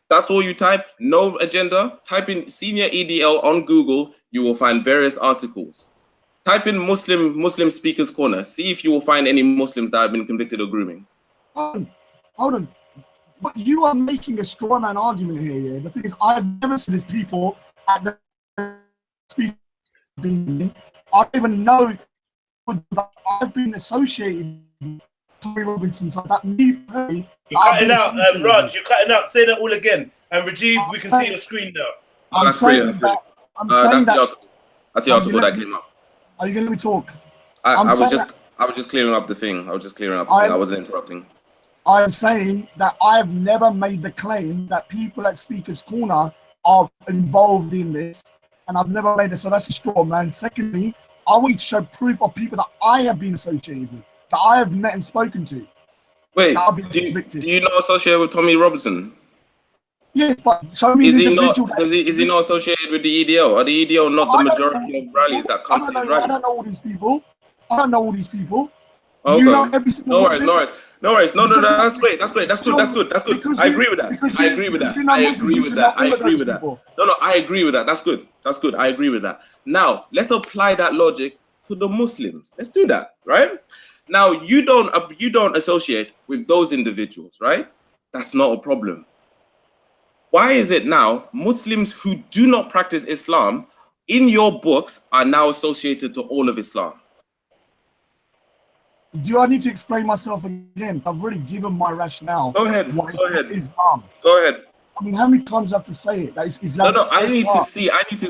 that's all you type. No agenda. Type in senior EDL on Google. You will find various articles. Type in Muslim speakers corner. See if you will find any Muslims that have been convicted of grooming. Hold on. But you are making a straw man argument here. Yeah? The thing is, I've never seen these people at the speaker. I don't even know that I've been associated with Tommy Robinson. So that me, you're cutting out, Raj. You're cutting out. Say that all again. And Rajiv, we can see your screen now. I'm saying that. That's the article. That's the article that came up. Are you going to let me talk? I was just clearing up the thing. I wasn't interrupting. I'm saying that I've never made the claim that people at Speaker's Corner are involved in this, and I've never made it. So that's a straw man. Secondly, I want you to show proof of people that I have been associated with, that I have met and spoken to. Wait, do you not associate with Tommy Robinson? Yes, but show me is the he not? individual. Is he not associated with the EDO? Are the EDO not the majority of rallies that come to his rallies? I don't know all these people. Okay. You know every single no worries. No, that's great. That's good. I agree with that. I agree with that. No, I agree with that. That's good. I agree with that. Now, let's apply that logic to the Muslims. Let's do that, right? Now, you don't associate with those individuals, right? That's not a problem. Why is it now Muslims who do not practice Islam in your books are now associated to all of Islam? Do I need to explain myself again? I've already given my rationale. Go ahead. Islam. Go ahead. I mean, how many times do I have to say it? That is Islam. No, I need to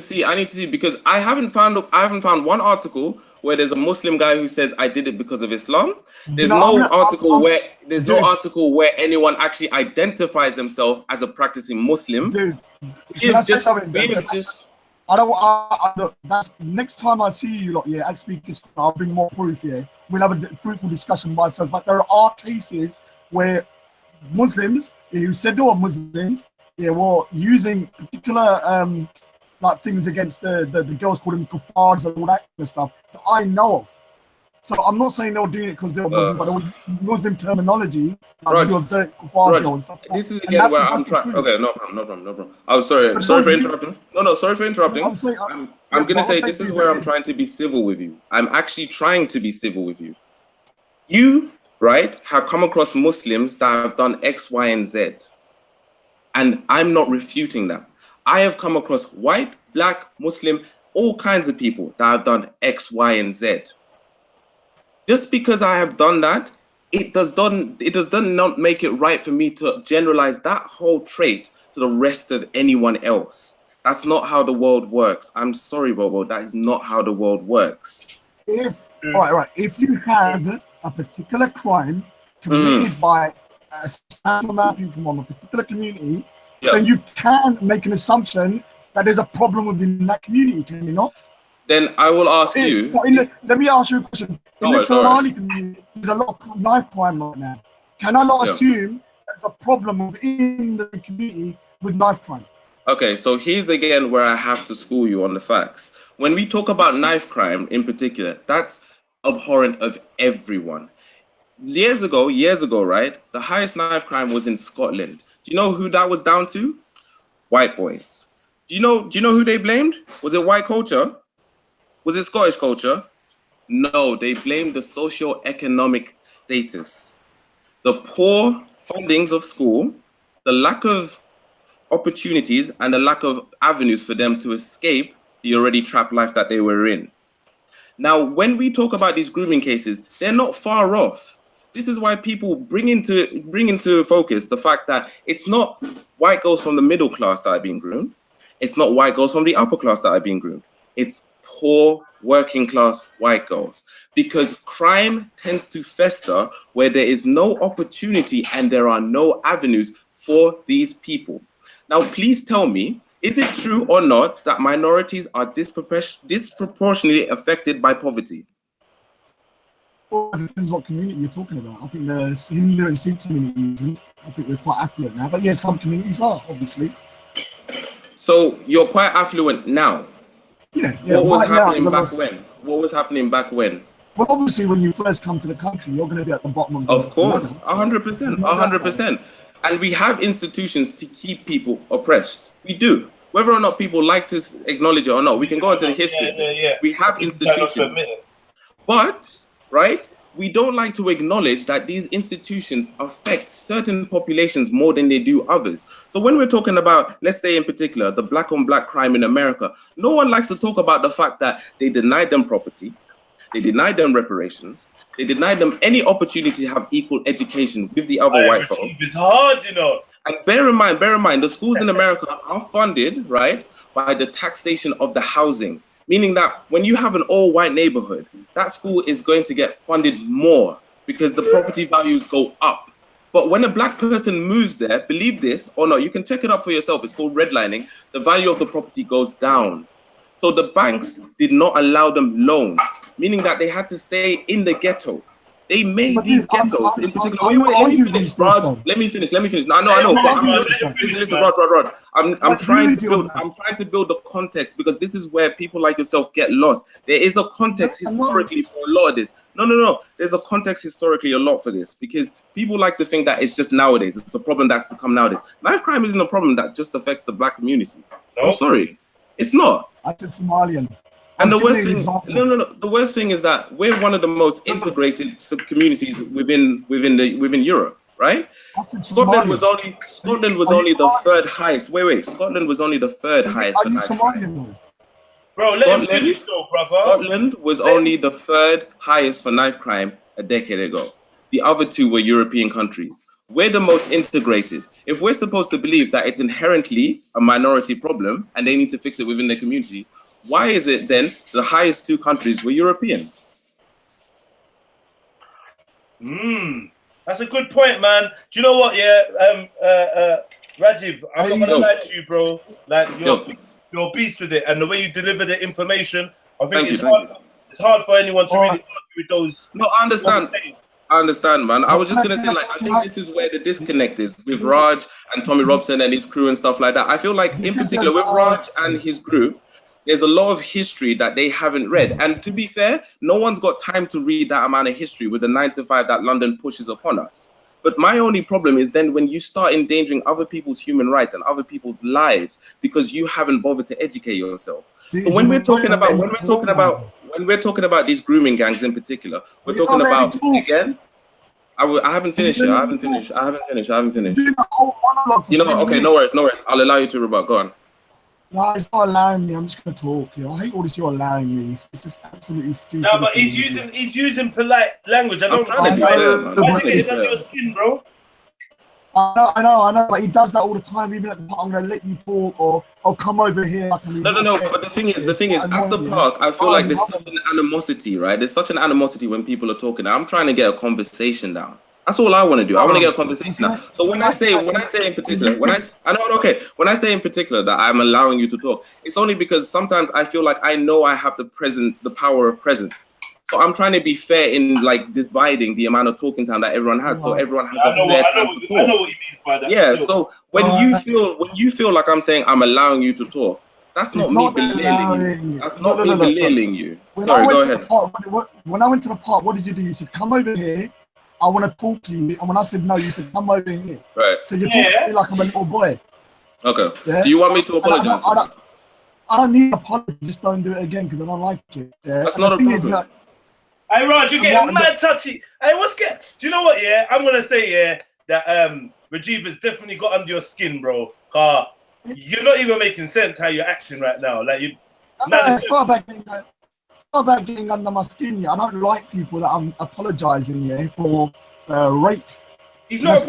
see because I haven't found one article where there's a Muslim guy who says I did it because of Islam. There's no article where anyone actually identifies themselves as a practicing Muslim. Dude, that's next time I see you lot, at Speakers, I'll bring more proof here. We'll have a fruitful discussion by ourselves. But there are cases where Muslims who said they were Muslims, were using particular like things against the girls, calling them kuffars and all that kind of stuff that I know of. So I'm not saying they were doing it because they were Muslim, but it was Muslim terminology. Like this is again where I'm trying. Okay, no problem. I'm sorry for interrupting. No, sorry for interrupting. I'm gonna say this is where I'm trying to be civil with you. I'm actually trying to be civil with you. You, right, have come across Muslims that have done X, Y, and Z. And I'm not refuting that. I have come across white, black, Muslim, all kinds of people that have done X, Y, and Z. Just because I have done that, it does not make it right for me to generalize that whole trait to the rest of anyone else. That's not how the world works. I'm sorry, Bobo, that is not how the world works. If you have a particular crime committed by a certain amount of people from a particular community, then you can make an assumption that there's a problem within that community, can you not? Then I will ask you. So let me ask you a question. In the Somali community, there's a lot of knife crime right now. Can I not assume there's a problem within the community with knife crime? Okay, so here's again where I have to school you on the facts. When we talk about knife crime in particular, that's abhorrent of everyone. Years ago, right, the highest knife crime was in Scotland. Do you know who that was down to? White boys. Do you know who they blamed? Was it white culture? Was it Scottish culture? No, they blamed the socioeconomic status. The poor fundings of school, the lack of opportunities, and the lack of avenues for them to escape the already trapped life that they were in. Now, when we talk about these grooming cases, they're not far off. This is why people bring into focus the fact that it's not white girls from the middle class that are being groomed. It's not white girls from the upper class that are being groomed. It's poor working class white girls, because crime tends to fester where there is no opportunity and there are no avenues for these people. Now, please tell me, is it true or not that minorities are disproportionately affected by poverty? Well, it depends what community you're talking about. I think the Hindu and Sikh communities, I think we're quite affluent now. But yeah, some communities are, obviously. So you're quite affluent now? Yeah. What was happening back when? What was happening back when? Well, obviously, when you first come to the country, you're going to be at the bottom of the Of course, 100%. And we have institutions to keep people oppressed. We do. whether or not people like to acknowledge it or not, we can go into the history. Yeah. We have institutions, but right, we don't like to acknowledge that these institutions affect certain populations more than they do others. So when we're talking about, let's say in particular, the black on black crime in America, no one likes to talk about the fact that they denied them property, they denied them reparations, they denied them any opportunity to have equal education with the other white folk. It's hard, you know. And bear in mind, the schools in America are funded, right, by the taxation of the housing. Meaning that when you have an all-white neighborhood, that school is going to get funded more because the property values go up. But when a black person moves there, believe this or not, you can check it up for yourself. It's called redlining. The value of the property goes down. So the banks did not allow them loans, meaning that they had to stay in the ghettos. They made these ghettos in particular. Wait, let me finish, Raj. Let me finish. No, I know. But listen, Raj. I'm trying to build the context because this is where people like yourself get lost. There is a context historically for a lot of this. No. There's a context historically a lot for this because people like to think that it's just nowadays. It's a problem that's become nowadays. Knife crime isn't a problem that just affects the black community. No. I'm sorry, it's not. I said Somalian. And the worst thing, the worst thing is that we're one of the most integrated communities within Europe, right? Scotland was only the third highest. Scotland was only the third highest for knife crime. Bro, let him finish though, brother. Scotland was only the third highest for knife crime a decade ago. The other two were European countries. We're the most integrated. If we're supposed to believe that it's inherently a minority problem and they need to fix it within their community, why is it then the highest two countries were European? That's a good point, man. Do you know what? Yeah, Rajiv, I'm not gonna lie to you, bro. Like you're a beast with it, and the way you deliver the information, I think it's hard for anyone to really argue with those. No, I understand, man. I was just gonna say, like, I think this is where the disconnect is with Raj and Tommy Robson and his crew and stuff like that. I feel like, in particular, with Raj and his group, there's a lot of history that they haven't read. And to be fair, no one's got time to read that amount of history with the 9 to 5 that London pushes upon us. But my only problem is then when you start endangering other people's human rights and other people's lives because you haven't bothered to educate yourself. So when we're talking about these grooming gangs in particular, we're talking about, again, I haven't finished yet. I haven't finished. You know, okay, no worries. I'll allow you to rebut. Go on. No, it's not allowing me. I'm just gonna talk. You know, I hate all this. You're allowing me. It's just absolutely stupid. No, but he's using polite language. I don't trying to be fair, man. Why is it getting under your skin, bro? I know, but he does that all the time. Even at the park, I'm gonna let you talk, or I'll come over here. No. But the thing is, at the park, I feel like there's such an animosity, right? There's such an animosity when people are talking. I'm trying to get a conversation down. That's all I want to do. I want to get a conversation now. So when I say in particular that I'm allowing you to talk, it's only because sometimes I feel like I know I have the power of presence. So I'm trying to be fair in like dividing the amount of talking time that everyone has, so everyone has a fair time to talk. I know what he means by that. Yeah. So when you feel like I'm saying I'm allowing you to talk, that's not me belittling you. That's not me belittling you. Sorry, go ahead. When I went to the park, what did you do? You said, "Come over here. I want to talk to you." And when I said no, you said, "Come over here." Right. So you're talking to me like I'm a little boy. Okay. Yeah? Do you want me to apologize? I don't need an apology. Just don't do it again because I don't like it. Yeah? That's not a problem. Hey, Raj, you're getting mad touchy. Hey, do you know what, yeah? I'm going to say, yeah, that Rajiv has definitely got under your skin, bro. You're not even making sense how you're acting right now. Like, it's not about getting under my skin. Yeah. I don't like people that I'm apologizing for rape. He's not at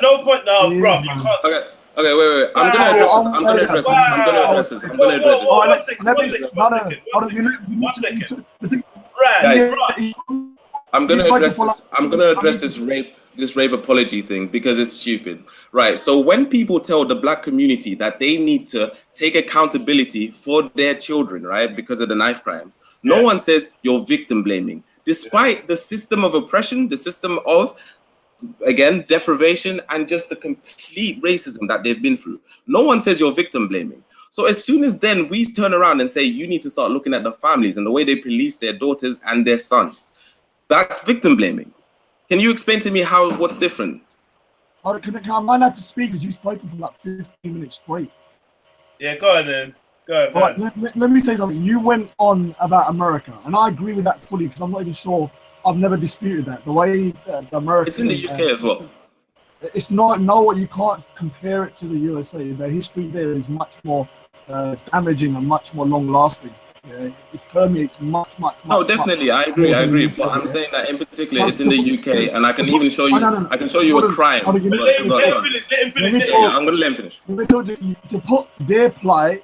no point now, bro. You can't. Okay, wait. I'm gonna address this. I'm gonna address this rape apology thing because it's stupid. Right. So when people tell the black community that they need to take accountability for their children, right, because of the knife crimes, no one says you're victim blaming. Despite the system of oppression, the system of, again, deprivation and just the complete racism that they've been through. No one says you're victim blaming. So as soon as then we turn around and say you need to start looking at the families and the way they police their daughters and their sons, that's victim blaming. Can you explain to me what's different? Am I allowed to speak because you've spoken for like 15 minutes straight? Yeah, go on then. Go on. All right, let me say something. You went on about America, and I agree with that fully because I'm not even sure. I've never disputed that. The way the American, It's in the UK as well. It's not. No, you can't compare it to the USA. The history there is much more damaging and much more long-lasting. Yeah? It permeates much. No, definitely, I agree. But I'm saying that in particular, it's in the UK, and I can even show you. I can show you a crime. Let him finish. Yeah, I'm gonna let him finish. To put their plight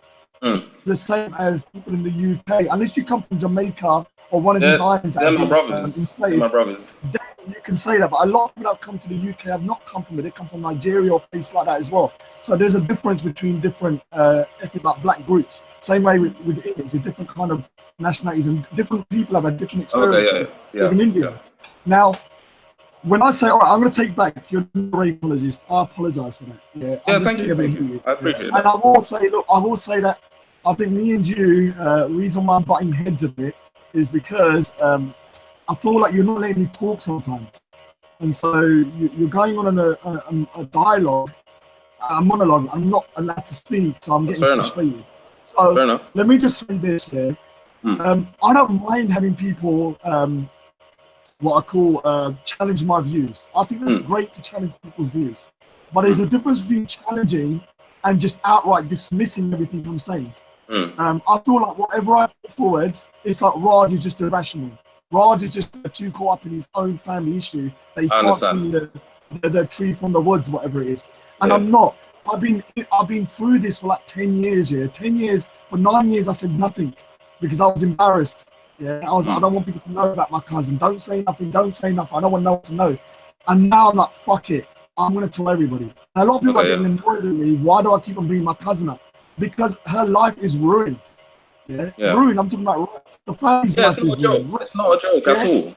the same as people in the UK, unless you come from Jamaica or one of these islands that they're my have brothers. been enslaved, They're my brothers. then you can say that. But a lot of people that come to the UK have not come from it. They come from Nigeria or places like that as well. So there's a difference between different ethnic, like black groups. Same way with Indians, a different kind of nationalities, and different people have a different experiences in India. Now, when I say, all right, I'm going to take back, you're a radiologist, I apologize for that. Yeah, thank you. I appreciate it. And I will say, look, I will say that I think me and you, reason why I'm butting heads a bit is because I feel like you're not letting me talk sometimes. And so you're going on a dialogue, a monologue. I'm not allowed to speak, so I'm getting frustrated. So let me just say this here. I don't mind having people, what I call challenge my views. I think it's great to challenge people's views. But there's a difference between challenging and just outright dismissing everything I'm saying. I feel like whatever I put forward, it's like Raj is just irrational. Raj is just too caught up in his own family issue that he can't see the tree from the woods, whatever it is. And I'm not. I've been through this for like 10 years. 10 years. For 9 years, I said nothing because I was embarrassed. I was like, I don't want people to know about my cousin. Don't say nothing. Don't say nothing. I don't want no one to know. And now I'm like, fuck it. I'm gonna tell everybody. And a lot of people are getting annoyed with me. Why do I keep on bringing my cousin up? Because her life is ruined. Ruined. I'm talking about the family's life is ruined. It's not a joke at all.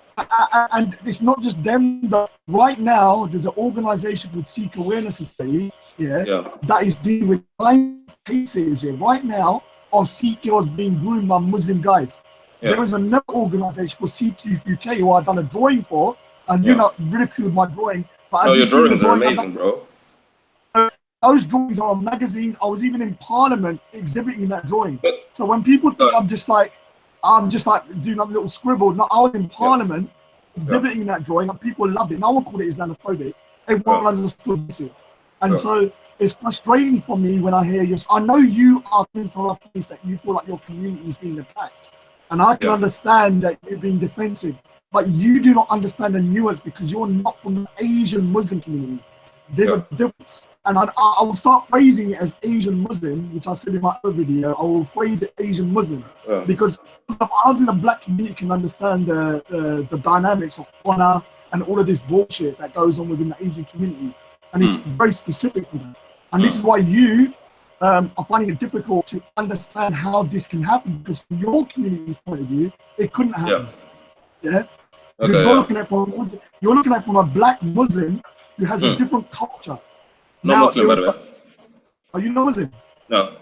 And it's not just them. Right now, there's an organization called Seek Awareness and Study, that is dealing with 9 cases right now of Sikh girls being groomed by Muslim guys. There is another organization called CEOP UK who I've done a drawing for, and you not ridiculed my drawing. But your drawings are amazing, bro. Those drawings are on magazines. I was even in Parliament exhibiting that drawing. So when people think I'm just like doing a little scribble, no, I was in Parliament exhibiting that drawing, and people loved it. No one called it Islamophobic. Everyone understood it. And so it's frustrating for me when I hear you. I know you are coming from a place that you feel like your community is being attacked. And I can understand that you're being defensive. But you do not understand the nuance because you're not from the Asian Muslim community. There's a difference. And I will start phrasing it as Asian Muslim, which I said in my other video. I will phrase it Asian Muslim because I don't think the black community can understand the dynamics of honor and all of this bullshit that goes on within the Asian community. And it's very specific to that. And this is why you are finding it difficult to understand how this can happen because from your community's point of view, it couldn't happen. Because you're looking at from a black Muslim who has a different culture. Not Muslim, by the way. Are you not Muslim? No.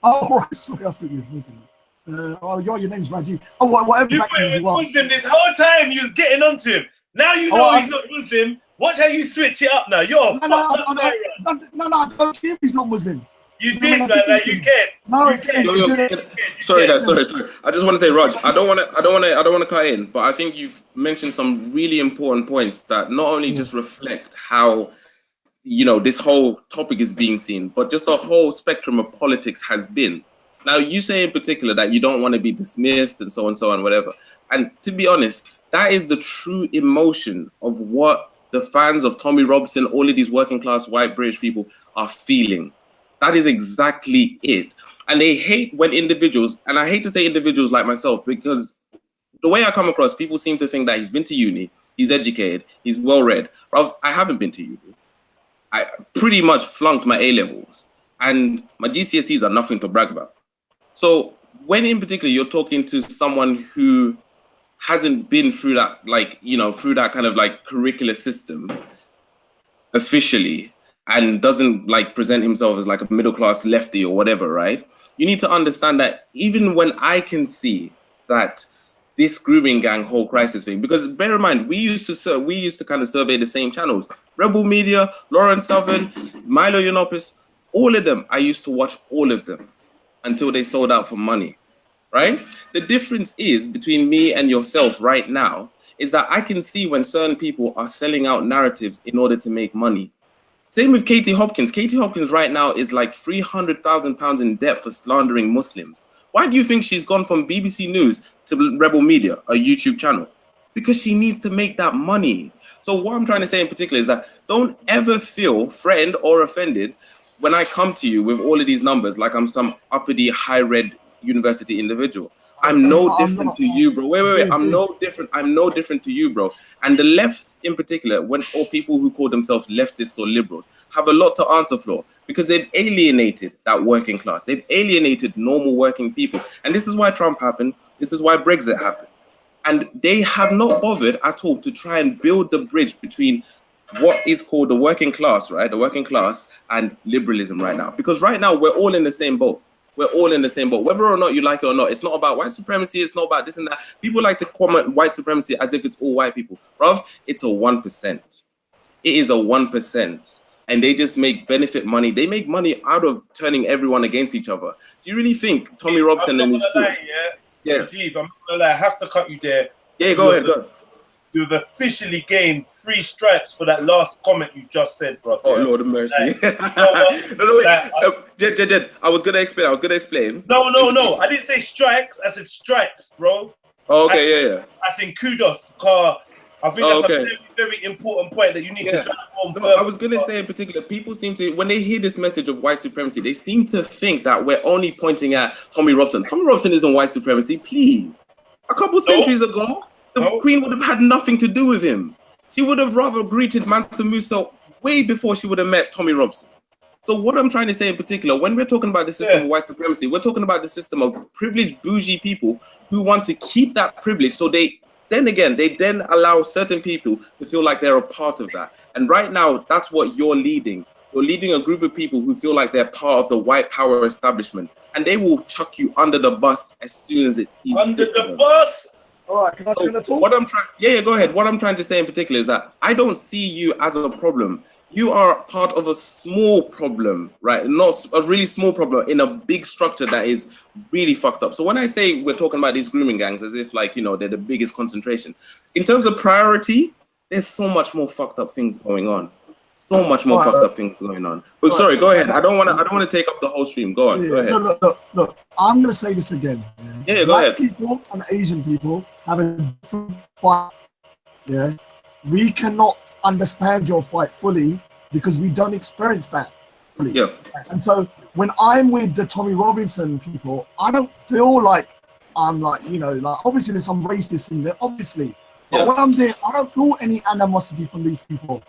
Oh, right. Sorry, I thought you were Muslim. Your name's Rajiv. Oh, whatever. You were Muslim this whole time. You was getting onto him. Now you know he's not Muslim. Watch how you switch it up now. You're fucked up. No, I don't care if he's not Muslim. You did, man. Like, you can't. No, sorry, guys. Sorry. I just want to say, Raj. I don't want to cut in, but I think you've mentioned some really important points that not only just reflect how this whole topic is being seen, but just the whole spectrum of politics has been. Now, you say in particular that you don't want to be dismissed and so on, whatever. And to be honest, that is the true emotion of what the fans of Tommy Robinson, all of these working class white British people are feeling. That is exactly it. And they hate when individuals, and I hate to say individuals like myself, because the way I come across, people seem to think that he's been to uni, he's educated, he's well-read. I haven't been to uni. I pretty much flunked my A-levels, and my GCSEs are nothing to brag about. So when in particular you're talking to someone who hasn't been through that, through that kind of curricular system officially, and doesn't present himself as a middle-class lefty or whatever, right? You need to understand that even when I can see that this grooming gang whole crisis thing, because bear in mind, we used to kind of survey the same channels. Rebel Media, Lauren Southern, Milo Yiannopoulos, All of them, I used to watch all of them until they sold out for money, right? The difference is between me and yourself right now is that I can see when certain people are selling out narratives in order to make money. Same with Katie Hopkins. Katie Hopkins right now is like £300,000 in debt for slandering Muslims. Why do you think she's gone from BBC News to Rebel Media, a YouTube channel? Because she needs to make that money. So what I'm trying to say in particular is that don't ever feel threatened or offended when I come to you with all of these numbers like I'm some uppity, high-read university individual. I'm no different to you, bro. Wait. I'm no different to you, bro. And the left in particular, or people who call themselves leftists or liberals, have a lot to answer for because they've alienated that working class. They've alienated normal working people. And this is why Trump happened. This is why Brexit happened. And they have not bothered at all to try and build the bridge between what is called the working class, right? The working class and liberalism right now. Because right now, we're all in the same boat. We're all in the same boat, whether or not you like it or not. It's not about white supremacy. It's not about this and that. People like to comment white supremacy as if it's all white people. Bruv, it's a 1%. It is a 1%. And they just make benefit money. They make money out of turning everyone against each other. Do you really think Tommy Robson and his crew? Yeah. Rajiv, I'm not gonna lie, I have to cut you there. Yeah, go ahead. You've officially gained 3 stripes for that last comment you just said, bro. Oh, Lord of mercy. Like, Jed, I was gonna explain. No. I didn't say strikes. I said stripes, bro. Oh, okay, yeah. I said kudos, car. I think that's a very, very important point that you need to drive home. No, I was gonna say in particular, people seem to, when they hear this message of white supremacy, they seem to think that we're only pointing at Tommy Robson. Tommy Robson isn't white supremacy, please. A couple centuries ago, the Queen would have had nothing to do with him. She would have rather greeted Mansa Musa way before she would have met Tommy Robson. So what I'm trying to say in particular, when we're talking about the system of white supremacy, we're talking about the system of privileged bougie people who want to keep that privilege. So they then allow certain people to feel like they're a part of that. And right now, that's what you're leading. You're leading a group of people who feel like they're part of the white power establishment. And they will chuck you under the bus as soon as it's under the bus. All right, can I talk? What I'm trying, go ahead. What I'm trying to say in particular is that I don't see you as a problem. You are part of a small problem, right? Not a really small problem in a big structure that is really fucked up. So when I say we're talking about these grooming gangs as if like, they're the biggest concentration, in terms of priority, there's so much more fucked up things going on. So much more fucked up things going on. But sorry, go ahead. I don't want to take up the whole stream. Go on. Go ahead. Look. I'm gonna say this again. Yeah, go ahead. Black people and Asian people have a different fight. Yeah, we cannot understand your fight fully because we don't experience that fully. Yeah. And so when I'm with the Tommy Robinson people, I don't feel like I'm like, obviously there's some racist in there, obviously. But when I'm there, I don't feel any animosity from these people.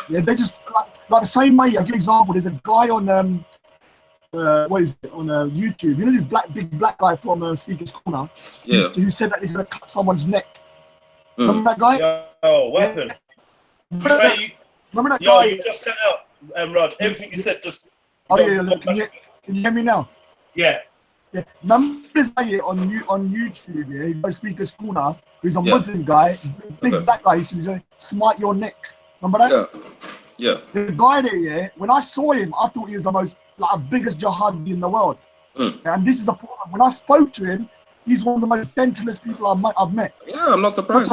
Yeah, they just like the same way. I'll give you an example. There's a guy on on YouTube. This big black guy from Speaker's Corner who said that he's gonna cut someone's neck. Remember that guy? What happened? Remember that guy? You just cut out, Rod. Everything you said just. Look, can you hear me now? Yeah. Remember this guy on YouTube? Yeah, he goes Speaker's Corner. He's a Muslim guy, big black guy. He said he's gonna smite your neck. Remember that? Yeah. The guy there, when I saw him, I thought he was the biggest jihadi in the world. And this is the problem. When I spoke to him, he's one of the most gentlest people I've met. Yeah, I'm not surprised.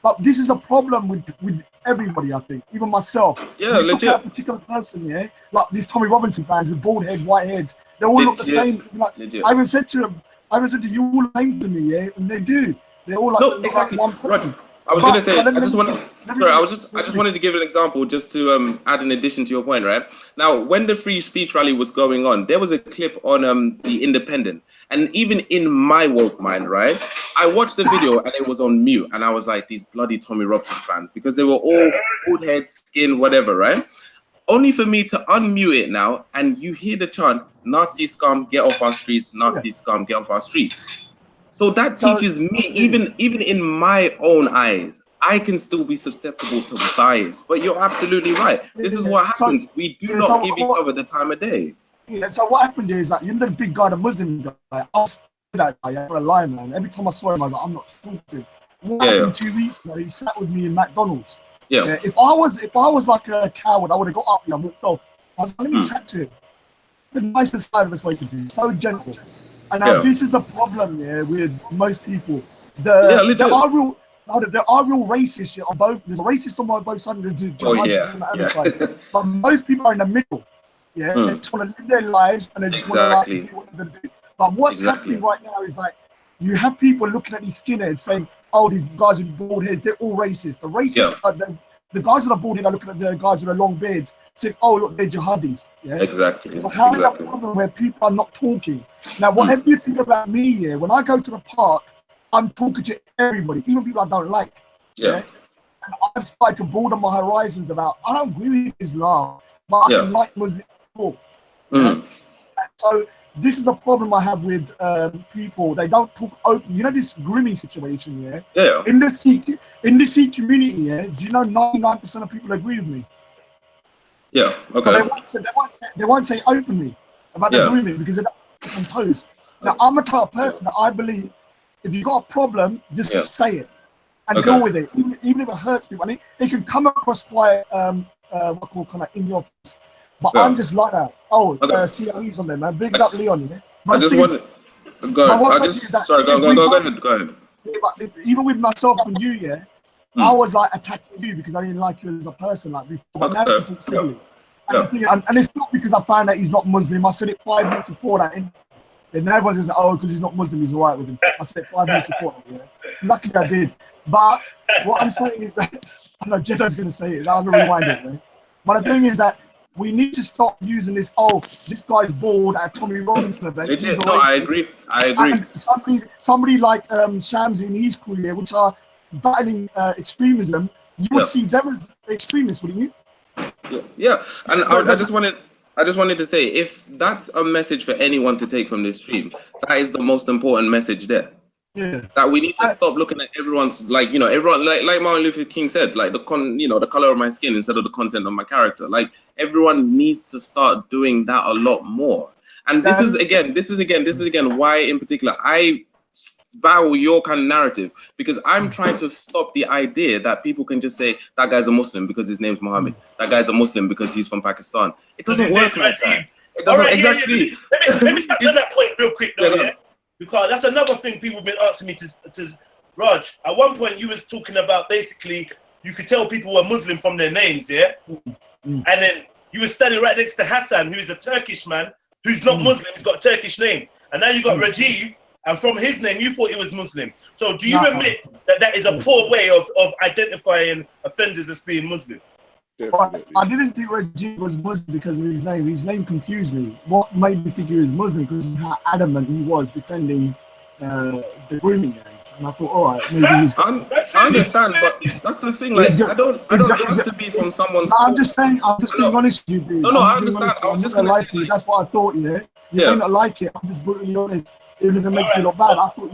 But this is the problem with everybody, I think, even myself. Yeah, legit. Look at a particular person, like these Tommy Robinson fans with bald head, white heads. They all look the same. I even said to them, you all same to me, and they do. They're all exactly. one person. Right. I was going to say, I just wanted to give an example just to add an addition to your point, right? Now, when the free speech rally was going on, there was a clip on The Independent. And even in my woke mind, right, I watched the video and it was on mute. And I was like, these bloody Tommy Robson fans, because they were all bald head, skin, whatever, right? Only for me to unmute it now and you hear the chant, Nazi scum, get off our streets, Nazi scum, get off our streets. So that teaches me, even in my own eyes, I can still be susceptible to bias. But you're absolutely right. This is what happens. We do not give each other the time of day. Yeah, so what happened is that the big guy, the Muslim guy, I was that guy, I'm a lion, man. Every time I saw him, I was like, I'm not talking to him. What happened 2 weeks ago, he sat with me in McDonald's. If I was like a coward, I would have got up and walked off. I was like, let me chat to him. The nicest side of us spoken to him, so gentle. And now this is the problem, with most people. There are real racists on both. There's a racist on both sides. There's jihadis on the other side. But most people are in the middle. Yeah, they just want to live their lives and they just want to do what they're going to do. But what's happening right now is like you have people looking at these skinheads saying, "Oh, these guys with bald heads, they're all racist." The racists are the guys with the bald head are looking at the guys with the long beards, saying, "Oh, look, they're jihadis." Yeah, exactly. So how is that problem where people are not talking? Now, whatever you think about me, when I go to the park, I'm talking to everybody, even people I don't like. Yeah. And I've started to broaden my horizons about, I don't agree with Islam, but I can like Muslim people. So this is a problem I have with people. They don't talk open. You know this grooming situation, in the Sikh community, do you know 99% of people agree with me? Yeah, okay. But they won't say openly about the grooming because they're imposed. Now, I'm a type of person that I believe if you've got a problem, just say it and deal with it, even if it hurts people. I mean, it can come across quite in your face. But I'm just like that. COE's on there, man. Big up Leon. I just want to go ahead. Sorry, go ahead. Yeah, but even with myself and you, I was like attacking you because I didn't like you as a person like before. But now we talk civilly. And it's not because I found that he's not Muslim. I said it 5 minutes before that. And everyone's going to say, oh, because he's not Muslim, he's all right with him. I said it 5 minutes before that. So luckily I did. But what I'm saying is that, I know Jedi's going to say it. I'm going to rewind it, man. But the thing is that we need to stop using this, this guy's bored at Tommy Robinson event. I agree. And somebody like Shamsi and his crew here, which are battling extremism, you would see them as extremists, wouldn't you? Yeah. And I just wanted to say, if that's a message for anyone to take from this stream, that is the most important message there. Yeah. That we need to stop looking at everyone's everyone like Martin Luther King said, like the color of my skin instead of the content of my character. Like everyone needs to start doing that a lot more. And this is again why in particular I battle your kind of narrative, because I'm trying to stop the idea that people can just say that guy's a Muslim because his name's Muhammad. That guy's a Muslim because he's from Pakistan. It doesn't work like that. It doesn't exactly. Let me touch on that point real quick though, because that's another thing people have been asking me to Raj. At one point you was talking about basically you could tell people were Muslim from their names, and then you were standing right next to Hassan, who is a Turkish man who's not Muslim, he's got a Turkish name, and now you got Rajiv. And from his name, you thought he was Muslim. So do you admit that that is a poor way of identifying offenders as being Muslim? I didn't think Rajiv was Muslim because of his name. His name confused me. What made me think he was Muslim because of how adamant he was defending the grooming gangs. And I thought, all right, maybe he's... I understand, but that's the thing. Like, I don't have to be from someone's... No, I'm just saying, I'm just being honest with you, dude. No, I understand. I was just going to lie to you. That's what I thought, You may not like it. I'm just brutally honest. Even if it makes me look bad, I thought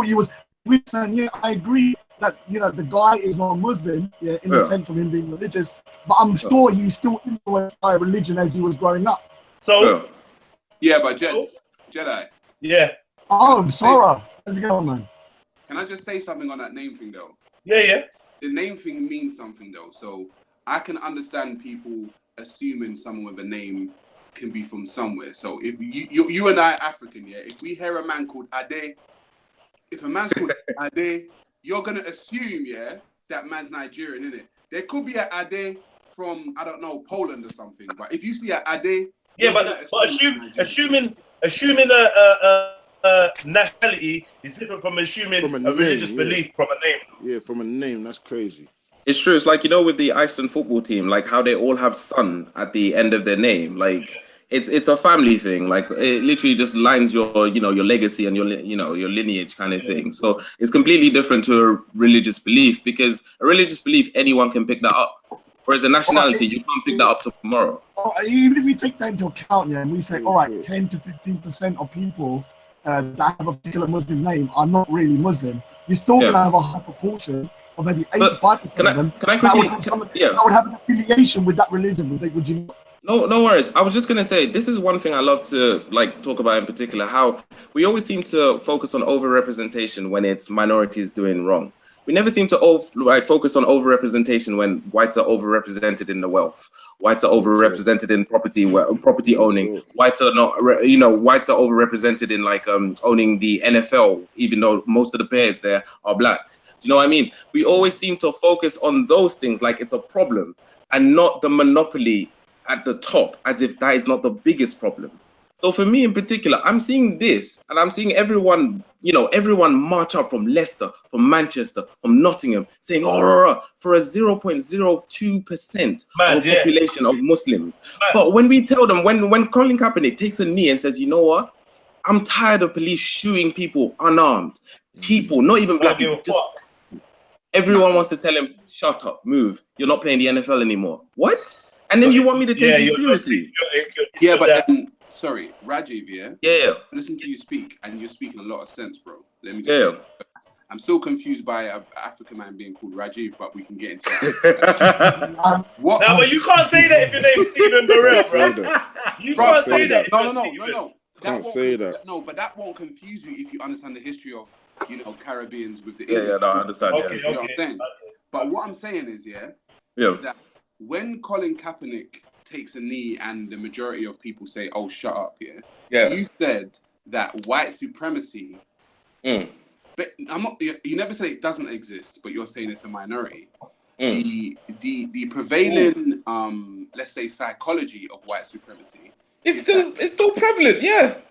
you was. We're saying, I agree that the guy is not a Muslim, in the sense of him being religious, but I'm sure he's still influenced by religion as he was growing up. So, but Jedi. Yeah. Oh, Sora. How's it going, man? Can I just say something on that name thing though? Yeah. The name thing means something though, so I can understand people assuming someone with a name can be from somewhere. So if you and I are African, if we hear a man called Ade, if a man's called Ade, you're gonna assume, that man's Nigerian, innit? There could be an Ade from, I don't know, Poland or something. But if you see an Ade, but assuming nationality is different from assuming a religious belief from a name. Yeah, from a name, that's crazy. It's true. It's like, with the Iceland football team, like how they all have son at the end of their name. Like it's a family thing. Like it literally just lines your legacy and your lineage kind of thing. So it's completely different to a religious belief, because a religious belief, anyone can pick that up. Whereas a nationality, you can't pick that up tomorrow. Even if we take that into account, and we say, all right, 10 to 15% of people that have a particular Muslim name are not really Muslim, you're still going to have a high proportion, or maybe 85% of them, that would have an affiliation with that religion. Would you? No worries. I was just gonna say, this is one thing I love to talk about in particular, how we always seem to focus on overrepresentation when it's minorities doing wrong. we never seem to focus on overrepresentation when whites are overrepresented in the wealth, whites are overrepresented in property owning, whites are not, whites are overrepresented in like owning the NFL, even though most of the players there are black. Do you know what I mean? We always seem to focus on those things like it's a problem and not the monopoly at the top, as if that is not the biggest problem. So for me in particular, I'm seeing this and I'm seeing everyone, everyone march up from Leicester, from Manchester, from Nottingham, saying, for a 0.02% of the population of Muslims. But when we tell them, when Colin Kaepernick takes a knee and says, you know what? I'm tired of police shooting people unarmed. People, not even black people, just everyone wants to tell him, shut up, move. You're not playing the NFL anymore. What? And then you want me to take you seriously? But sorry, Rajiv, Yeah. Listen to you speak, and you're speaking a lot of sense, bro. Let me just I'm still confused by an African man being called Rajiv, but we can get into that. What? No, but you can't say that if your name's Stephen Burrell, bro. You can't say that. No. Can't say that. No, but that won't confuse you if you understand the history of, Caribbeans with the I understand. Okay. You know what I'm saying? But what I'm saying is, is that when Colin Kaepernick takes a knee and the majority of people say, "Oh, shut up," you said that white supremacy. But I'm not. You never said it doesn't exist, but you're saying it's a minority. The prevailing, let's say, psychology of white supremacy. It's still prevalent,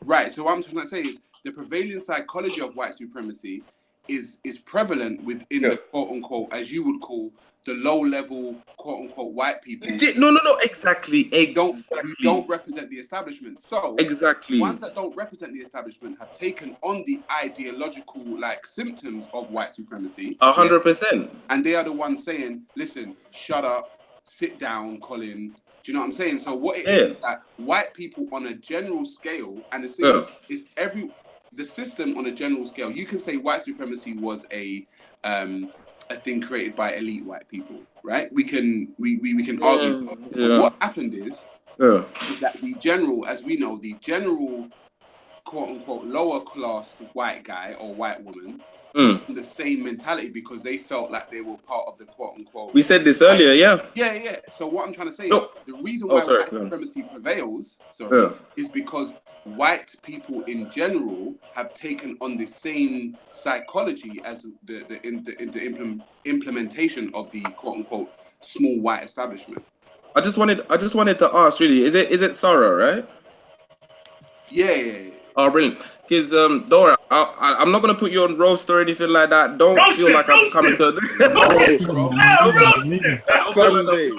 Right. So what I'm trying to say is the prevailing psychology of white supremacy is prevalent within the quote unquote, as you would call, the low level quote unquote white people. No, exactly. Don't represent the establishment. So exactly, ones that don't represent the establishment have taken on the ideological symptoms of white supremacy. 100%. And they are the ones saying, listen, shut up, sit down, Colin. Do you know what I'm saying? So what it is that white people on a general scale, and the thing is the system on a general scale, you can say white supremacy was a thing created by elite white people, right? We can argue. But what happened is that the general, as we know, the general quote unquote lower class white guy or white woman took the same mentality because they felt like they were part of the quote unquote. We said this earlier, Yeah. So what I'm trying to say is the reason why white supremacy prevails is because white people in general have taken on the same psychology as the implementation of the quote unquote small white establishment. I just wanted to ask, really, is it Sarah, right? Yeah. Oh, brilliant. Because, don't worry, I'm not going to put you on roast or anything like that. Don't feel like I'm coming to... Sunday.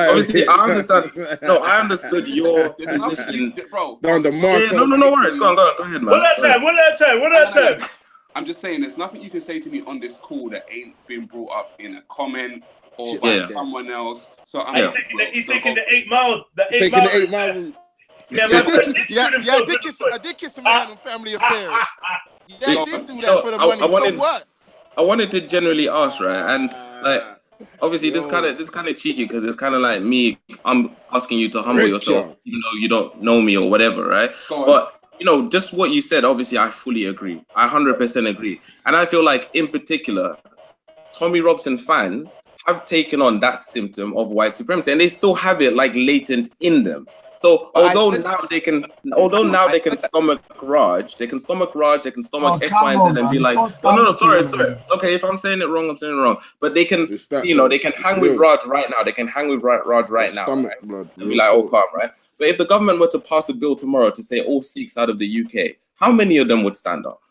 Obviously, I understand. No, I understood your position. Down the mark. No worries. Go ahead, man. One at a time. I'm just saying, there's nothing you can say to me on this call that ain't been brought up in a comment or by someone else. So he's taking the 8 mile. Taking the 8 mile route. I did kiss a man on Family Affairs. Yeah, I did do that for the money. So what? I wanted to generally ask, right? And obviously this kind of cheeky because it's kind of like me. I'm asking you to humble yourself, even though you don't know me or whatever, right? But just what you said. Obviously, I fully agree. I 100% agree, and I feel like in particular, Tommy Robson fans have taken on that symptom of white supremacy, and they still have it latent in them. So although now they can stomach Raj, they can stomach X, Y, and Z, and be like, no, sorry. Okay, if I'm saying it wrong, I'm saying it wrong. But they can, they can hang with Raj right now. They can hang with Raj right now, right? And be like, oh, calm, right? But if the government were to pass a bill tomorrow to say all Sikhs out of the UK, how many of them would stand up?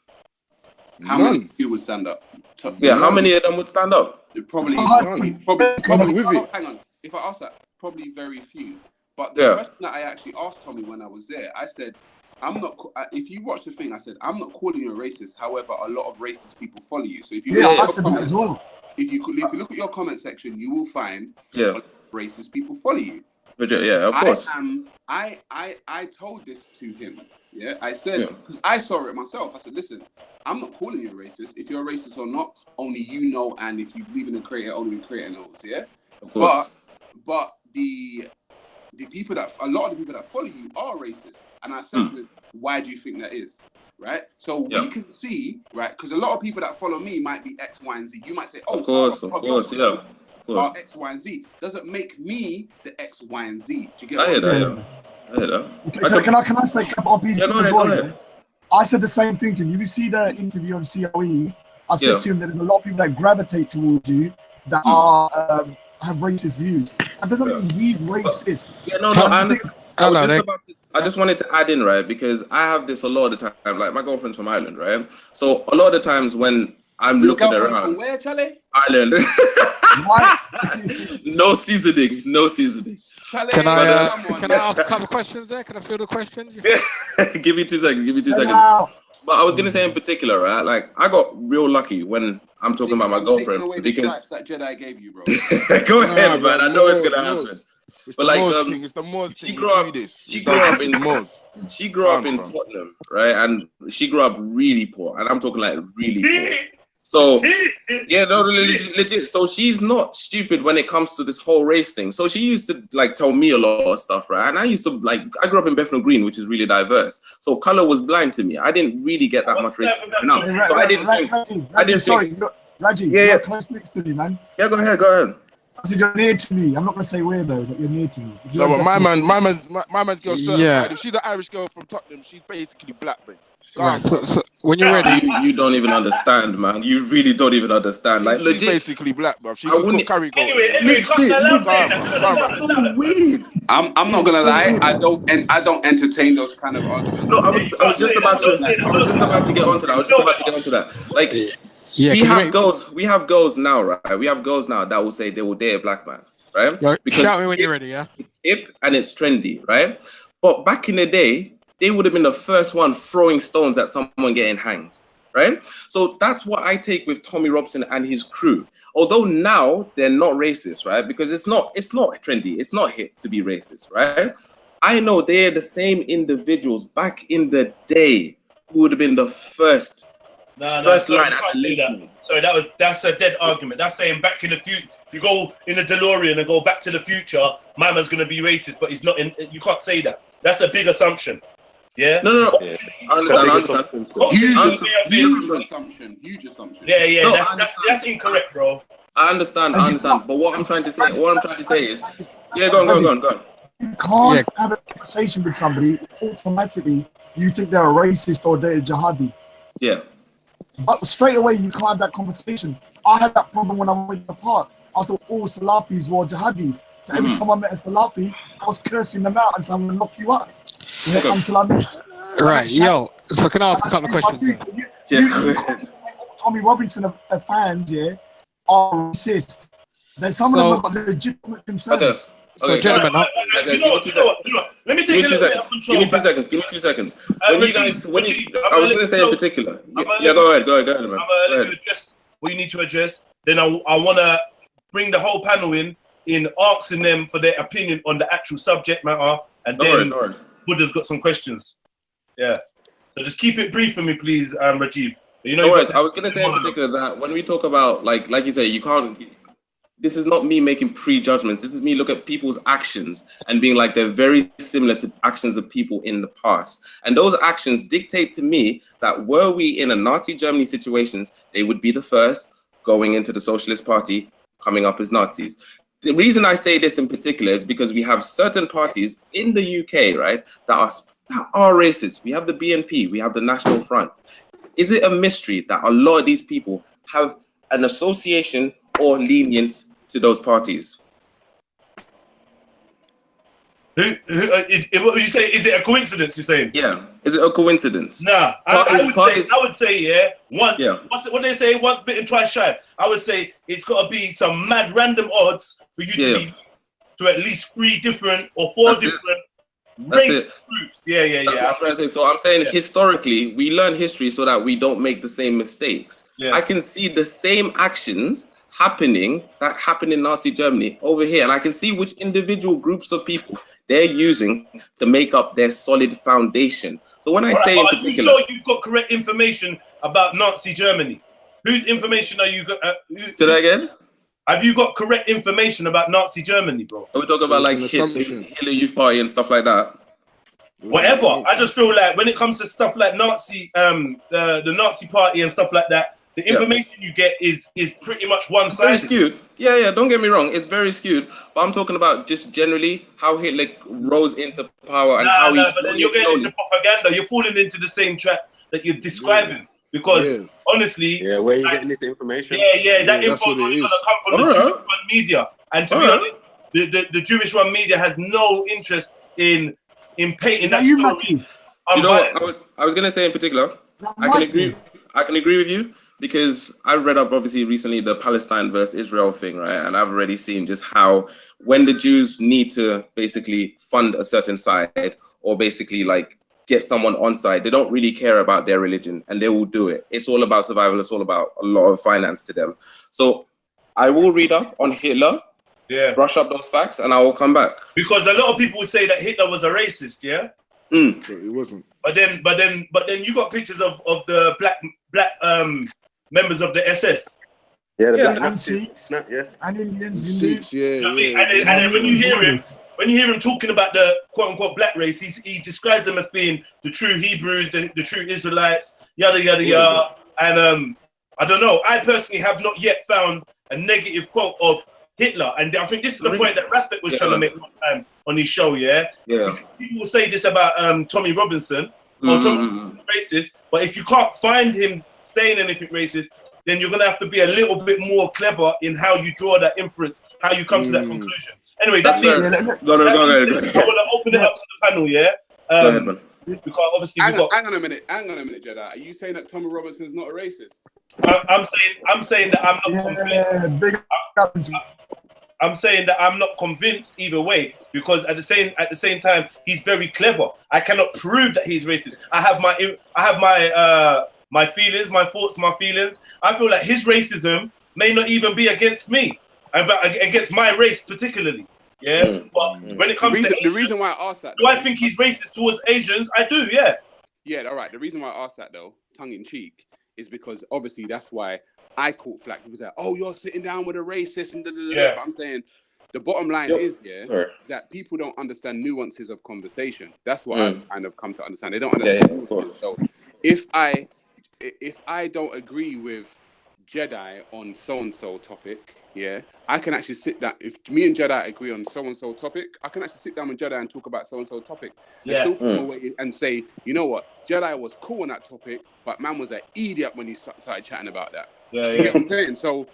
How many of you would stand up? How many of them would stand up? Probably with it. Hang on. If I ask that, probably very few. But the question that I actually asked Tommy when I was there, I said, I'm not. If you watch the thing, I said, I'm not calling you a racist. However, a lot of racist people follow you. So if you as well. If you look at your comment section, you will find racist people follow you. Yeah, of course. I told this to him. Yeah, I said, because I saw it myself. I said, listen, I'm not calling you a racist. If you're a racist or not, only you know. And if you believe in the creator, only the creator knows. Yeah, of course. But a lot of the people that follow you are racist. And I said to him, why do you think that is? right? So we can see, right? Because a lot of people that follow me might be X, Y, and Z. You might say, "Oh, of course, so of course, yeah, of course. X, Y, and Z." Doesn't make me the X, Y, and Z. Do you get I what hear I that, mean? yeah. I hear that. Can I say a couple of pieces Yeah, go as ahead, well? go ahead. I said the same thing to him. You see the interview on COE. I said to him that there's a lot of people that gravitate towards you that are have racist views. That doesn't mean he's racist. Yeah, no, I understand. I just wanted to add in, right, because I have this a lot of the time. Like, my girlfriend's from Ireland, right? So a lot of the times when I'm looking around, from where, Charlie? Ireland. No seasoning, no seasoning. Charlie, can I ask a couple of questions there? Can I field the questions? Give me 2 seconds. Give me 2 seconds. But I was gonna say in particular, right? Like, I got real lucky when I'm talking about my girlfriend away because the stripes that Jedi gave you, bro. go ahead, man. I know it's gonna happen. It's but the like, Moors thing. It's the Moors thing. She grew up in Moors. She grew up in Tottenham, right? And she grew up really poor, and I'm talking like really poor. So yeah, no, legit. So she's not stupid when it comes to this whole race thing. So she used to like tell me a lot of stuff, right? And I used to like, I grew up in Bethnal Green, which is really diverse. So color was blind to me. I didn't really get that much racism. So I didn't think. Rajiv, yeah, you're close next to me, man. Yeah, go ahead. I said you're near to me. I'm not gonna say where though, but you're near to me. No, but my man's girl certified. Yeah. If she's an Irish girl from Tottenham, she's basically black, man. Right, so when you're ready, you don't even understand, man. You really don't even understand. Like, she's legit, basically black, bro. She could cook curry goat. Anyway, so weird. I'm not gonna lie. I don't entertain those kind of arguments. No, I was just about to get onto that. Like, yeah, we have girls now, right? We have girls now that will say they will date a black man, right? Because shout me when you're ready, yeah. It's hip and it's trendy, right? But back in the day, they would have been the first one throwing stones at someone getting hanged, right? So that's what I take with Tommy Robson and his crew. Although now they're not racist, right? Because it's not trendy, it's not hip to be racist, right? I know they're the same individuals back in the day who would have been the first line at the lynching. Sorry, that's a dead argument. That's saying back in the future. You go in the DeLorean and go back to the future, my man's gonna be racist, but he's not in. You can't say that. That's a big assumption. Yeah. No. Yeah. I understand. Huge assumption. Yeah. No, that's incorrect, bro. I understand. But what I'm trying to say is, yeah, go on. You can't have a conversation with somebody automatically. You think they're a racist or they're a jihadi. Yeah. But straight away, you can't have that conversation. I had that problem when I went to the park. I thought all Salafis were jihadis. So every time I met a Salafi, I was cursing them out and saying, I'm going to knock you up. Yeah, until I miss. Right, yo. So can I ask a couple of questions? Tommy Robinson fans, are racist. There's some of them have got legitimate concerns. So, gentlemen, you know what? Let me take a little bit of control. Give me 2 seconds. I was going to say in particular. Yeah, go ahead, man. I'm going to address what you need to address. Then I want to bring the whole panel in asking them for their opinion on the actual subject matter. And then Buddha's got some questions. Yeah. So just keep it brief for me, please, Rajiv. You know, I was going to say in particular that when we talk about, like you say, you can't... This is not me making prejudgments. This is me looking at people's actions and being like they're very similar to actions of people in the past. And those actions dictate to me that were we in a Nazi Germany situations, they would be the first going into the Socialist Party, coming up as Nazis. The reason I say this in particular is because we have certain parties in the UK, right, that are racist. We have the BNP, we have the National Front. Is it a mystery that a lot of these people have an association or lenience to those parties? What would you say? Is it a coincidence? You're saying? Yeah. Is it a coincidence? Nah. I would say once. Yeah. What they say? Once bitten, twice shy. I would say it's got to be some mad random odds for you to be to at least 3 different or 4 different race groups. Yeah. That's what I'm trying to say. So I'm saying historically, we learn history so that we don't make the same mistakes. Yeah. I can see the same actions that happened in Nazi Germany over here, and I can see which individual groups of people they're using to make up their solid foundation. So when I say in particular, are you sure you've got correct information about Nazi Germany? Whose information are you got? Say that again? Have you got correct information about Nazi Germany, bro? Are we talking about like Hitler Youth Party and stuff like that? whatever. I just feel like when it comes to stuff like Nazi, the Nazi party and stuff like that, the information you get is pretty much one-sided. Very skewed. Yeah, don't get me wrong. It's very skewed. But I'm talking about just generally how Hitler rose into power and how he's... but then you're getting into propaganda. You're falling into the same trap that you're describing. Because honestly... Yeah, where are you getting this information? That info is going to come from the Jewish-run media. And to be honest, the Jewish-run media has no interest in painting that story. You know what I was going to say in particular? I can agree with you. Because I read up obviously recently the Palestine versus Israel thing, right? And I've already seen just how when the Jews need to basically fund a certain side or basically like get someone on side, they don't really care about their religion and they will do it. It's all about survival. It's all about a lot of finance to them. So I will read up on Hitler, brush up those facts, and I will come back. Because a lot of people say that Hitler was a racist, It wasn't. But then you got pictures of the black members of the SS. Yeah, the black and Sikhs, and Indians, Sikhs, And then when you hear him talking about the quote unquote black race, he describes them as being the true Hebrews, the true Israelites, yada yada yada. And I don't know. I personally have not yet found a negative quote of Hitler, and I think this is the point that Raspek was trying to make one time on his show. People will say this about Tommy Robinson. Tommy is racist, but if you can't find him saying anything racist, then you're gonna have to be a little bit more clever in how you draw that inference, how you come to that conclusion. Anyway, that's it. Go ahead. I want to open it up to the panel, Go ahead, man. Because obviously hang on a minute, Jedi. Are you saying that Tommy Robinson's not a racist? I'm saying that I'm not convinced. I'm saying that I'm not convinced either way, because at the same time he's very clever. I cannot prove that he's racist. I have my feelings, my thoughts, my feelings. I feel like his racism may not even be against me, but against my race particularly. But when it comes to the reason why I asked that, do I think he's racist towards Asians? I do, all right. The reason why I asked that though, tongue in cheek, is because obviously that's why I caught flack. People say, "Oh, you're sitting down with a racist," and But I'm saying the bottom line is that people don't understand nuances of conversation. That's what I've kind of come to understand. They don't understand nuances. So if I don't agree with Jedi on so and so topic, I can actually sit down. If me and Jedi agree on so and so topic, I can actually sit down with Jedi and talk about so and so topic. And say, you know what, Jedi was cool on that topic, but man was an idiot when he started chatting about that. You get what I'm saying? So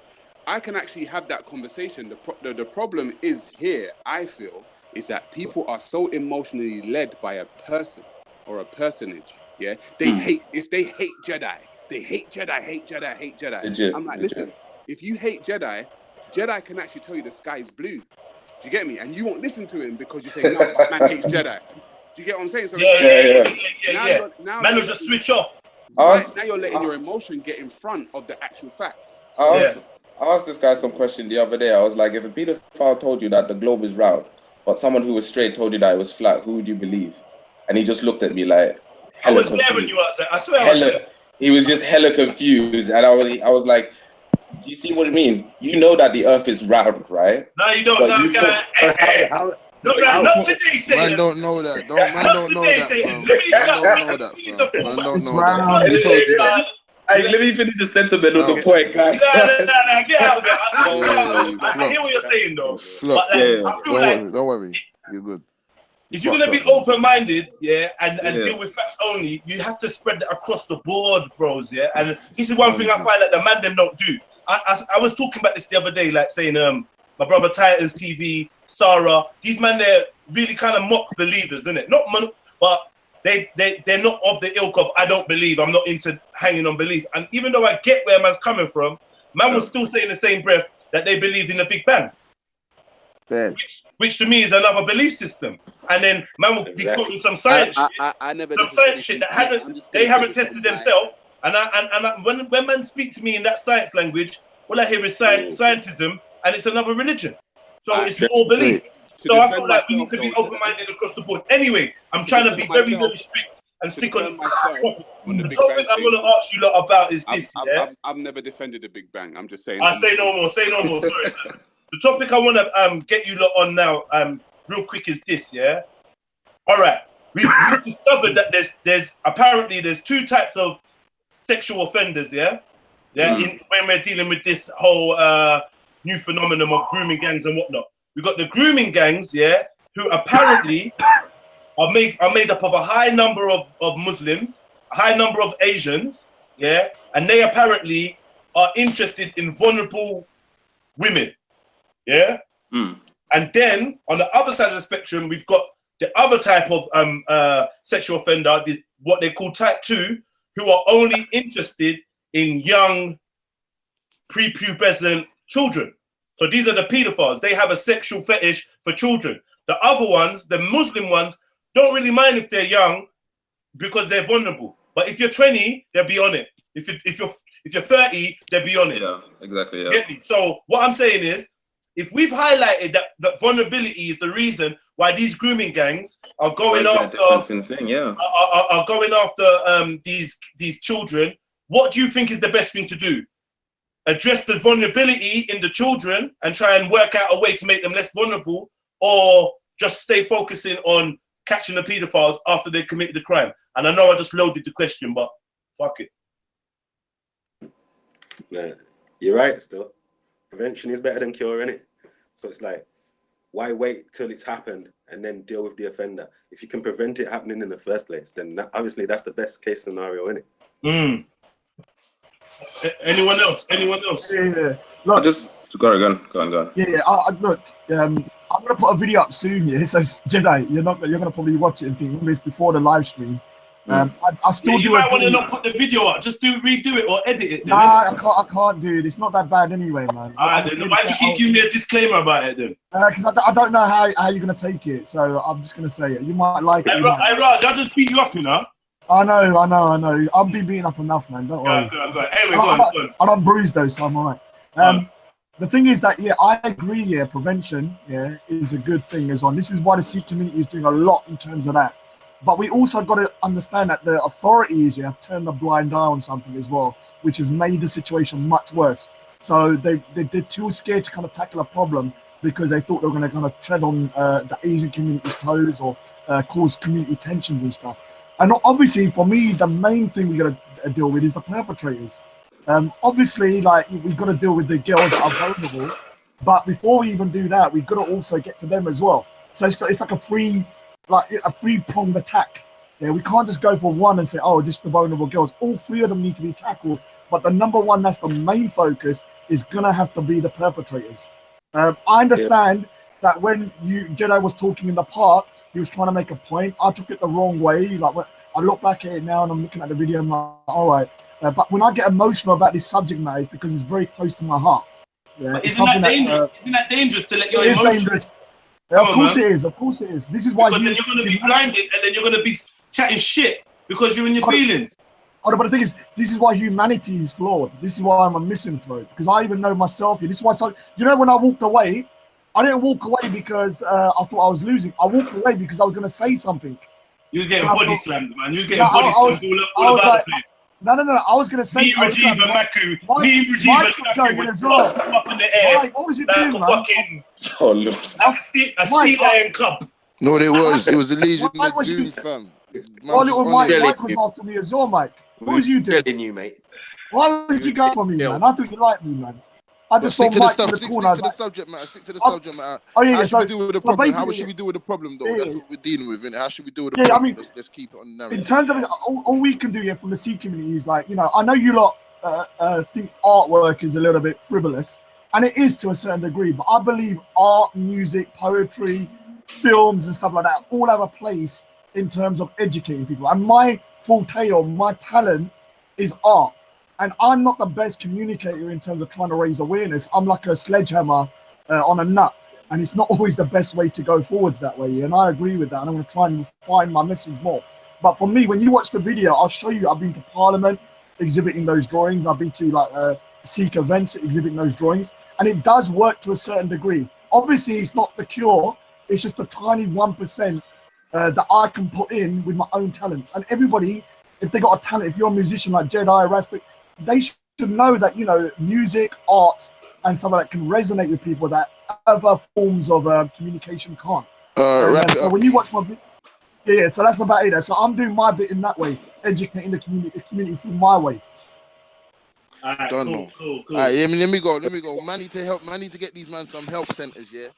I can actually have that conversation. The problem is here, I feel, is that people are so emotionally led by a person or a personage. They hate, if they hate Jedi, they hate Jedi. I'm like, listen, if you hate Jedi can actually tell you the sky is blue. Do you get me? And you won't listen to him because you say, no, that man hates Jedi. Do you get what I'm saying? So man will just switch off. Now you're letting your emotion get in front of the actual facts. I asked this guy some question the other day. I was like, if a pedophile told you that the globe is round, but someone who was straight told you that it was flat, who would you believe? And he just looked at me like, I was there when you were there. I swear. He was just hella confused, and I was like, do you see what I mean? You know that the Earth is round, right? No, you don't. Not today. Man don't know that. Man don't know that. Let me finish the sentiment of the point, guys. No, get out of it. I hear what you're saying, though. But I feel like, don't worry, you're good. If you're gonna be open-minded, and deal with facts only, you have to spread that across the board, bros. And this is one thing I find that the man them don't do. I was talking about this the other day, like saying my brother Titans TV, Sarah, these men, they're really kind of mock believers, isn't it? But they're not of the ilk of I don't believe, I'm not into hanging on belief. And even though I get where man's coming from, man will still say in the same breath that they believe in the Big Bang. Which to me is another belief system. And then man will be quoting some science shit that they haven't tested themselves. And when men speak to me in that science language, all I hear is scientism, and it's another religion. So it's more belief. So I feel like we need to be open-minded across the board. Anyway, I'm trying to be very, very strict and stick on this topic. The topic I'm going to ask you lot about is this. I've never defended the Big Bang. I'm just saying. Say no more. Sorry. The topic I want to get you lot on now, real quick, is this. All right. we've discovered that there's apparently there's two types of sexual offenders, yeah, when we're dealing with this whole new phenomenon of grooming gangs and whatnot. We've got the grooming gangs, yeah, who apparently are made up of a high number of Muslims, a high number of Asians, yeah, and they apparently are interested in vulnerable women, yeah. And then on the other side of the spectrum, we've got the other type of sexual offender, what they call type 2, who are only interested in young, prepubescent children. So these are the pedophiles. They have a sexual fetish for children. The other ones, the Muslim ones, don't really mind if they're young because they're vulnerable. But if you're 20, they'll be on it. If you're 30, they'll be on it. Yeah, exactly. Yeah. Get me? So what I'm saying is, if we've highlighted that vulnerability is the reason why these grooming gangs are going after are going after these children, what do you think is the best thing to do? Address the vulnerability in the children and try and work out a way to make them less vulnerable, or just stay focusing on catching the pedophiles after they committed the crime? And I know I just loaded the question, but fuck it. No, you're right still. Prevention is better than cure, innit? So it's like, why wait till it's happened and then deal with the offender? If you can prevent it happening in the first place, then obviously that's the best case scenario, innit? Anyone else? Anyone else? Yeah. Look, go on. Yeah. Look, I'm gonna put a video up soon. Yeah, so Jedi, you're gonna probably watch it and think it's before the live stream. I still do. You might want to not put the video up. Just redo it or edit it. Then, nah, I can't, dude. It's not that bad anyway, man. Why do you keep giving me a disclaimer about it then? Because I don't know how you're gonna take it. So I'm just gonna say it. You might like it. Hey, Raj, I just beat you up, you know. I know. I've been beaten up enough, man. Don't worry. Go on. Anyway, go on. I'm not bruised though, so I'm alright. The thing is that, yeah, I agree here. Prevention, yeah, is a good thing as well. This is why the Sikh community is doing a lot in terms of that. But we also got to understand that the authorities have turned a blind eye on something as well, which has made the situation much worse. So they're too scared to kind of tackle a problem because they thought they were going to kind of tread on the Asian community's toes or cause community tensions and stuff. And obviously, for me, the main thing we got to deal with is the perpetrators. Obviously, like, we got to deal with the girls that are vulnerable, but before we even do that, we got to also get to them as well. So it's like a three-pronged attack. Yeah, we can't just go for one and say, oh, just the vulnerable girls. All three of them need to be tackled, but the number one, that's the main focus, is gonna have to be the perpetrators. I understand that when Jedi was talking in the park, he was trying to make a point. I took it the wrong way. Like, when I look back at it now and I'm looking at the video, I'm like, all right. But when I get emotional about this subject matter, it's because it's very close to my heart. Yeah, isn't that dangerous? Isn't that dangerous to let your emotions? It is dangerous. Yeah, of course it is. This is why then you're going to be blinded, and then you're going to be chatting shit because you're in your feelings. But the thing is, this is why humanity is flawed. This is why I'm a misanthrope, because I even know myself. This is why. So, when I walked away, I didn't walk away because I thought I was losing. I walked away because I was going to say something. You was getting body slammed, man. You was getting body slammed all about the place. No. I was going to say... Me, Rajiv, and Maku. Me, Rajiv, and Maku was tossing him up in the air. Mike, what was you doing, man? Fucking... Oh, Lord. A sea lion club. No, it was the Legion of Doom, fam. Mike was after me as well, Mike. What was you doing? Telling you, mate. Why would you go for me, man? I thought you liked me, man. I just saw Mike in the corner. Stick to the subject matter. Oh, yeah. How should we deal with the problem? How should we deal with the problem, though? That's what we're dealing with, innit? How should we deal with the problem? I mean, let's keep it on the narrative. In terms of it, all we can do here from the Sikh community is, like, I know you lot think artwork is a little bit frivolous, and it is to a certain degree, but I believe art, music, poetry, films and stuff like that all have a place in terms of educating people. And my forte or my talent is art. And I'm not the best communicator in terms of trying to raise awareness. I'm like a sledgehammer on a nut. And it's not always the best way to go forwards that way. And I agree with that. And I'm going to try and refine my message more. But for me, when you watch the video, I'll show you, I've been to Parliament exhibiting those drawings. I've been to Sikh events exhibiting those drawings. And it does work to a certain degree. Obviously, it's not the cure. It's just a tiny 1% that I can put in with my own talents. And everybody, if they got a talent, if you're a musician like Jedi, Respect, they should know that, music, art, and stuff like that can resonate with people that other forms of communication can't. So when you watch my video, Yeah, so that's about it. So I'm doing my bit in that way, educating the community through my way. All right, Cool. All right, let me go. Man need to get these man some help centers, yeah.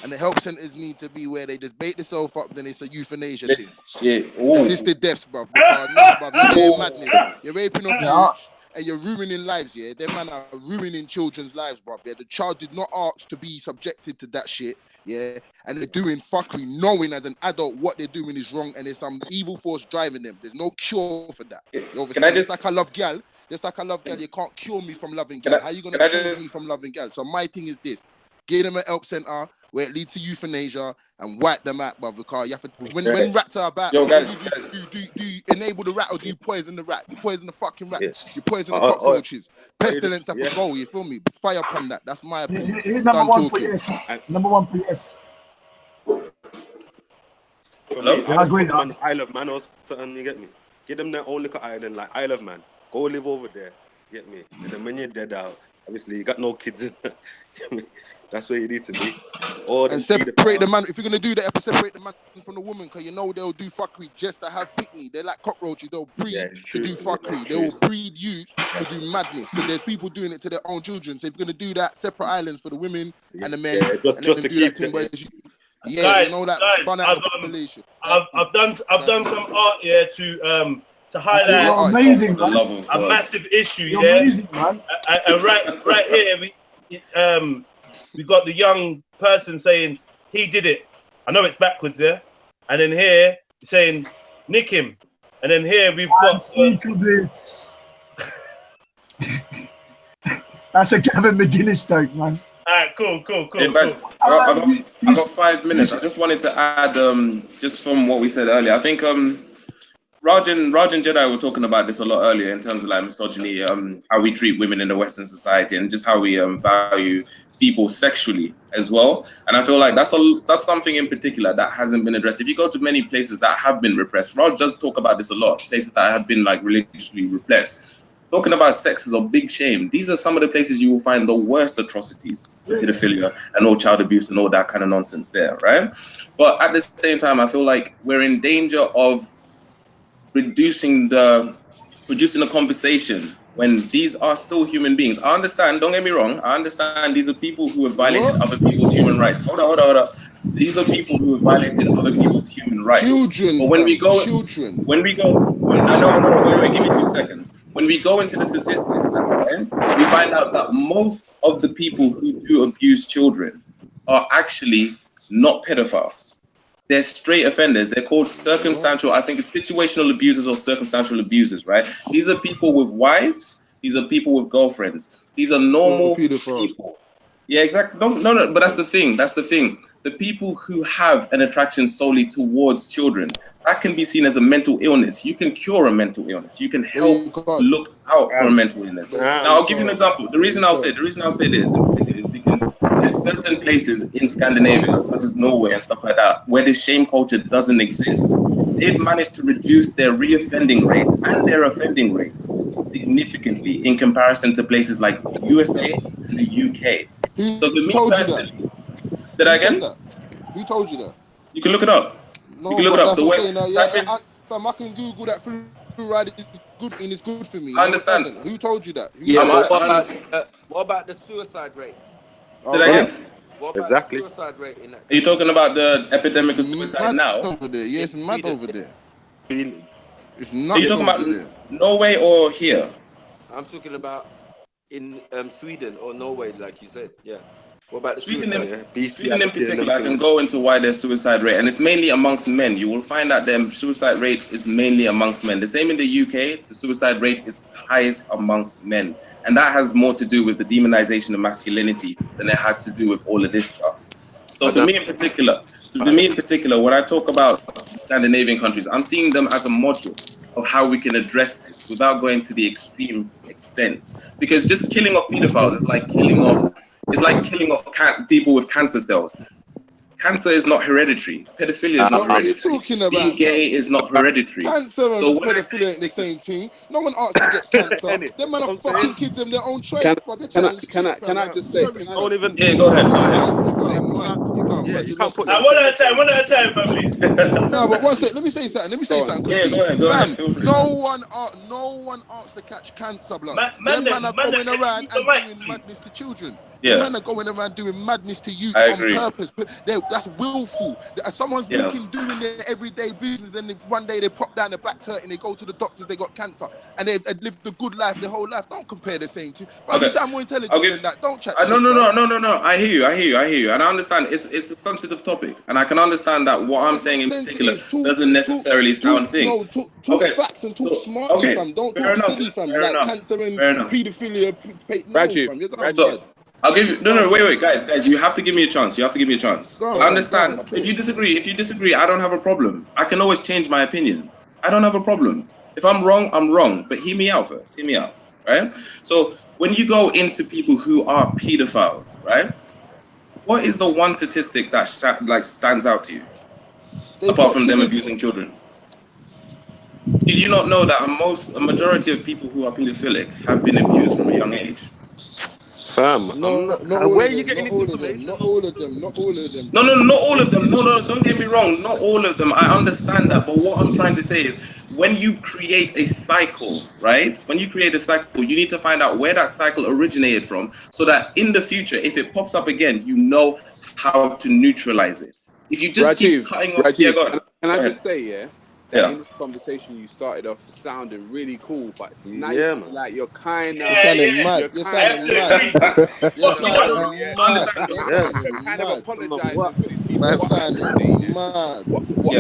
And the help centers need to be where they just bait themselves up, then it's a euthanasia thing. Shit. Assisted deaths, bruv. Because nah, bruv, you're doing madness. You're raping up youths and you're ruining lives, yeah. Them man are ruining children's lives, bruv. Yeah, the child did not ask to be subjected to that shit, yeah. And they're doing fuckery, knowing as an adult what they're doing is wrong, and there's some evil force driving them. There's no cure for that. Just like I love gal, you can't cure me from loving gal. How you gonna change me from loving gal? So my thing is this: get them a help center where it leads to euthanasia and wipe them out, brother. Because you have to, when rats are about, do you enable the rat or do you poison the rat? You poison the fucking rat. You poison the cockroaches. Pestilence have to go. You feel me? Fire upon that. That's my opinion. Number one for yes. Number one for yes. I agree. Isle of Man or something. You get me? Get them their own little island like Isle of Man. Go live over there. Get me? And then when you're dead out, obviously you got no kids. Get me? That's where you need to be. And separate the man. If you're gonna do that, you have to separate the man from the woman, because you know they'll do fuckery just to have picnic. They're like cockroaches. They'll breed to do fuckery. They'll breed youths to do madness. Because there's people doing it to their own children. So if you're gonna do that, separate islands for the women and the men. Just to keep it. Guys, you know that. I've done some art here to highlight amazing, a massive issue. You're amazing, man. And right here we got the young person saying he did it. I know it's backwards, yeah. And then here saying nick him. And then here we've got That's a Gavin McGuinness joke, man. Alright, cool. Hey, guys, I got 5 minutes. I just wanted to add, just from what we said earlier. I think Raj and Jedi were talking about this a lot earlier in terms of like misogyny, how we treat women in the Western society, and just how we value people sexually as well. And I feel like that's something in particular that hasn't been addressed. If you go to many places that have been repressed, Raj does talk about this a lot. Places that have been like religiously repressed. Talking about sex is a big shame. These are some of the places you will find the worst atrocities, pedophilia and all child abuse and all that kind of nonsense there, right? But at the same time, I feel like we're in danger of producing the conversation when these are still human beings. I understand, don't get me wrong, I understand these are people who have violated other people's human rights. Hold on. These are people who have violated other people's human rights. Children, but wait, give me 2 seconds. When we go into the statistics, okay, we find out that most of the people who do abuse children are actually not pedophiles. They're straight offenders. They're called circumstantial, I think it's situational abusers or circumstantial abusers, right? These are people with wives. These are people with girlfriends. These are normal people. Yeah, exactly. No, but that's the thing. The people who have an attraction solely towards children, that can be seen as a mental illness. You can cure a mental illness. You can help look out for a mental illness. Now, I'll give you an example. The reason I'll say this in particular is because there's certain places in Scandinavia, such as Norway and stuff like that, where this shame culture doesn't exist. They've managed to reduce their reoffending rates and their offending rates significantly in comparison to places like the USA and the UK. So for me personally, say that again? Who told you that? You can look it up. No, you can look it up. The way I can Google that fluoride is good and it's good for me. I understand. Who told you that? What about the suicide rate? Say that again? What about the suicide rate in that? Are you talking about the epidemic of suicide now? Over there. Yeah, it's mad over there. It's not. Are you talking about Norway or here? I'm talking about in Sweden or Norway, like you said. Yeah. What about Sweden in particular? I can go into why there's suicide rate, and it's mainly amongst men. You will find that the suicide rate is mainly amongst men. The same in the UK, the suicide rate is highest amongst men, and that has more to do with the demonization of masculinity than it has to do with all of this stuff. So for me in particular, when I talk about Scandinavian countries, I'm seeing them as a model of how we can address this without going to the extreme extent. Because just killing off pedophiles is like killing off people with cancer cells. Cancer is not hereditary. Pedophilia is not hereditary. Being gay is not hereditary. Cancer and pedophilia ain't the same thing. No one asks to get cancer. Them man are fucking kids in their own trade. Can I just say? Yeah, go ahead. Yeah, you can't put One at a time, family. No, but one second. Let me say something. Yeah, go ahead. Fam, Feel free. no one asks to catch cancer, blood. Them man are going around and doing madness to children. Them man are going around doing madness to youth on purpose. That's willful. Someone's walking, doing their everyday business, and one day they pop down, their back's hurting, they go to the doctors, they got cancer, and they've lived a good life their whole life. Don't compare the same to. Bro, you sound more intelligent than that. Don't chat. No. I hear you, and I understand it's a sensitive topic, and I can understand that what I'm saying in particular doesn't necessarily sound thing. No, talk facts and talk smartly, fam. Don't talk silly, fam. Like cancer and paedophilia. Rajiv. I'll give you wait, guys, you have to give me a chance. I understand. If you disagree, I don't have a problem. I can always change my opinion. I don't have a problem. If I'm wrong, I'm wrong. But hear me out first. Hear me out, right? So when you go into people who are pedophiles, right? What is the one statistic that stands out to you, apart from them abusing children? Did you not know that a majority of people who are pedophilic have been abused from a young age? Fam, where are you getting this information? Not all of them. No, not all of them. No, don't get me wrong. Not all of them. I understand that. But what I'm trying to say is when you create a cycle, right? When you create a cycle, you need to find out where that cycle originated from so that in the future, if it pops up again, you know how to neutralize it. If you just keep cutting off... Rajiv, can I just say, that in this conversation you started off sounding really cool, but it's nice, like you're kind of... You're sounding kind of apologizing for these people. Man, sounding mad. What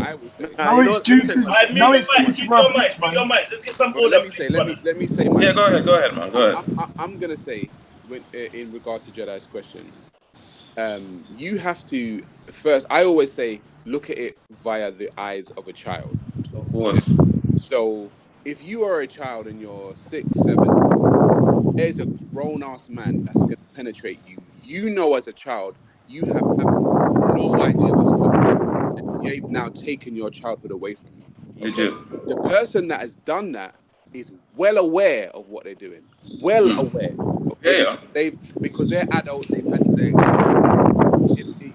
I would say. No excuses. No excuses. Your mic. Let's get some order. Let me say. Yeah, go ahead, man. Go ahead. I'm gonna say, in regards to Jedi's question, you have to first. I always say, look at it via the eyes of a child. Of course. So if you are a child and you're 6, 7, there's a grown-ass man that's gonna penetrate you. You know, as a child, you have no idea what's going on. And you've now taken your childhood away from you. Legit. The person that has done that is well aware of what they're doing. Well aware. Okay? Because they're adults, they've had sex.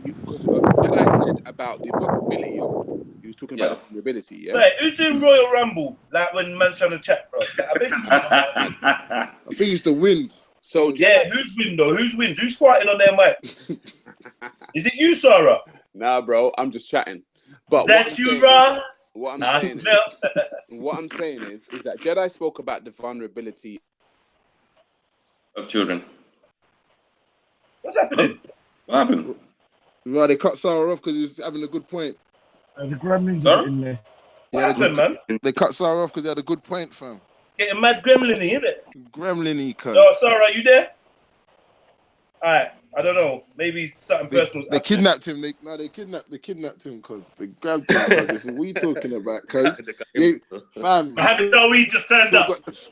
Because what I said about the vulnerability of it, he was talking about the vulnerability. Yeah. Right, who's doing Royal Rumble? Like when man's trying to chat, bro. I think it's the wind. So who's wind though? Who's wind? Who's fighting on their mic? Is it you, Sarah? Nah, bro. I'm just chatting. But is that you, Ra? What I'm saying is that Jedi spoke about the vulnerability of children. What's happening? What happened? Well, they cut Sarah off because he was having a good point. The gremlins are in there. What happened, man? They cut Sarah off because he had a good point, fam. Getting mad gremlin-y, innit? Gremlin-y, cuz. Yo, Sarah, are you there? Alright, I don't know. Maybe something personal. They kidnapped him. They kidnapped him because they grabbed him. This is what we talking about, cuz. Fam. Mohammed Ali just turned up.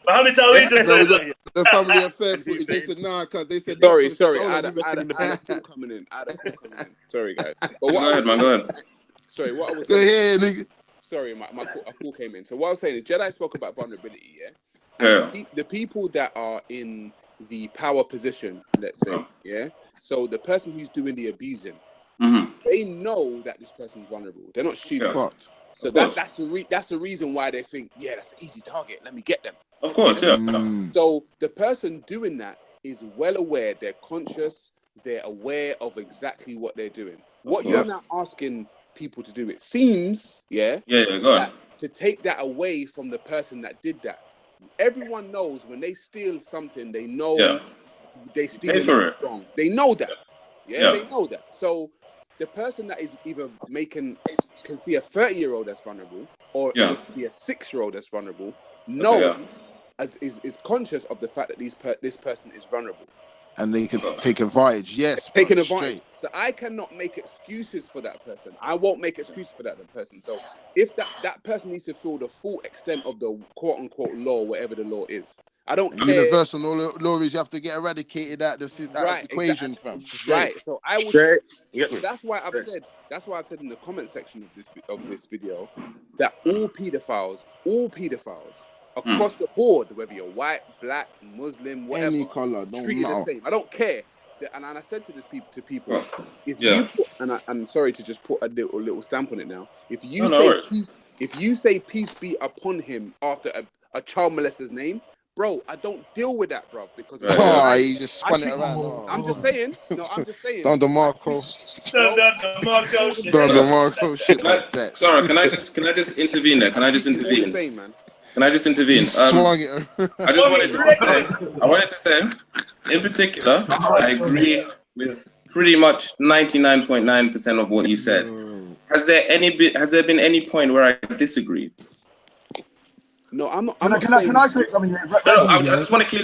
Mohammed Ali just turned up. The family affair footage. They said, nah, cuz. They said, sorry. I had a call coming in. Sorry, guys. But go ahead, man. Go ahead. Sorry, what I was saying. Go ahead, nigga. Sorry, my call came in. So what I was saying is Jedi spoke about vulnerability, the people that are in the power position, let's say, so the person who's doing the abusing, they know that this person's vulnerable. They're not stupid. So that's the reason why they think, that's an easy target. Let me get them. Of course, So the person doing that is well aware. They're conscious. They're aware of exactly what they're doing. What you're now asking people to do, it seems, go on. To take that away from the person that did that. Everyone knows when they steal something, they know they steal it wrong. They know that. They know that. So the person that is either can see a 30-year-old that's vulnerable or be a 6-year-old that's vulnerable, knows is conscious of the fact that this person is vulnerable. And they can take advantage. Yes, taking advantage. So I cannot make excuses for that person. I won't make excuses for that person. So if that person needs to feel the full extent of the quote unquote law, whatever the law is, I don't care. Universal law is you have to get eradicated out of the equation, fam. Right. So I would. That's why I've said in the comment section of this video that all pedophiles across the board, whether you're white, black, Muslim, whatever, any color, don't treated the same. I don't care. and I said to people, if Yeah. you put, and I'm sorry to just put a little stamp on it now. If you No, no say worries. peace, if you say peace be upon him after a child molester's name, bro, I don't deal with that, bro, because of He just spun it around. I'm just saying. No, I'm just saying. Don DeMarco. Don DeMarco shit like that. Sorry, can I just intervene there? Can I just intervene? All the same, man. Can I just intervene? I just wanted to say, in particular, I agree with pretty much 99.9% of what you said. Has there been any point where I disagreed? No, I'm not. Can I say something? No, I just want to clear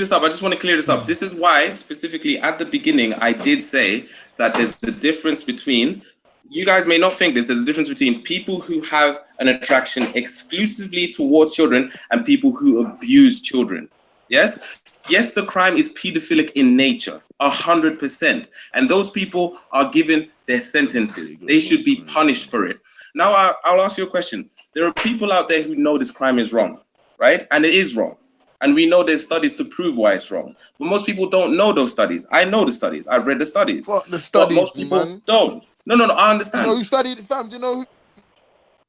this up. This is why, specifically at the beginning, I did say that there's the difference between. You guys may not think this. There's a difference between people who have an attraction exclusively towards children and people who abuse children. Yes, the crime is pedophilic in nature, 100%, and those people are given their sentences. They should be punished for it. Now, I'll ask you a question. There are people out there who know this crime is wrong, right? And it is wrong. And we know there's studies to prove why it's wrong. But most people don't know those studies. I know the studies. I've read the studies. What the studies, but most people don't. No, I understand. You know who studied it, fam? Do you know who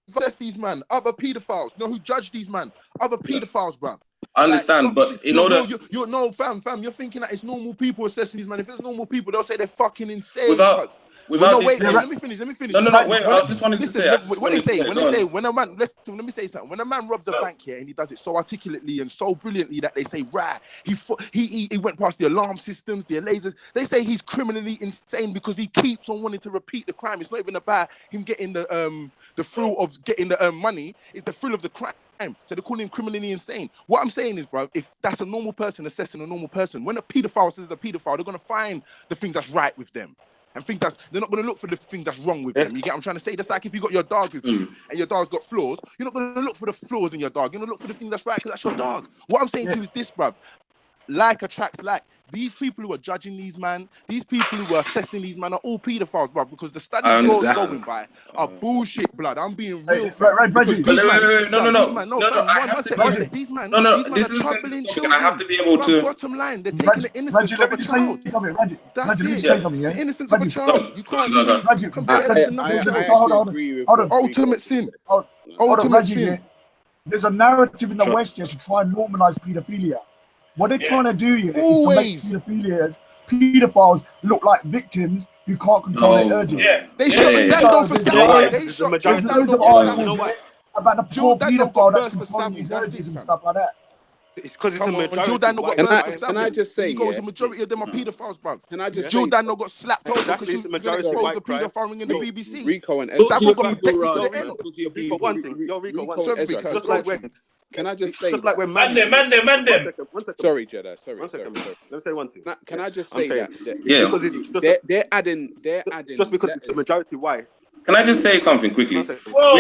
assessed these man? Other pedophiles. You know who judged these man? Other pedophiles, bro. I understand, but in order... No, fam, you're thinking that it's normal people assessing these man. If it's normal people, they'll say they're fucking insane. Wait, let me finish. No, wait, I just wanted to say... When a man, let me say something. When a man robs a bank here and he does it so articulately and so brilliantly that they say, right, he went past the alarm systems, the lasers. They say he's criminally insane because he keeps on wanting to repeat the crime. It's not even about him getting the thrill of getting the money. It's the thrill of the crime. So they call him criminally insane. What I'm saying is, bro, if that's a normal person assessing a normal person, when a pedophile says a pedophile, they're gonna find the things that's right with them. And things they're not gonna look for the things that's wrong with them. You get what I'm trying to say? That's like if you got your dog with you and your dog's got flaws, you're not gonna look for the flaws in your dog. You're gonna look for the thing that's right because that's your dog. What I'm saying to you is this, bruv. Like attracts like. These people who are judging these man, these people who are assessing these man are all pedophiles, bruv, because the studies you're going by are bullshit, blood. I'm being real. Reggie. These men are troubling children. I have to be able to... Bottom line, they're taking the innocence of a child. Reggie, let me say something, yeah? The innocence of a child. You can't compare that to nothing. Hold on. Ultimate sin. Ultimate sin. There's a narrative in the West here to try and normalize pedophilia. What they're trying to do here is to make pedophiles look like victims who can't control their urges. They shot the dad for Savage. They shot about the poor pedophile that's controlling his urges and stuff like that. It's because it's a majority. Jordan can I just say, the majority of them are pedophiles, bro. Can I just Jordan got slapped over because it's you exposed the pedophile ring in the BBC. Ricko and Ricko, one thing. Ricko, just like when. Can I just say? Just like when man them. Sorry, Jedi. Sorry. Let me say one thing. Can I just say that? Yeah. They're adding. Just because it's a majority, why? Can I just say something quickly? Whoa.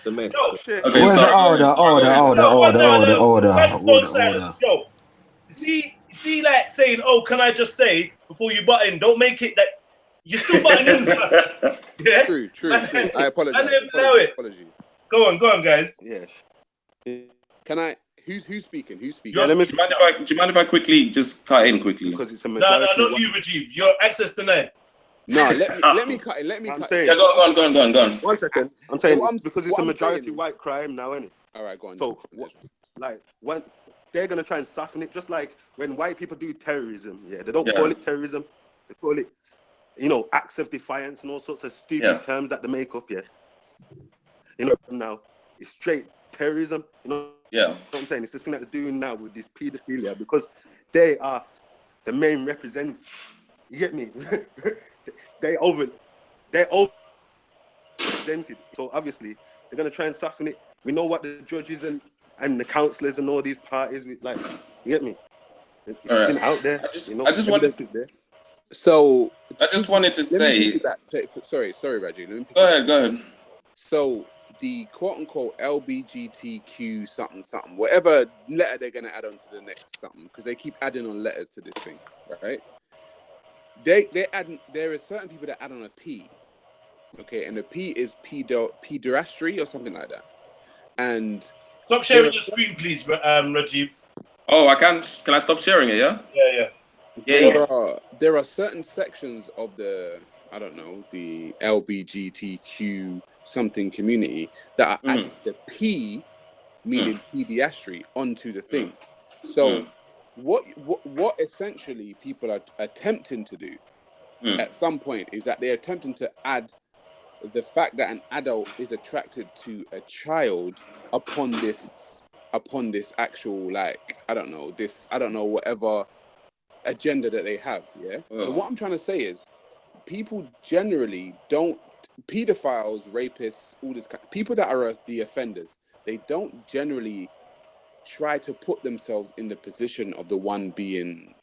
The mess. Order. Yo, see, like saying, "Oh, can I just say?" before you butt in. Don't make it that you're still butting in. Yeah. True. I apologize. I didn't know it. Apologies. Go on, guys. Yeah. Can I? Who's speaking? Do you mind if I quickly just cut in quickly? Because it's a No, majority. not you, Rajiv. Your access denied. No, let me cut it. I'm saying. Yeah, go on. 1 second. I'm saying because it's a majority white crime now, isn't it? All right, go on. So, when they're gonna try and soften it, just like when white people do terrorism, they don't call it terrorism. They call it, acts of defiance and all sorts of stupid terms that they make up. Now it's straight terrorism. Yeah. What I'm saying, it's this thing that they're doing now with this pedophilia because they are the main representatives. You get me? They're overrepresented. So obviously they're gonna try and soften it. We know what the judges and the councillors and all these parties like. You get me? It's been out there. I just wanted to say that. Sorry, Rajiv. Go ahead. So the quote-unquote LBGTQ something, whatever letter they're going to add on to the next something, because they keep adding on letters to this thing, right? There are certain people that add on a P, okay, and the P is pederastry or something like that. And stop sharing your screen, please, Rajiv. Oh, I can. Can I stop sharing it? Yeah. There are certain sections of the, I don't know, the LBGTQ something community that are adding the P, meaning pediastry, onto the thing. So what essentially people are attempting to do at some point is that they're attempting to add the fact that an adult is attracted to a child upon this actual, like, I don't know, whatever agenda that they have. So what I'm trying to say is people generally don't, pedophiles, rapists, all this people that are the offenders, they don't generally try to put themselves in the position of the one being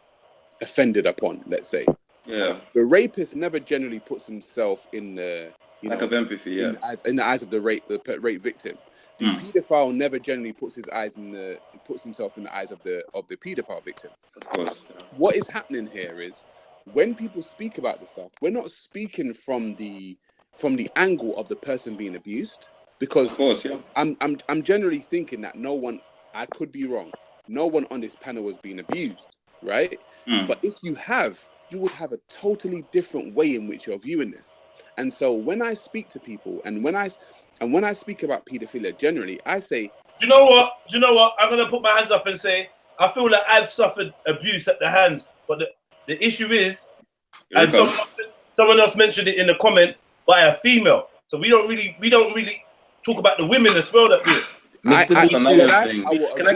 offended upon, let's say. The rapist never generally puts himself in the of empathy, in the eyes of the rape victim. The pedophile never generally puts himself in the eyes of the pedophile victim. Of course. What is happening here is when people speak about this stuff, we're not speaking from the angle of the person being abused, because of course, I'm generally thinking that no one, I could be wrong, no one on this panel has been abused, right? But if you have, you would have a totally different way in which you're viewing this. And so when I speak to people and when I speak about pedophilia generally, I say, Do you know what? I'm gonna put my hands up and say I feel like I've suffered abuse at the hands, but the issue is, and someone else mentioned it in the comment, by a female. So we don't really talk about the women as well that do it. That's another thing. Can I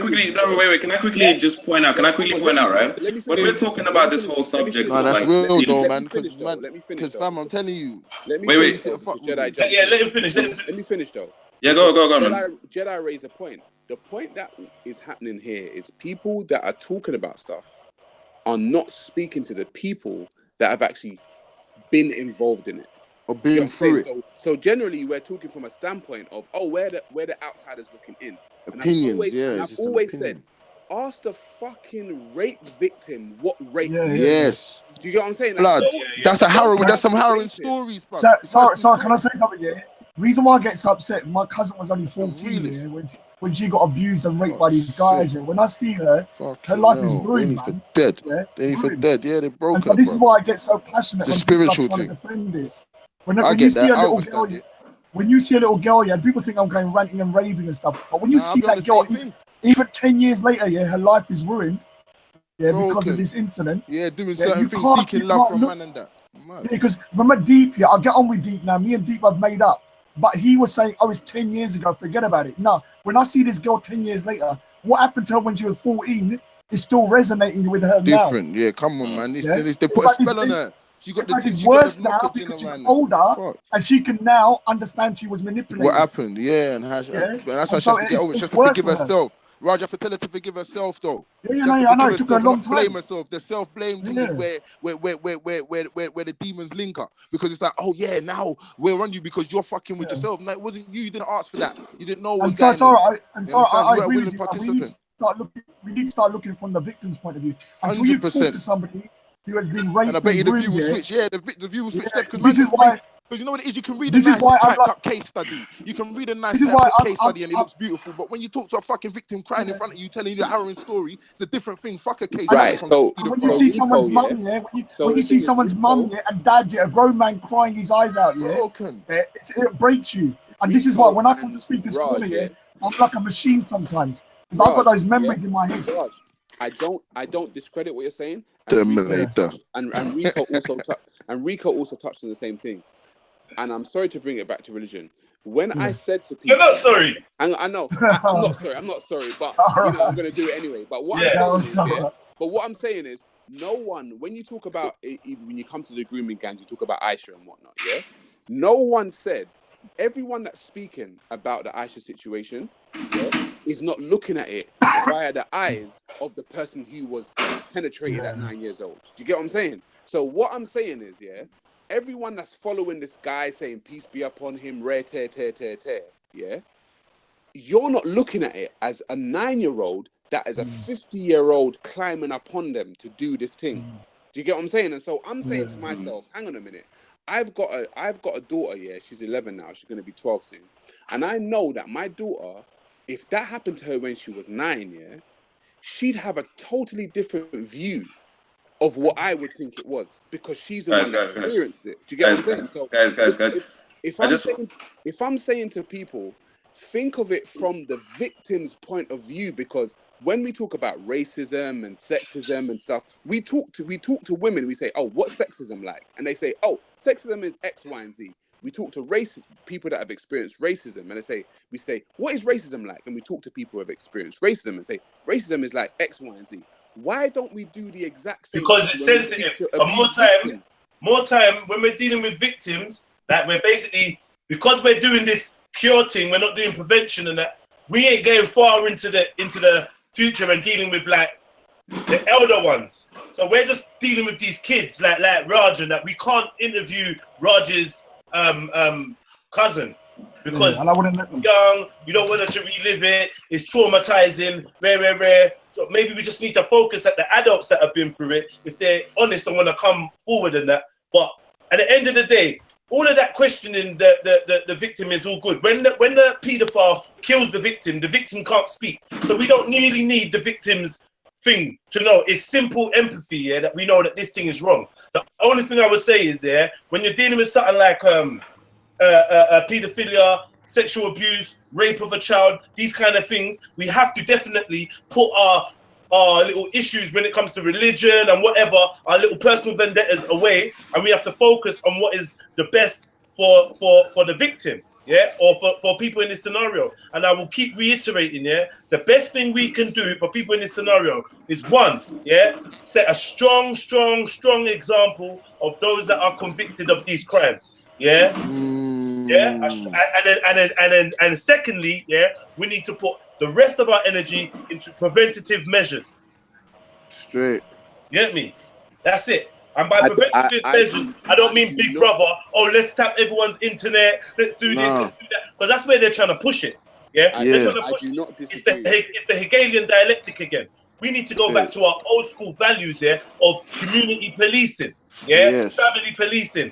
quickly just point out? Can I quickly point out, right? When we're talking about this whole subject, no, that's real though, man. Because fam, I'm telling you. Wait. Let him finish. Let me finish though. Yeah, go, man. Jedi raised a point. The point that is happening here is people that are talking about stuff are not speaking to the people that have actually been involved in it. Or being through it. So generally, we're talking from a standpoint of, where the outsiders looking in. Opinions, I've always said, ask the fucking rape victim what rape is. Yes. Do you get what I'm saying? Blood. That's some harrowing stories, bro. So can I say something here? Reason why I get so upset, my cousin was only 14 when she got abused and raped by these guys. When I see her, her life is ruined, man. Dead. They for dead. Yeah, they broke. And so this is why I get so passionate. It's a spiritual thing. To defend this. When you see a little girl, when you see a little girl, and people think I'm going ranting and raving and stuff, but when you see that girl, even 10 years later, her life is ruined, because of this incident. Yeah, doing certain things, seeking love from man and that. Because remember Deep, I'll get on with Deep now. Me and Deep have made up. But he was saying, it's 10 years ago, forget about it. No, when I see this girl 10 years later, what happened to her when she was 14 is still resonating with her now. Different, yeah, come on, man. They put a spell on her. She got it's worse now because she's older and she can now understand she was manipulated. What happened, and that's why she has to get over it. She has to forgive herself. Raj, I have to tell her to forgive herself, though. I know. It took her a long time. Blame herself. The self-blame thing is where the demons link up. Because it's like, now we're on you because you're fucking with yourself. No, it wasn't you. You didn't ask for that. You didn't know what was going on. I agree with you. We need to start looking from the victim's point of view. Until you talk to somebody who has been raped, and I bet you the view will switch. Yeah, the view will switch. This is why. Because you know what it is, you can read a nice typed up case study. You can read a nice typed up case study and it looks beautiful. But when you talk to a fucking victim crying in front of you, telling you the harrowing story, it's a different thing. Fuck a case. Right. So when you see someone's mum, when you see someone's mum and dad, a grown man crying his eyes out, it breaks you. And this is why when I come to speakers corner, I'm like a machine sometimes because I've got those memories in my head. I don't discredit what you're saying. Terminator. And Ricko also touched on the same thing. And I'm sorry to bring it back to religion. When I said to people, you're not sorry. I know. I'm not sorry. But I'm going to do it anyway. But what I'm saying is, no one. When you talk about when you come to the grooming gangs, you talk about Aisha and whatnot. Yeah. No one said. Everyone that's speaking about the Aisha situation is not looking at it via the eyes of the person who was penetrated at 9 years old. Do you get what I'm saying? So what I'm saying is, everyone that's following this guy saying peace be upon him, you're not looking at it as a 9-year-old that is a 50-year-old climbing upon them to do this thing. Do you get what I'm saying? And so I'm saying to myself, hang on a minute. I've got a daughter, she's 11 now, she's going to be 12 soon. And I know that my daughter, if that happened to her when she was 9, she'd have a totally different view of what I would think it was, because she's the one that experienced it. Do you get what I'm saying? So, guys. If I'm saying to people, think of it from the victim's point of view, because when we talk about racism and sexism and stuff, we talk to women. We say, "Oh, what's sexism like?" And they say, "Oh, sexism is X, Y, and Z." We talk to people that have experienced racism, and we say, "What is racism like?" And we talk to people who have experienced racism and say, "Racism is like X, Y, and Z." Why don't we do the exact same? Because it's sensitive. But more time when we're dealing with victims, that we're basically, because we're doing this cure thing, we're not doing prevention and that. We ain't going far into the future and dealing with like the elder ones. So we're just dealing with these kids like Raj, and that we can't interview Raj's cousin because young, you don't want to relive it. It's traumatizing, rare. So maybe we just need to focus at the adults that have been through it, if they're honest and want to come forward and that. But at the end of the day, all of that questioning the victim is all good. When the paedophile kills the victim can't speak. So we don't really need the victim's thing to know. It's simple empathy, yeah, that we know that this thing is wrong. The only thing I would say is, yeah, when you're dealing with something like paedophilia, sexual abuse, rape of a child, these kind of things, we have to definitely put our little issues when it comes to religion and whatever, our little personal vendettas away, and we have to focus on what is the best for the victim, yeah, or for people in this scenario. And I will keep reiterating, yeah, the best thing we can do for people in this scenario is, one, yeah, set a strong example of those that are convicted of these crimes. Yeah, yeah, and secondly, yeah, we need to put the rest of our energy into preventative measures. Straight. You get me? That's it. And by preventative measures, I don't mean Big Brother. Oh, let's tap everyone's internet. Let's do this. Let's do that. Because that's where they're trying to push it. Yeah, they're trying to push it's the Hegelian dialectic again. We need to go back to our old school values here of community policing. Yeah, family policing.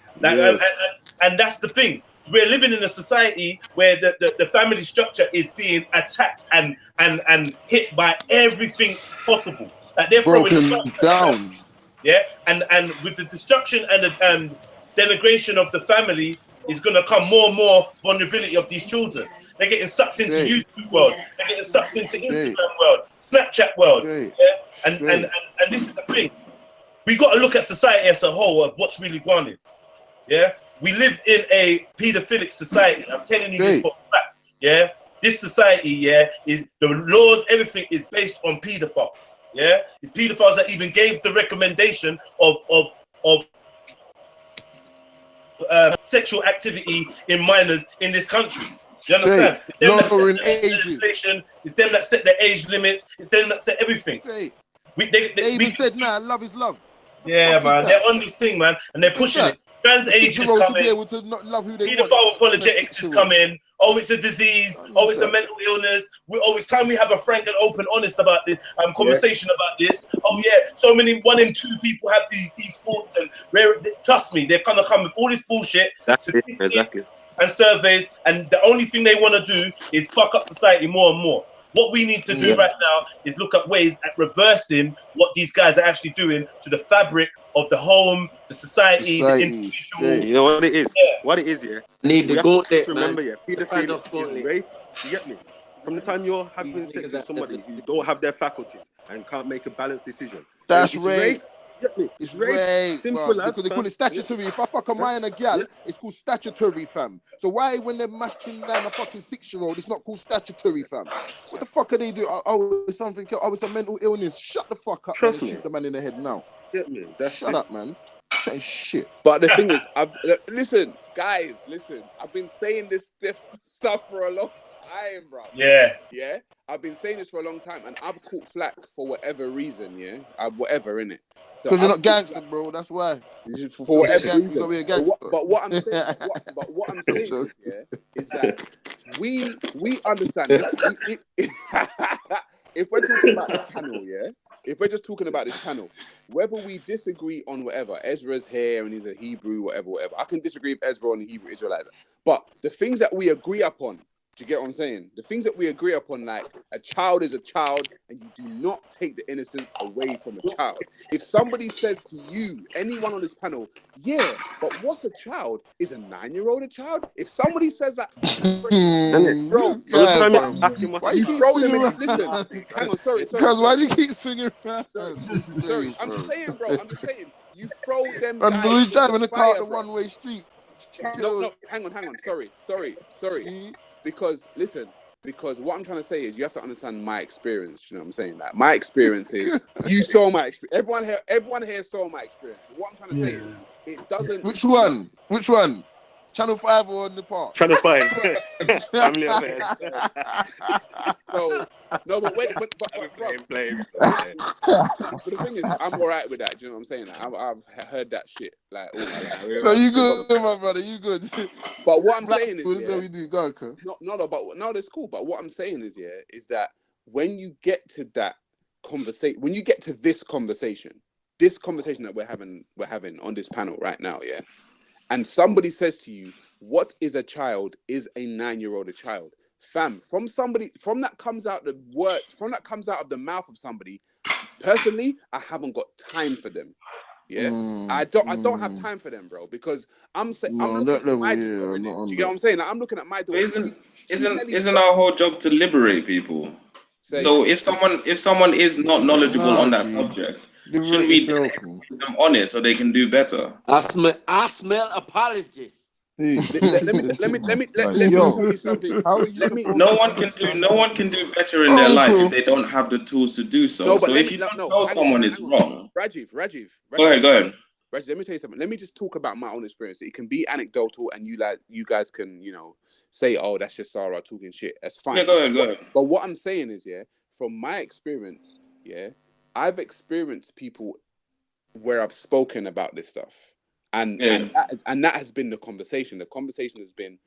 And that's the thing. We're living in a society where the family structure is being attacked and hit by everything possible. Like they're broken down. Yeah, and with the destruction and the denigration of the family is going to come more and more vulnerability of these children. They're getting sucked into YouTube world. They're getting sucked into Instagram world, Snapchat world. Yeah, and this is the thing. We got to look at society as a whole of what's really going on. Yeah, we live in a pedophilic society. I'm telling you this for a fact. Yeah, this society, yeah, is the laws, everything is based on pedophile. Yeah, it's pedophiles that even gave the recommendation of sexual activity in minors in this country. You understand? It's them that set the legislation. It's them that set the age limits. It's them that set everything. They even said, "Nah, love is love." Yeah, man, they're on this thing, man, and they're pushing it. Trans age is coming. Pedophile apologetics is coming. Oh, it's a disease. Oh, it's a mental illness. It's time we have a frank and open, honest about this conversation about this. Oh yeah, so many 1 in 2 people have these thoughts, and trust me, they're gonna come with all this bullshit. That's it, exactly. And surveys, and the only thing they want to do is fuck up society more and more. What we need to do right now is look at ways at reversing what these guys are actually doing to the fabric of the home, the society, the individual. You know what it is? Yeah. What it is, yeah? Need the goat there, remember, man. Pedophilia is rape. You get me? From the time you're having sex with somebody who don't have their faculties and can't make a balanced decision. That's rape. It's rape. Simple as. Because they call it statutory. If I fuck a man and a gal, it's called statutory, fam. So why, when they're mashing down a fucking 6-year-old, it's not called statutory, fam? What the fuck are they doing? Oh, it's something. Oh, it's a mental illness. Shut the fuck up. Trust me. Shoot the man in the head now. Get me? Shut up, man. Saying shit. But the thing is, listen, guys, listen. I've been saying this stuff for a long time, bro. Yeah. Yeah. I've been saying this for a long time, and I've caught flack for whatever reason. Yeah. Whatever, innit? Because you're not gangster, bro. That's why. For whatever reason. Be a gangster. But what I'm saying, is that we understand this. If we're talking about this panel, yeah. If we're just talking about this panel, whether we disagree on whatever, Ezra's here and he's a Hebrew, whatever. I can disagree with Ezra on the Hebrew Israelite. But the things that we agree upon, Do you get what I'm saying? The things that we agree upon, like a child is a child, and you do not take the innocence away from a child. If somebody says to you, anyone on this panel, yeah, but what's a child? Is a 9-year-old a child? If somebody says that, bro, why you keep swinging around? Listen, hang on, sorry. Because why do you keep swinging around? Sorry, I'm just saying, bro. I'm just saying. You throw them And guys. we driving the car fire, the one-way street. No, hang on. Sorry. Because listen, because what I'm trying to say is you have to understand my experience. You know what I'm saying? Like my experience is you saw my experience. Everyone here saw my experience. But what I'm trying to say is it doesn't. Which one? Channel 5 or in the park? Channel 5. Family affairs. So, no, but wait, but playing. But the thing is, I'm all right with that. Do you know what I'm saying? Like, I've heard that shit like all my life. No, you good, my brother. You good. But what I'm saying is, what we do? Go on, no, that's cool. But what I'm saying is that when you get to that conversation, when you get to this conversation that we're having on this panel right now, yeah, and somebody says to you, "What is a child? Is a 9-year-old a child?" Fam, from that comes out of the mouth of somebody. Personally, I haven't got time for them. Yeah, I don't have time for them, bro, because I'm looking at my daughter. Do you get what I'm saying? Like, I'm looking at my daughter. Isn't our whole job to liberate people? So if someone is not knowledgeable on that subject, shouldn't we direct them on it so they can do better? I smell apologists. Let me tell you something. No one can do better in their life if they don't have the tools to do so. So if you don't tell someone it's wrong, Rajiv, go ahead. Rajiv, let me tell you something. Let me just talk about my own experience. It can be anecdotal, and you guys can say, "Oh, that's just Sarah talking shit." That's fine. Yeah, go ahead. But what I'm saying is, from my experience, I've experienced people where I've spoken about this stuff. And that has been the conversation. The conversation has been,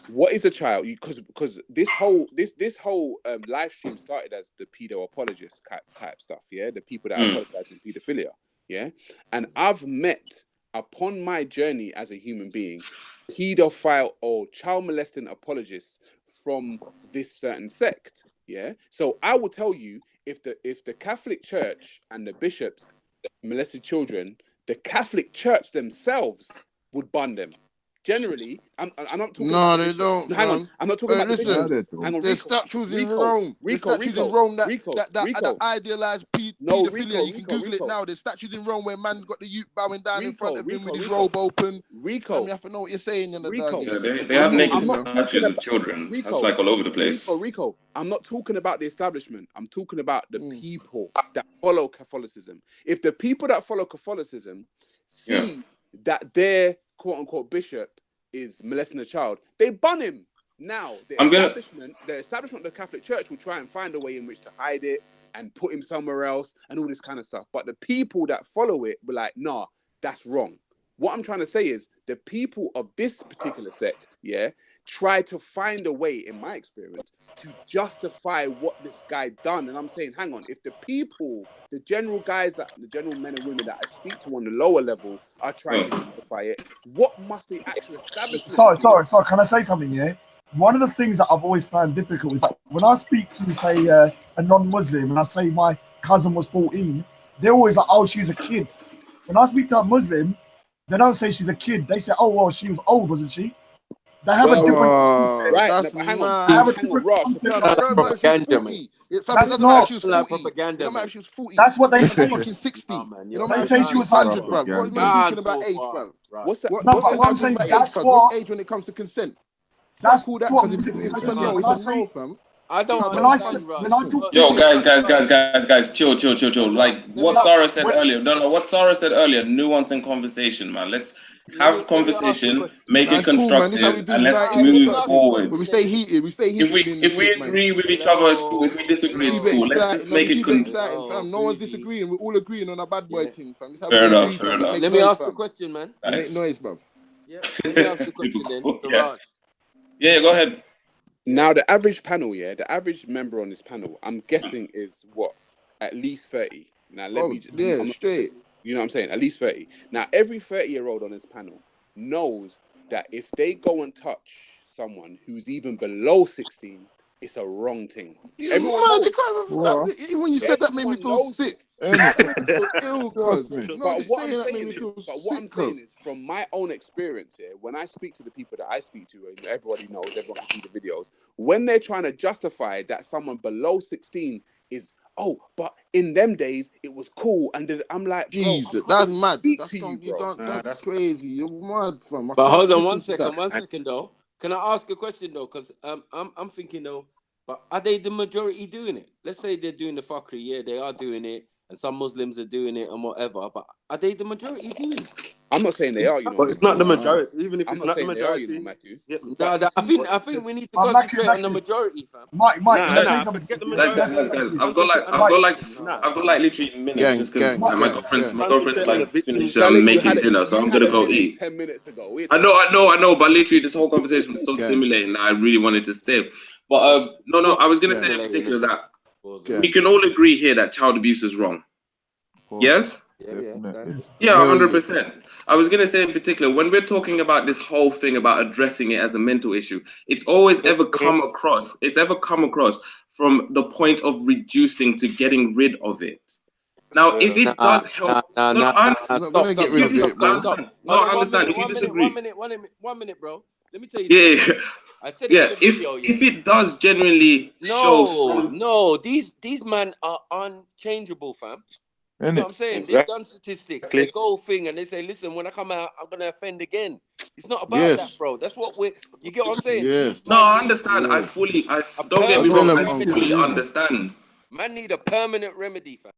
what is a child? Because this whole live stream started as the pedo apologist type stuff. Yeah, the people that apologize for pedophilia. Yeah, and I've met upon my journey as a human being, pedophile or child molesting apologists from this certain sect. Yeah, so I will tell you, if the Catholic Church and the bishops molested children, the Catholic Church themselves would ban them. Generally, I'm not talking. No, they don't. Hang on, I'm not talking about the bishops. Hang on, there's statues in Rome. There's statues in Rome that idealize pedophilia. You can Google it now. There's statues in Rome where man's got the youth bowing down in front of him with his robe open. Ricko, you have to know what you're saying in the they have naked statues of children. That's like all over the place. Ricko, I'm not talking about the establishment. I'm talking about the people that follow Catholicism. If the people that follow Catholicism see that their quote unquote bishop is molesting a child, they ban him. Now the establishment of the Catholic Church will try and find a way in which to hide it and put him somewhere else and all this kind of stuff. But the people that follow it were like, nah, that's wrong. What I'm trying to say is the people of this particular sect, try to find a way, in my experience, to justify what this guy done. And I'm saying, hang on, if the people, the general men and women that I speak to on the lower level are trying to justify it, what must the actual establishment Sorry, can I say something, One of the things that I've always found difficult is that when I speak to, say, a non-Muslim, and I say my cousin was 14, they're always like, oh, she's a kid. When I speak to a Muslim, they don't say she's a kid. They say, oh, well, she was old, wasn't she? They have a different concept. Right, that's hang on, she was 40. That's what they say. Fucking 60. They say she was 100, bro. What's man talking about age, bro? What's I'm saying? That's what age when it comes to consent. That's cool. That what if it's a no, it's a no, fam. I don't Yo, guys, chill. Like what Sarah said earlier. No, what Sarah said earlier, nuance and conversation, man. Let's have conversation, make it constructive, and let's move forward. But we stay heated. If we agree with each other, it's cool. If we disagree, it's cool. Let's just make it exciting, fam. No one's disagreeing. We're all agreeing on a bad boy thing, fam. Fair enough. Let me ask the question, man. Make noise, bruv. Yeah, let me ask the question then. Yeah, go ahead. Now, the average panel, the average member on this panel, I'm guessing is what? At least 30. Now, straight. You know what I'm saying? At least 30. Now, every 30-year-old on this panel knows that if they go and touch someone who's even below 16, it's a wrong thing. Everyone Man, knows. you can't even, even when you said that made me feel sick. That made me feel ill, cuz. But what I'm saying is, from my own experience here, when I speak to the people that I speak to, and everybody knows, everyone can see the videos, when they're trying to justify that someone below 16 is, oh, but in them days it was cool, and I'm like, Jesus, that's mad. That's crazy. You're mad, fam. But hold on one second though. Can I ask a question though? Because I'm thinking though, but are they the majority doing it? Let's say they're doing the fuckery, yeah, they are doing it, and some Muslims are doing it and whatever. But are they the majority doing it? I'm not saying they are, you know. But it's not the majority. Even if I'm it's not not the saying they are, you majority. know, Maku. Yeah, No, I think we need to concentrate on the majority, fam. Mike, can I say something? Guys, I've got like literally minutes just because my girlfriend's like finished making dinner, so I'm gonna go eat. 10 minutes ago. I know, but literally this whole conversation was so stimulating that I really wanted to stay. But no, I was gonna say in particular that we can all agree here that child abuse is wrong. Yes? Yeah, 100%. I was gonna say in particular, when we're talking about this whole thing about addressing it as a mental issue, it's ever come across from the point of reducing to getting rid of it. Now, if it does help, I understand. If you disagree, 1 minute, bro. Let me tell you something. I said it in the video, if it does genuinely show some... No, these men are unchangeable, fam. You know what I'm saying? They've done statistics, they go thing, and they say, listen, when I come out, I'm gonna offend again. It's not about that, bro. That's what you get what I'm saying? No, I understand. Don't get me wrong, I fully understand. Man need a permanent remedy, fam.